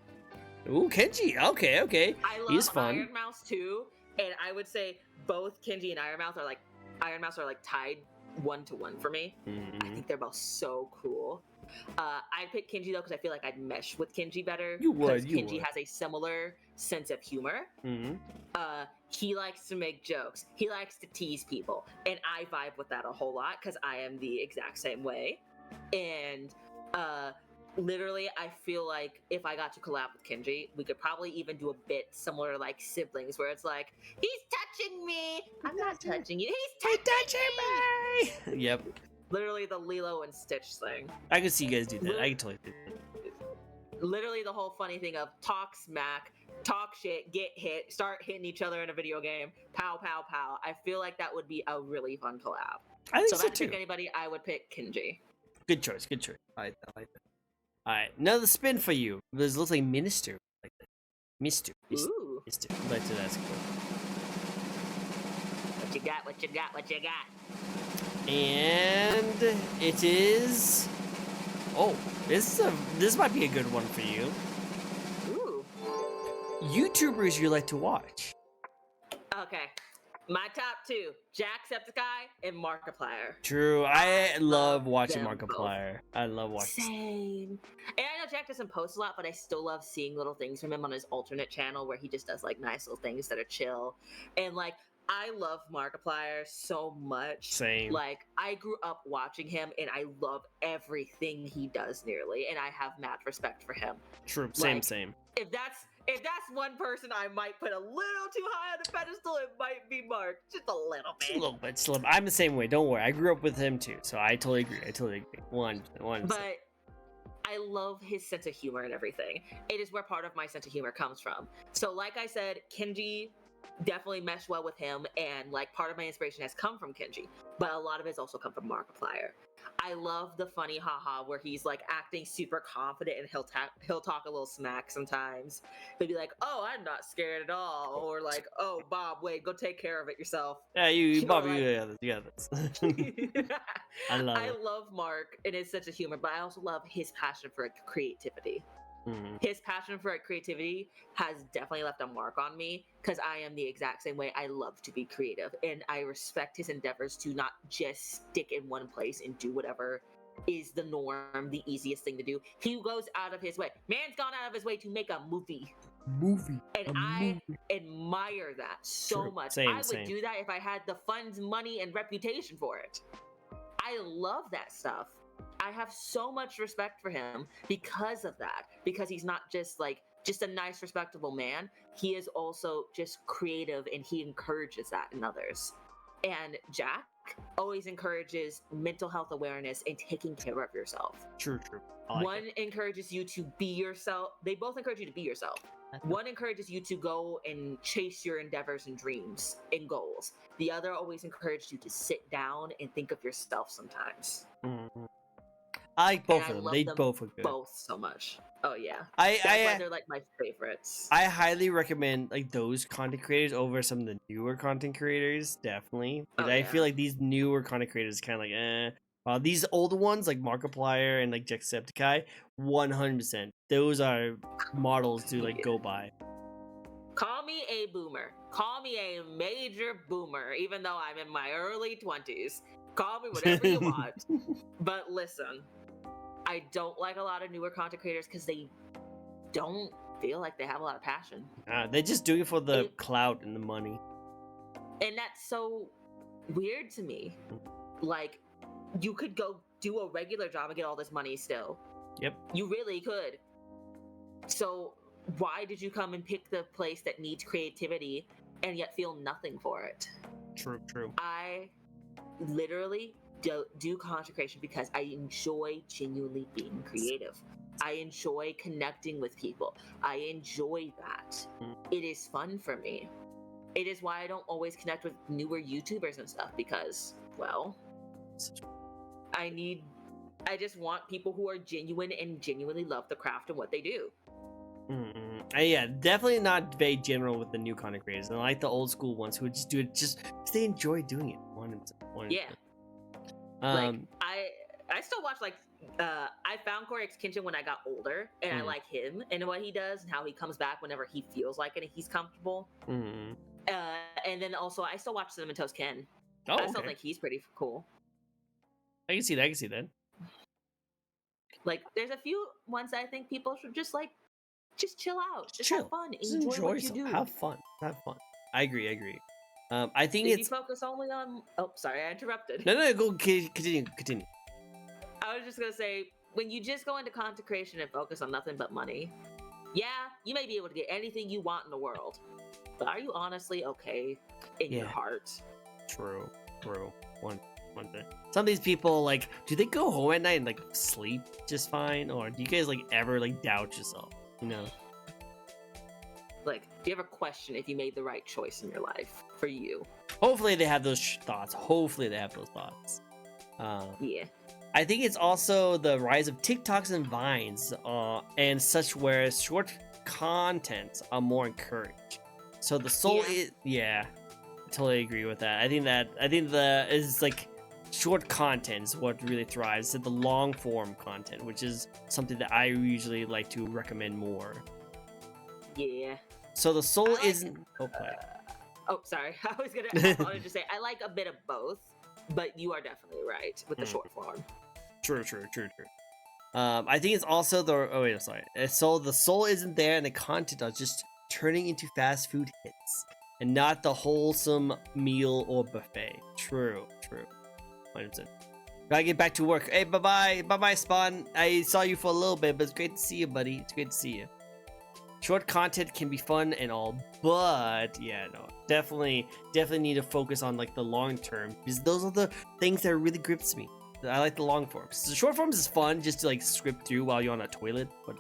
Ooh, Kenji. Okay. I love He's fun. Iron Mouse too, and I would say both Kenji and Iron Mouse are like tied 1-to-1 for me. Mm-hmm. I think they're both so cool. I'd pick Kenji though because I feel like I'd mesh with Kenji better. You would. Kenji has a similar sense of humor. Mm-hmm. He likes to make jokes. He likes to tease people, and I vibe with that a whole lot because I am the exact same way. And literally, I feel like if I got to collab with Kenji, we could probably even do a bit similar to like siblings, where it's like, he's touching me. I'm not touching you. He's touching me. Yep. Literally the Lilo and Stitch thing. I can see you guys do that. I can totally do that. Literally the whole funny thing of talk smack, talk shit, get hit, start hitting each other in a video game, pow, pow, pow. I feel like that would be a really fun collab. I think so if I had to too. pick anybody, I would pick Kenji. Good choice. I like that. All right, another spin for you. This looks like Minister. Like that. Mister. Ooh. Mister. Back to that. What you got? And it is. Oh, this might be a good one for you. Ooh. YouTubers you like to watch. Okay. My top two: Jacksepticeye and Markiplier. True. I love watching them Markiplier. I love watching. Same. And I know Jack doesn't post a lot, but I still love seeing little things from him on his alternate channel where he just does like nice little things that are chill. And like I love Markiplier so much. Same. Like I grew up watching him and I love everything he does nearly, and I have mad respect for him. True. Like, Same. If that's one person I might put a little too high on the pedestal, it might be Mark. Just a little bit. Just a little bit. Slim. I'm the same way. Don't worry. I grew up with him too, so I totally agree. One. But I love his sense of humor and everything. It is where part of my sense of humor comes from. So like I said, Kenji definitely meshed well with him, and like part of my inspiration has come from Kenji, but a lot of it's also come from Markiplier. I love the funny haha where he's like acting super confident and he'll talk a little smack sometimes. He'll be like, "Oh, I'm not scared at all," or like, "Oh, Bob, wait, go take care of it yourself." Yeah, you Bobby, like... you got this. I love Mark and his sense of humor, but I also love his passion for creativity. Mm-hmm. His passion for creativity has definitely left a mark on me because I am the exact same way. I love to be creative, and I respect his endeavors to not just stick in one place and do whatever is the norm, the easiest thing to do. He goes out of his way. Man's gone out of his way to make a movie. And I admire that so much. I would do that if I had the funds, money, and reputation for it. I love that stuff. I have so much respect for him because of that. Because he's not just a nice, respectable man. He is also just creative, and he encourages that in others. And Jack always encourages mental health awareness and taking care of yourself. True. One encourages you to be yourself. They both encourage you to be yourself. One encourages you to go and chase your endeavors and dreams and goals. The other always encourages you to sit down and think of yourself sometimes. Mm-hmm. I like both of them. They both are good. Both so much. Oh yeah. That's why they're like my favorites. I highly recommend like those content creators over some of the newer content creators, definitely. Because I feel like these newer content creators kind of like while these older ones like Markiplier and like Jacksepticeye, 100%. Those are models to like go by. Call me a boomer. Call me a major boomer, even though I'm in my early 20s. Call me whatever you want. But listen, I don't like a lot of newer content creators because they don't feel like they have a lot of passion. They're just doing it for the clout and the money. And that's so weird to me. Like, you could go do a regular job and get all this money still. Yep. You really could. So why did you come and pick the place that needs creativity and yet feel nothing for it? True. I literally do content creation because I enjoy genuinely being creative. I enjoy connecting with people. I enjoy that. It is fun for me. It is why I don't always connect with newer YouTubers and stuff because, well, I just want people who are genuine and genuinely love the craft and what they do. Yeah, definitely not very general with the new content creators. I like the old school ones who just do it just because they enjoy doing it. Yeah. Like I still watch I found Corey X Kitchen when I got older, and I like him and what he does and how he comes back whenever he feels like it and he's comfortable. And then also I still watch Cinnamon Toast Ken. I still think he's pretty cool. I can see that. Like, there's a few ones I think people should just chill out, just chill. Have fun, just enjoy what you do, have fun. I agree. I think if you focus only on. Oh, sorry, I interrupted. No, go continue. I was just gonna say, when you just go into content creation and focus on nothing but money, yeah, you may be able to get anything you want in the world, but are you honestly okay in your heart? True. One thing. Some of these people, like, do they go home at night and like sleep just fine, or do you guys like ever like doubt yourself? You know, like, do you ever question if you made the right choice in your life for you? Hopefully they have those thoughts. Yeah. I think it's also the rise of TikToks and Vines and such, where short contents are more encouraged. So the soul is totally agree with that. I think the is like short content is what really thrives. The long form content, which is something that I usually like to recommend more. Yeah. So the soul isn't. Oh, sorry. I wanted to say I like a bit of both, but you are definitely right with the short form. True. I think it's also the sorry. So the soul isn't there, and the content are just turning into fast food hits, and not the wholesome meal or buffet. True. 100%. Gotta get back to work. Hey, bye, Spawn. I saw you for a little bit, but it's great to see you, buddy. It's great to see you. Short content can be fun and all, but yeah, no, definitely need to focus on like the long term, because those are the things that really grips me. I like the long forms. The short forms is fun just to like script through while you're on a toilet, but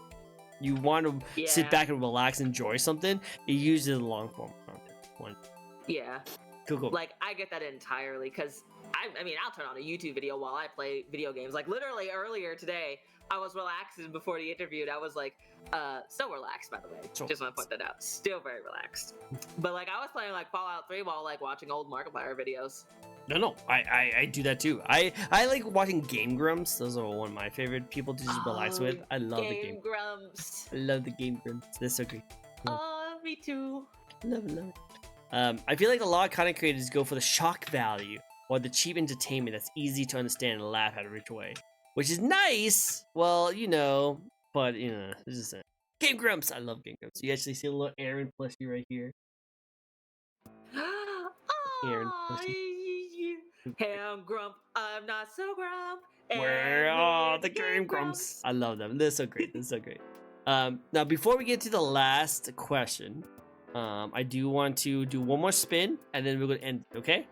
you want to sit back and relax, enjoy something. You use the long form content. Yeah. Cool. Like I get that entirely, because I mean I'll turn on a YouTube video while I play video games. Like literally earlier today, I was relaxing before the interview, and I was like, so relaxed, by the way. Just want to point that out. Still very relaxed. But like I was playing like Fallout 3 while like watching old Markiplier videos. No, I do that too. I like watching Game Grumps. Those are one of my favorite people to just relax with. I love the Game Grumps. I love the Game Grumps. They're so great. Oh, me too. Love it. I feel like a lot of content creators go for the shock value or the cheap entertainment that's easy to understand and laugh at a rich way, which is nice. Well, but it's just a Game Grumps. I love Game Grumps. You actually see a little Aaron plushie right here. Aaron plushie. Hey, I'm Grump. I'm not so Grump. Where are the Game Grumps? I love them. They're so great. Now, before we get to the last question, I do want to do one more spin, and then we're going to end it, okay?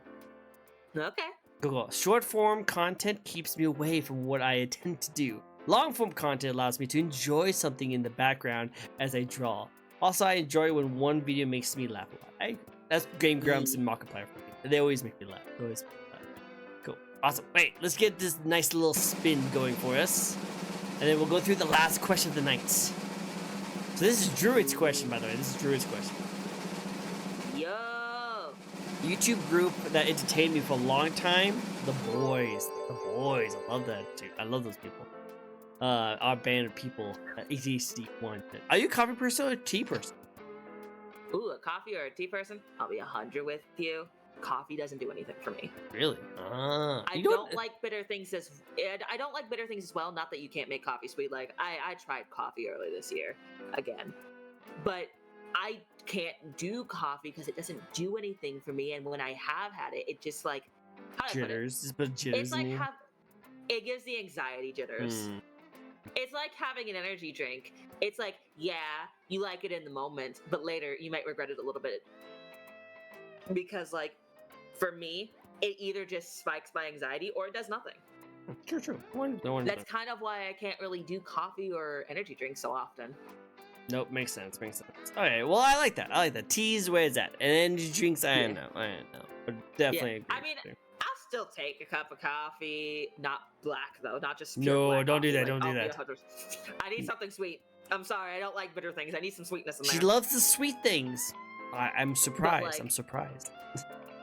Okay. Cool. Short form content keeps me away from what I intend to do. Long form content allows me to enjoy something in the background as I draw. Also, I enjoy when one video makes me laugh a lot. That's Game Grumps and Markiplier for me. They always make me laugh. Cool. Awesome. Wait, let's get this nice little spin going for us. And then we'll go through the last question of the night. So this is Druid's question, by the way. Yo! YouTube group that entertained me for a long time. The boys. I love that too. I love those people. Our band of people at ADHD1. Are you a coffee person or a tea person? Ooh, a coffee or a tea person? I'll be 100 with you. Coffee doesn't do anything for me. Really? I don't like bitter things as well. Not that you can't make coffee sweet. Like I tried coffee earlier this year again, but I can't do coffee because it doesn't do anything for me. And when I have had it, it just like jitters. Just put jitters. It's like it gives the anxiety jitters. It's like having an energy drink. It's like, yeah, you like it in the moment, but later you might regret it a little bit. Because like, for me, it either just spikes my anxiety or it does nothing. True. That's kind of why I can't really do coffee or energy drinks so often. Nope, makes sense. Okay, well, I like that. Tea's where it's at. And energy drinks, I don't know. But definitely agree. I mean, I'll still take a cup of coffee, not black though, not just no, black don't coffee. do that. Don't do that. I need something sweet. I'm sorry, I don't like bitter things. I need some sweetness in there. She loves the sweet things. I'm surprised. I'm surprised.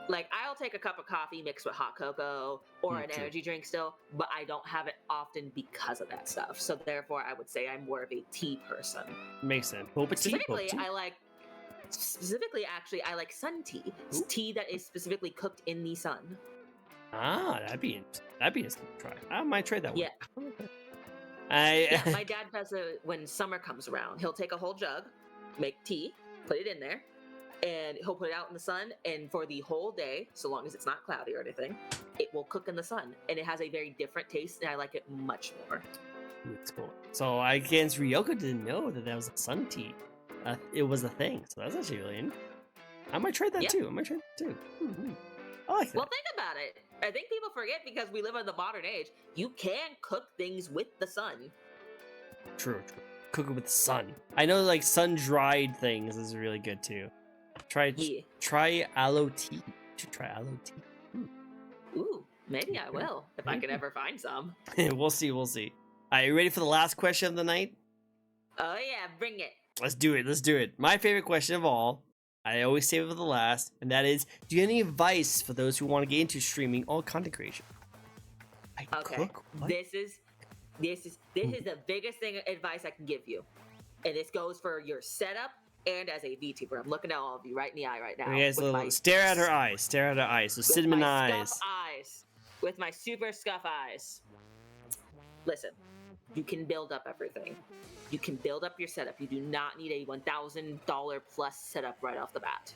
Like, I'll take a cup of coffee mixed with hot cocoa or an energy drink still, but I don't have it often because of that stuff. So therefore, I would say I'm more of a tea person. Makes sense. Boba tea. Specifically, actually, I like sun tea. It's tea that is specifically cooked in the sun. Ah, that'd be interesting to try. I might try that one. Yeah. My dad does it when summer comes around. He'll take a whole jug, make tea, put it in there, and he'll put it out in the sun, and for the whole day, so long as it's not cloudy or anything, it will cook in the sun, and it has a very different taste, and I like it much more. It's cool. So I guess Ryoko didn't know that was a sun tea. It was a thing, so that's actually really interesting. I might try that too. Mm-hmm. I like that. Well, think about it. I think people forget because we live in the modern age. You can cook things with the sun. True. Cook it with the sun. I know, like, sun-dried things is really good too. Try aloe tea. You should try aloe tea. Ooh, maybe I will if I can ever find some. We'll see. Are you ready for the last question of the night? Oh yeah, bring it. Let's do it. My favorite question of all. I always save it for the last, and that is: do you have any advice for those who want to get into streaming or content creation? This is the biggest advice I can give you, and this goes for your setup and as a VTuber. I'm looking at all of you right in the eye right now. Okay, so stare at her eyes. Stare at her eyes. So cinnamon eyes. Scuff eyes. With my super scuff eyes. Listen, you can build up everything. You can build up your setup. You do not need a $1,000 plus setup right off the bat.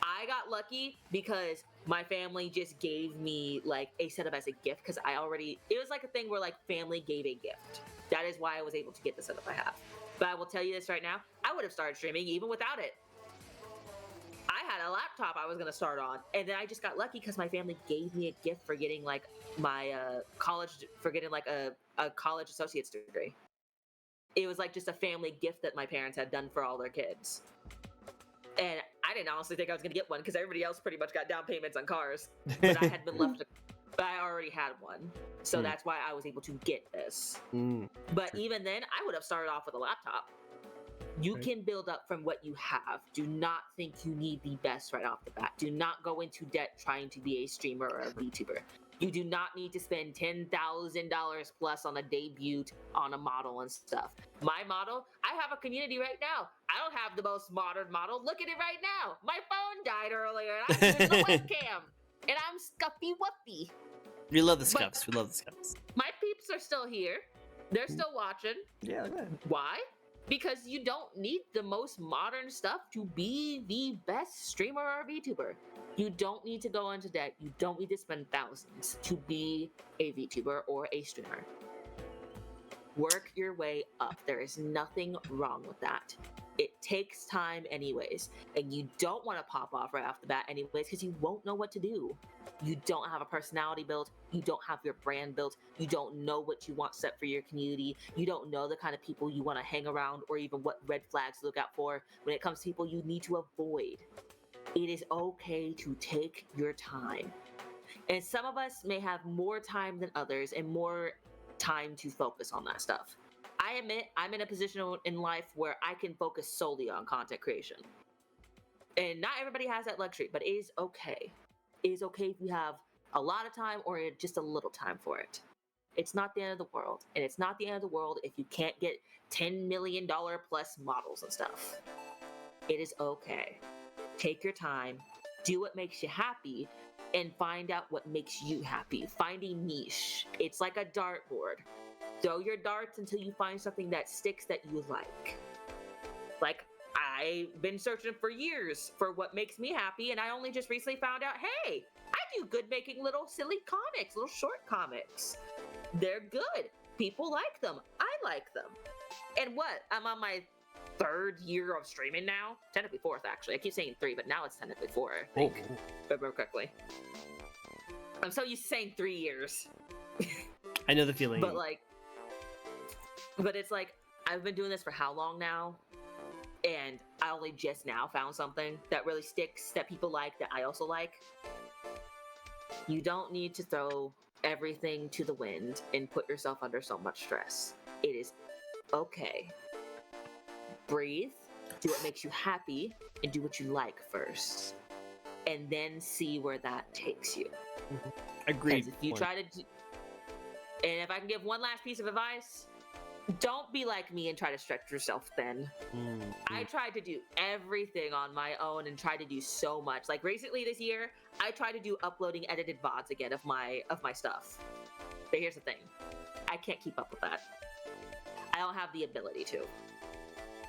I got lucky because my family just gave me like a setup as a gift because it was like a thing where like family gave a gift. That is why I was able to get the setup I have. But I will tell you this right now, I would have started streaming even without it. I had a laptop I was going to start on, and then I just got lucky because my family gave me a gift for getting like my college associate's degree. It was like just a family gift that my parents had done for all their kids. And I didn't honestly think I was going to get one because everybody else pretty much got down payments on cars. But I had been left, but I already had one. So that's why I was able to get this. But even then, I would have started off with a laptop. You can build up from what you have. Do not think you need the best right off the bat. Do not go into debt trying to be a streamer or a VTuber. You do not need to spend $10,000 plus on a debut on a model and stuff. My model, I have a community right now. I don't have the most modern model. Look at it right now. My phone died earlier and I'm using the webcam. And I'm scuffy wuffy. We love the scuffs. We love the scuffs. My peeps are still here. They're still watching. Yeah. Why? Because you don't need the most modern stuff to be the best streamer or VTuber. You don't need to go into debt. You don't need to spend thousands to be a VTuber or a streamer. Work your way up. There is nothing wrong with that. It takes time anyways, and you don't want to pop off right off the bat anyways because you won't know what to do. You don't have a personality built. You don't have your brand built. You don't know what you want set for your community. You don't know the kind of people you want to hang around or even what red flags to look out for when it comes to people you need to avoid. It is okay to take your time. And some of us may have more time than others and more time to focus on that stuff. I admit I'm in a position in life where I can focus solely on content creation. And not everybody has that luxury, but it is okay. It is okay if you have a lot of time or just a little time for it. It's not the end of the world. And it's not the end of the world if you can't get $10 million plus models and stuff. It is okay. Take your time, do what makes you happy, and find out what makes you happy. Find a niche. It's like a dartboard. Throw your darts until you find something that sticks that you like. Like, I've been searching for years for what makes me happy, and I only just recently found out, hey, I do good making little silly comics, little short comics. They're good. People like them. I like them. And what? I'm on my 3rd year of streaming now. Technically 4th, actually. I keep saying 3, but now it's technically 4, I think. If I remember correctly. I'm so used to saying 3 years. I know the feeling. But it's like, I've been doing this for how long now? And I only just now found something that really sticks, that people like, that I also like. You don't need to throw everything to the wind and put yourself under so much stress. It is okay. Breathe, do what makes you happy, and do what you like first. And then see where that takes you. Agreed. If you try to and if I can give one last piece of advice, don't be like me and try to stretch yourself thin. I tried to do everything on my own and tried to do so much. Like recently this year, I tried to do uploading edited VODs again of my stuff. But here's the thing. I can't keep up with that. I don't have the ability to.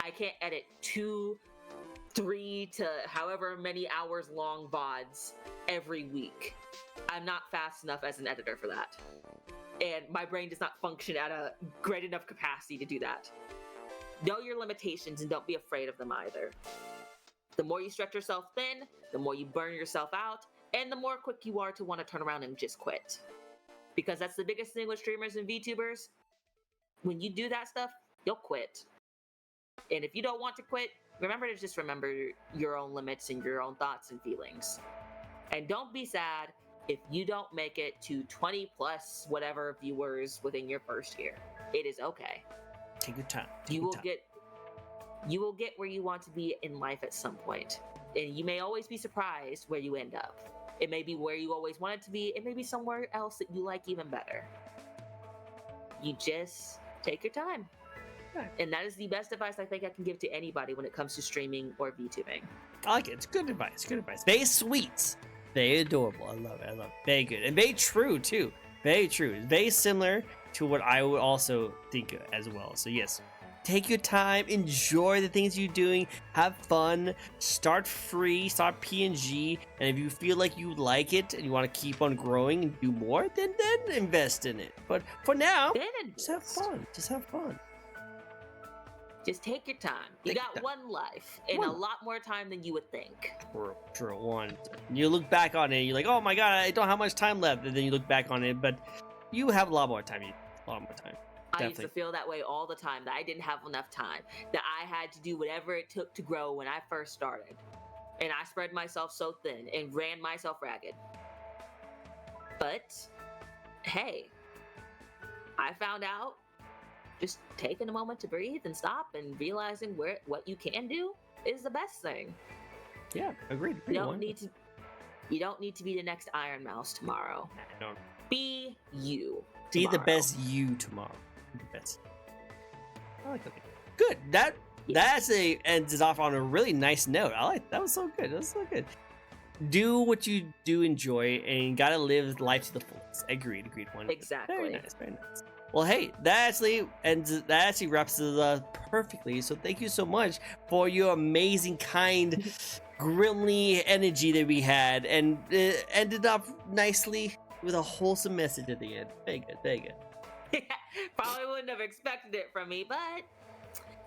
I can't edit 2, 3 to however many hours long VODs every week. I'm not fast enough as an editor for that. And my brain does not function at a great enough capacity to do that. Know your limitations and don't be afraid of them either. The more you stretch yourself thin, the more you burn yourself out, and the more quick you are to want to turn around and just quit. Because that's the biggest thing with streamers and VTubers. When you do that stuff, you'll quit. And if you don't want to quit, remember to just remember your own limits and your own thoughts and feelings. And don't be sad if you don't make it to 20 plus whatever viewers within your first year. It is okay. Take your time. You will get where you want to be in life at some point. And you may always be surprised where you end up. It may be where you always wanted to be. It may be somewhere else that you like even better. You just take your time. And that is the best advice I think I can give to anybody when it comes to streaming or VTubing. I like it. It's good advice. Good advice. Very sweet. Very adorable. I love it. I love it. Very good. And very true, too. Very true. Very similar to what I would also think as well. So, yes. Take your time. Enjoy the things you're doing. Have fun. Start free. Start PNG. And if you feel like you like it and you want to keep on growing and do more, then invest in it. But for now, just have fun. Just have fun. Just take your time. You got one life and a lot more time than you would think. True. One. You look back on it, you're like, oh my god, I don't have much time left. And then you look back on it, but you have a lot more time. A lot more time. Definitely. I used to feel that way all the time, that I didn't have enough time, that I had to do whatever it took to grow when I first started. And I spread myself so thin and ran myself ragged. But, hey, I found out just taking a moment to breathe and stop and realizing what you can do is the best thing. Yeah, agreed. You don't need to be the next Iron Mouse tomorrow. No. Be you. Be the best you tomorrow. Be the best. I like that. Good. That actually ends off on a really nice note. I like that. Was so good. That was so good. Do what you do enjoy, and you gotta live life to the fullest. Agreed. One. Exactly. Very nice. Very nice. Well, hey, that actually wraps it up perfectly. So thank you so much for your amazing, kind, grimly energy that we had, and it ended up nicely with a wholesome message at the end. Very good, very good. Probably wouldn't have expected it from me, but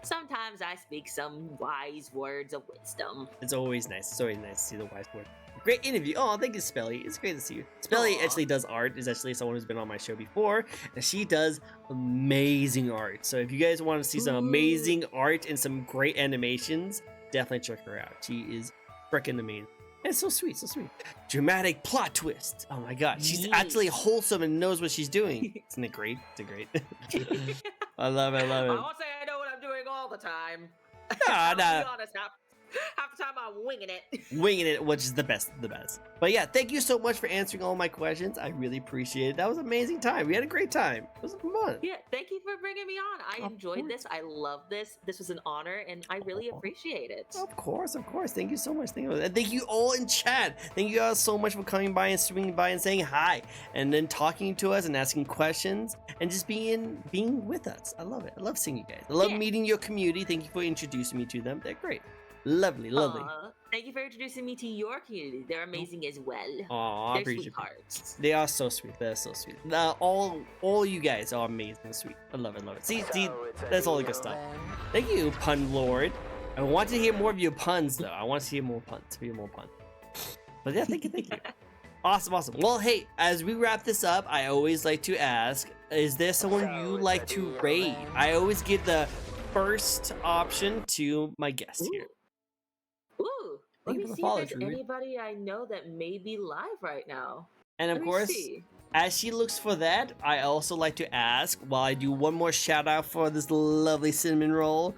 sometimes I speak some wise words of wisdom. It's always nice. It's always nice to see the wise word. Great interview. Oh, thank you, Spelly. It's great to see you. Spelly actually does art. Is actually someone who's been on my show before, and she does amazing art. So if you guys want to see some amazing art and some great animations, definitely check her out. She is freaking amazing. And it's so sweet, so sweet. Dramatic plot twist. Oh my god, she's actually wholesome and knows what she's doing. Isn't it great? It's great. I love it. I love it. I won't say I know what I'm doing all the time. Nah. Be honest, half the time I'm winging it. Which is the best. But yeah, thank you so much for answering all my questions. I really appreciate it. That was an amazing time. We had a great time. It was fun. Yeah, thank you for bringing me on. I enjoyed this. I love this. This was an honor, and I really appreciate it. Of course. Thank you so much. And thank you all in chat. Thank you guys so much for coming by and swinging by and saying hi, and then talking to us and asking questions and just being with us. I love it. I love seeing you guys. I love meeting your community. Thank you for introducing me to them. They're great. Lovely. Thank you for introducing me to your community. They're amazing as well. Aw, they're sweethearts. They are so sweet. They're so sweet. All you guys are amazing and sweet. I love it. See, that's all the good stuff. Thank you, Pun Lord. I want to hear more of your puns, though. I want to hear more puns. But yeah, thank you. Awesome. Well, hey, as we wrap this up, I always like to ask, is there someone you like to raid? I always give the first option to my guest here. Ooh, let me see if there's anybody I know that may be live right now. And of course, as she looks for that, I also like to ask, while I do one more shout out for this lovely cinnamon roll,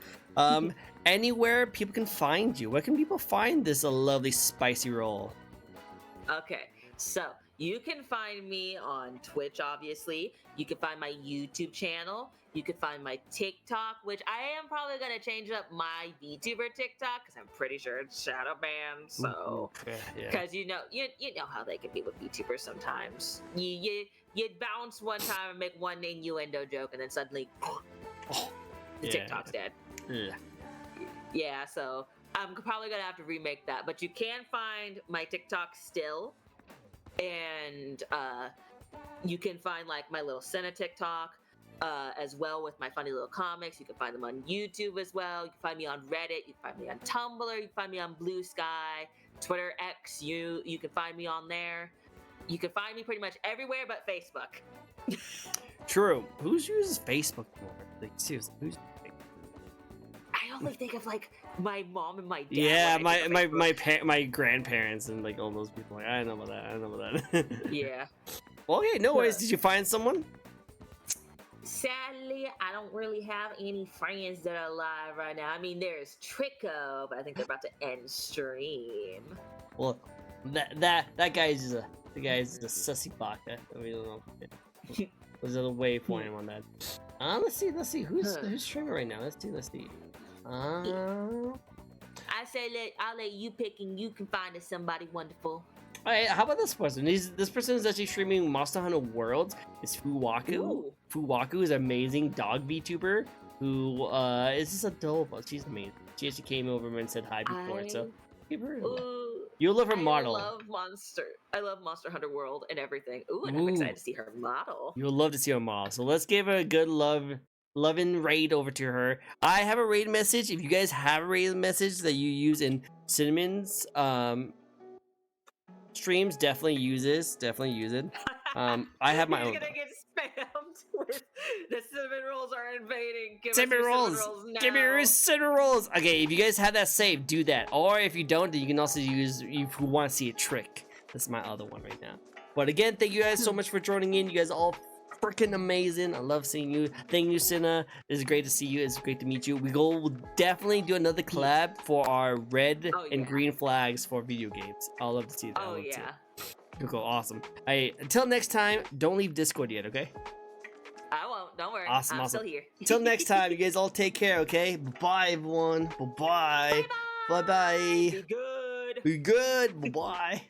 anywhere people can find you. Where can people find this lovely spicy roll? Okay, so you can find me on Twitch, obviously. You can find my YouTube channel. You can find my TikTok, which I am probably going to change up my VTuber TikTok because I'm pretty sure it's shadow banned. So, because you know how they can be with VTubers sometimes. You bounce one time and make one innuendo joke, and then suddenly, the TikTok's dead. Yeah, so I'm probably going to have to remake that. But you can find my TikTok still. And you can find like my little Senna TikTok as well with my funny little comics. You can find them on YouTube as well. You can find me on Reddit. You can find me on Tumblr. You can find me on Blue Sky, Twitter, X. You can find me on there. You can find me pretty much everywhere but Facebook. True. Who uses Facebook more? Like seriously, who's? I only think of like my mom and my dad. Yeah, my grandparents and like all those people. Like, I don't know about that. Yeah. Well, okay, no worries. Did you find someone? Sadly, I don't really have any friends that are live right now. I mean, there's Tricko, but I think they're about to end stream. Well, that guy is just a sussy baka. We don't know. There's a way for him on that. Let's see who's streaming right now. Let's see. I say I'll let you pick, and you can find us somebody wonderful. Alright, how about this person? This person is actually streaming Monster Hunter Worlds. It's Fuwaku. Ooh. Fuwaku is an amazing dog VTuber who is just adorable. She's amazing. She actually came over and said hi before, so give her. You'll love her model. I love Monster Hunter World and everything. Ooh, and I'm excited to see her model. You'll love to see her model. So let's give her a good loving raid over to her. I have a raid message. If you guys have a raid message that you use in Cinnamon's streams, definitely use this. Definitely use it. I have my own. You're gonna get spammed with the cinnamon rolls are invading. Cinnamon rolls now. Give me your cinnamon rolls. Okay, if you guys have that saved, do that. Or if you don't, then you can also use if you want to see a trick. This is my other one right now. But again, thank you guys so much for joining in. You guys are all freaking amazing. I love seeing you. Thank you, Cinna. It's great to see you. It's great to meet you. We'll definitely do another collab for our red and green flags for video games. I'll love to see that one too. Cool, awesome. Alright, until next time, don't leave Discord yet, okay? I won't. Don't worry. Awesome, I'm still here. Until next time, you guys all take care, okay? Bye, everyone. Bye-bye. Bye-bye. Be good. Be good. Bye-bye.